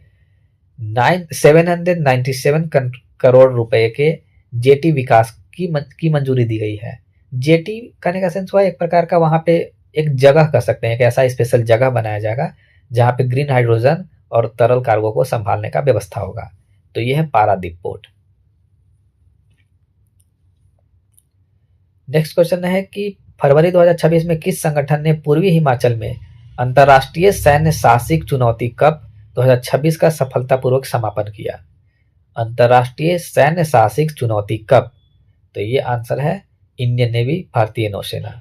797 करोड़ रुपए के जेटी विकास की मंजूरी दी गई है? जेटी करने का सेंस हुआ एक प्रकार का, वहां पे एक जगह कह सकते हैं कि ऐसा स्पेशल जगह बनाया जाएगा जहां पे ग्रीन हाइड्रोजन और तरल कार्गो को संभालने का व्यवस्था होगा। तो यह है पारादीप पोर्ट। नेक्स्ट क्वेश्चन है कि फरवरी 2026 में किस संगठन ने पूर्वी हिमाचल में अंतर्राष्ट्रीय सैन्य साहसिक चुनौती कप 2026 का सफलतापूर्वक समापन किया? अंतर्राष्ट्रीय सैन्य साहसिक चुनौती कप, तो ये आंसर है इंडियन नेवी, भारतीय नौसेना।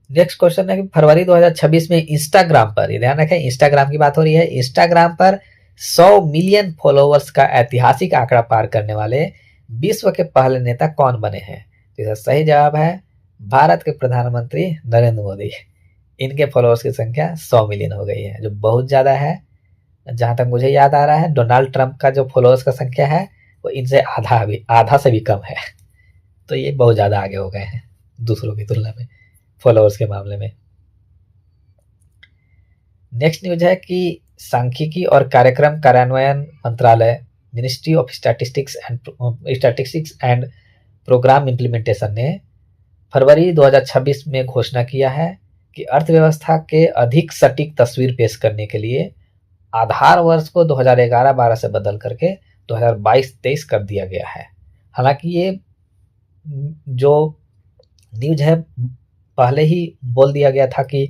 नेक्स्ट क्वेश्चन है कि फरवरी 2026 में इंस्टाग्राम पर, ध्यान रखें इंस्टाग्राम की बात हो रही है, इंस्टाग्राम पर 100 मिलियन फॉलोअर्स का ऐतिहासिक आंकड़ा पार करने वाले विश्व के पहले नेता कौन बने हैं? तो इसका सही जवाब है भारत के प्रधानमंत्री नरेंद्र मोदी। इनके फॉलोअर्स की संख्या 100 मिलियन हो गई है, जो बहुत ज्यादा है। जहां तक मुझे याद आ रहा है, डोनाल्ड ट्रंप का जो फॉलोअर्स का संख्या है वो इनसे आधा से भी कम है। तो ये बहुत ज्यादा आगे हो गए हैं दूसरों की तुलना में फॉलोअर्स के मामले में। नेक्स्ट न्यूज है कि सांख्यिकी और कार्यक्रम कार्यान्वयन मंत्रालय, ministry of statistics and programme implementation ने फरवरी 2026 में घोषणा किया है कि अर्थव्यवस्था के अधिक सटीक तस्वीर पेश करने के लिए आधार वर्ष को 2011-12 से बदल करके 2022-23 कर दिया गया है। हालांकि ये जो न्यूज है पहले ही बोल दिया गया था कि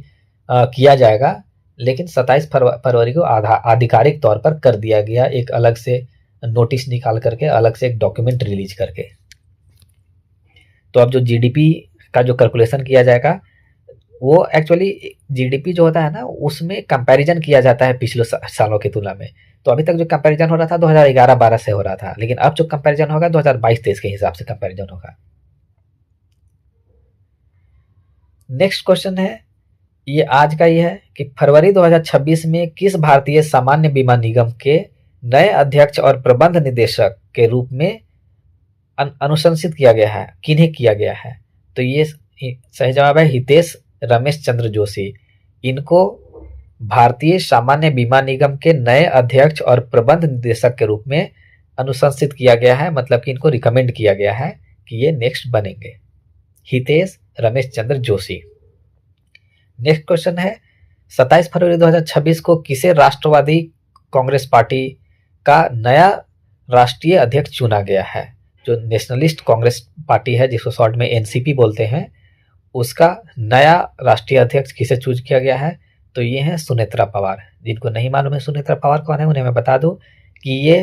किया जाएगा, लेकिन 27 फरवरी को आधिकारिक तौर पर कर दिया गया, एक अलग से नोटिस निकाल करके, अलग से एक डॉक्यूमेंट रिलीज करके। तो अब जो जीडीपी का जो कैलकुलेशन किया जाएगा वो एक्चुअली जीडीपी जो होता है ना, उसमें कंपैरिजन किया जाता है पिछले सालों की तुलना में। तो अभी तक जो कंपैरिजन हो रहा था 2011-12 से हो रहा था, लेकिन अब जो कंपैरिजन होगा 2022-23 के हिसाब से कंपैरिजन होगा। नेक्स्ट क्वेश्चन है, ये आज का ये है कि फरवरी 2026 में किस भारतीय सामान्य बीमा निगम के नए अध्यक्ष और प्रबंध निदेशक के रूप में अनुशंसित किया गया है? किन्हें किया गया है? तो ये सही जवाब है हितेश रमेश चंद्र जोशी। इनको भारतीय सामान्य बीमा निगम के नए अध्यक्ष और प्रबंध निदेशक के रूप में अनुशंसित किया गया है, मतलब कि इनको रिकमेंड किया गया है कि ये नेक्स्ट बनेंगे, हितेश रमेश चंद्र जोशी। नेक्स्ट क्वेश्चन है, 27 फरवरी 2026 को किसे राष्ट्रवादी कांग्रेस पार्टी का नया राष्ट्रीय अध्यक्ष चुना गया है? जो नेशनलिस्ट कांग्रेस पार्टी है, जिसको शॉर्ट में एनसीपी बोलते हैं, उसका नया राष्ट्रीय अध्यक्ष किसे चूज किया गया है? तो ये हैं सुनेत्रा पवार। जिनको नहीं मालूम है सुनेत्रा पवार कौन है, उन्हें मैं बता दूं कि ये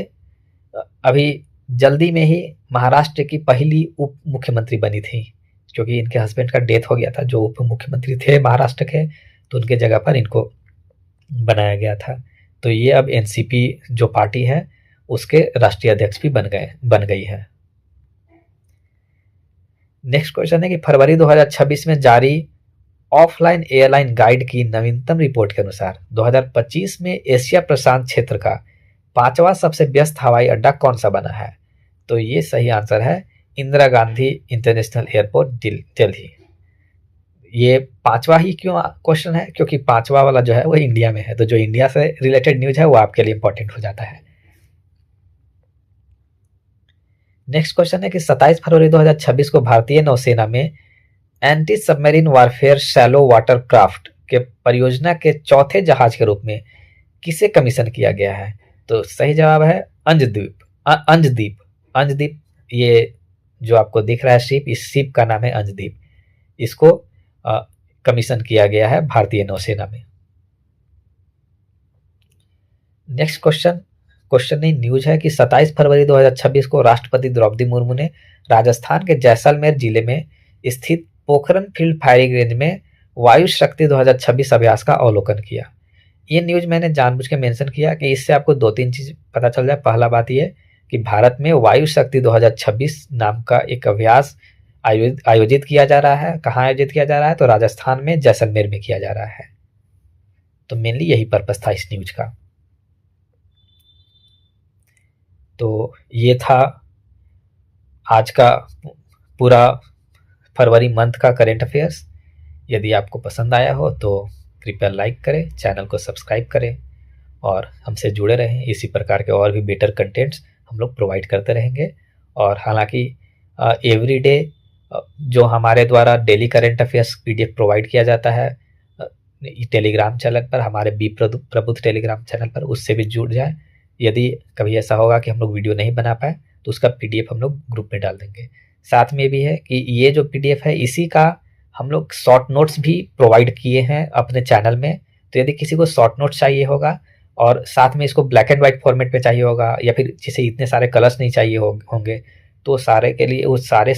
अभी जल्दी में ही महाराष्ट्र की पहली उप मुख्यमंत्री बनी थी, क्योंकि इनके हस्बैंड का डेथ हो गया था जो उप मुख्यमंत्री थे महाराष्ट्र के, तो उनके जगह पर इनको बनाया गया था। तो ये अब एनसीपी जो पार्टी है उसके राष्ट्रीय अध्यक्ष भी बन गई है। नेक्स्ट क्वेश्चन है कि फरवरी 2026 में जारी ऑफलाइन एयरलाइन गाइड की नवीनतम रिपोर्ट के अनुसार 2025 में एशिया प्रशांत क्षेत्र का 5वां सबसे व्यस्त हवाई अड्डा कौन सा बना है? तो ये सही आंसर है इंदिरा गांधी इंटरनेशनल एयरपोर्ट दिल्ली। ये 5वां ही क्यों क्वेश्चन है? क्योंकि 5वां वाला जो है वो इंडिया में है, तो जो इंडिया से रिलेटेड न्यूज है वो आपके लिए इंपॉर्टेंट हो जाता है। नेक्स्ट क्वेश्चन है कि 27 फरवरी 2026 को भारतीय नौसेना में anti submarine warfare shallow water craft के परियोजना के चौथे जहाज के रूप में किसे कमीशन किया गया है? तो सही जवाब है अंजदीप। अंजदीप ये जो आपको दिख रहा है शिप, इस शिप का नाम है अंजदीप। इसको कमीशन किया गया है भारतीय नौसेना में। नेक्स्ट क्वेश्चन नहीं न्यूज है कि 27 फरवरी 2026 को राष्ट्रपति द्रौपदी मुर्मू ने राजस्थान के जैसलमेर जिले में स्थित पोखरन फील्ड फायरिंग रेंज में वायु शक्ति 2026 अभ्यास का अवलोकन किया। ये न्यूज मैंने जानबूझ के मेंशन किया कि इससे आपको 2-3 चीज पता चल जाए। पहला बात ये कि भारत में वायु शक्ति 2026 नाम का एक अभ्यास आयोजित किया जा रहा है। कहाँ आयोजित किया जा रहा है? तो राजस्थान में जैसलमेर में किया जा रहा है। तो मेनली यही पर्पस था इस न्यूज का। तो ये था आज का पूरा फरवरी मंथ का करेंट अफेयर्स। यदि आपको पसंद आया हो तो कृपया लाइक करें, चैनल को सब्सक्राइब करें और हमसे जुड़े रहें। इसी प्रकार के और भी बेटर कंटेंट्स हम लोग प्रोवाइड करते रहेंगे। और हालांकि एवरीडे जो हमारे द्वारा daily current affairs PDF provide किया जाता है टेलीग्राम चैनल पर, हमारे बी प्रबुद्ध टेलीग्राम चैनल पर, उससे भी जुड़ जाए। यदि कभी ऐसा होगा कि हम लोग वीडियो नहीं बना पाए तो उसका पीडीएफ हम लोग ग्रुप में डाल देंगे। साथ में भी है कि ये जो पीडीएफ है इसी का हम लोग शॉर्ट नोट्स भी प्रोवाइड किए हैं अपने चैनल में। तो यदि किसी को शॉर्ट नोट्स चाहिए होगा और साथ में इसको ब्लैक एंड व्हाइट फॉर्मेट पे चाहिए होगा, या फिर जिसे इतने सारे कलर्स नहीं चाहिए होंगे, तो सारे के लिए उस सारे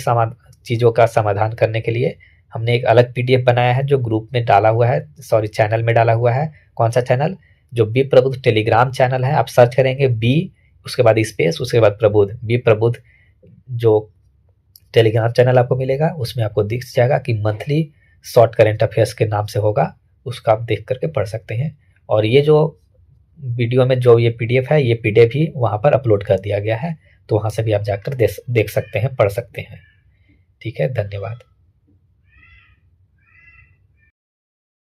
चीज़ों का समाधान करने के लिए हमने एक अलग पीडीएफ बनाया है जो ग्रुप में डाला हुआ है, चैनल में डाला हुआ है। कौन सा चैनल? जो बी प्रबुद्ध टेलीग्राम चैनल है। आप सर्च करेंगे बी, उसके बाद स्पेस, उसके बाद प्रबुद्ध, बी प्रबुद्ध जो टेलीग्राम चैनल आपको मिलेगा उसमें आपको दिख जाएगा कि मंथली शॉर्ट करेंट अफेयर्स के नाम से होगा, उसका आप देख करके पढ़ सकते हैं। और ये जो वीडियो में जो ये पीडीएफ है, ये पीडीएफ भी वहाँ पर अपलोड कर दिया गया है, तो वहाँ से भी आप जाकर देख सकते हैं, पढ़ सकते हैं। ठीक है, धन्यवाद।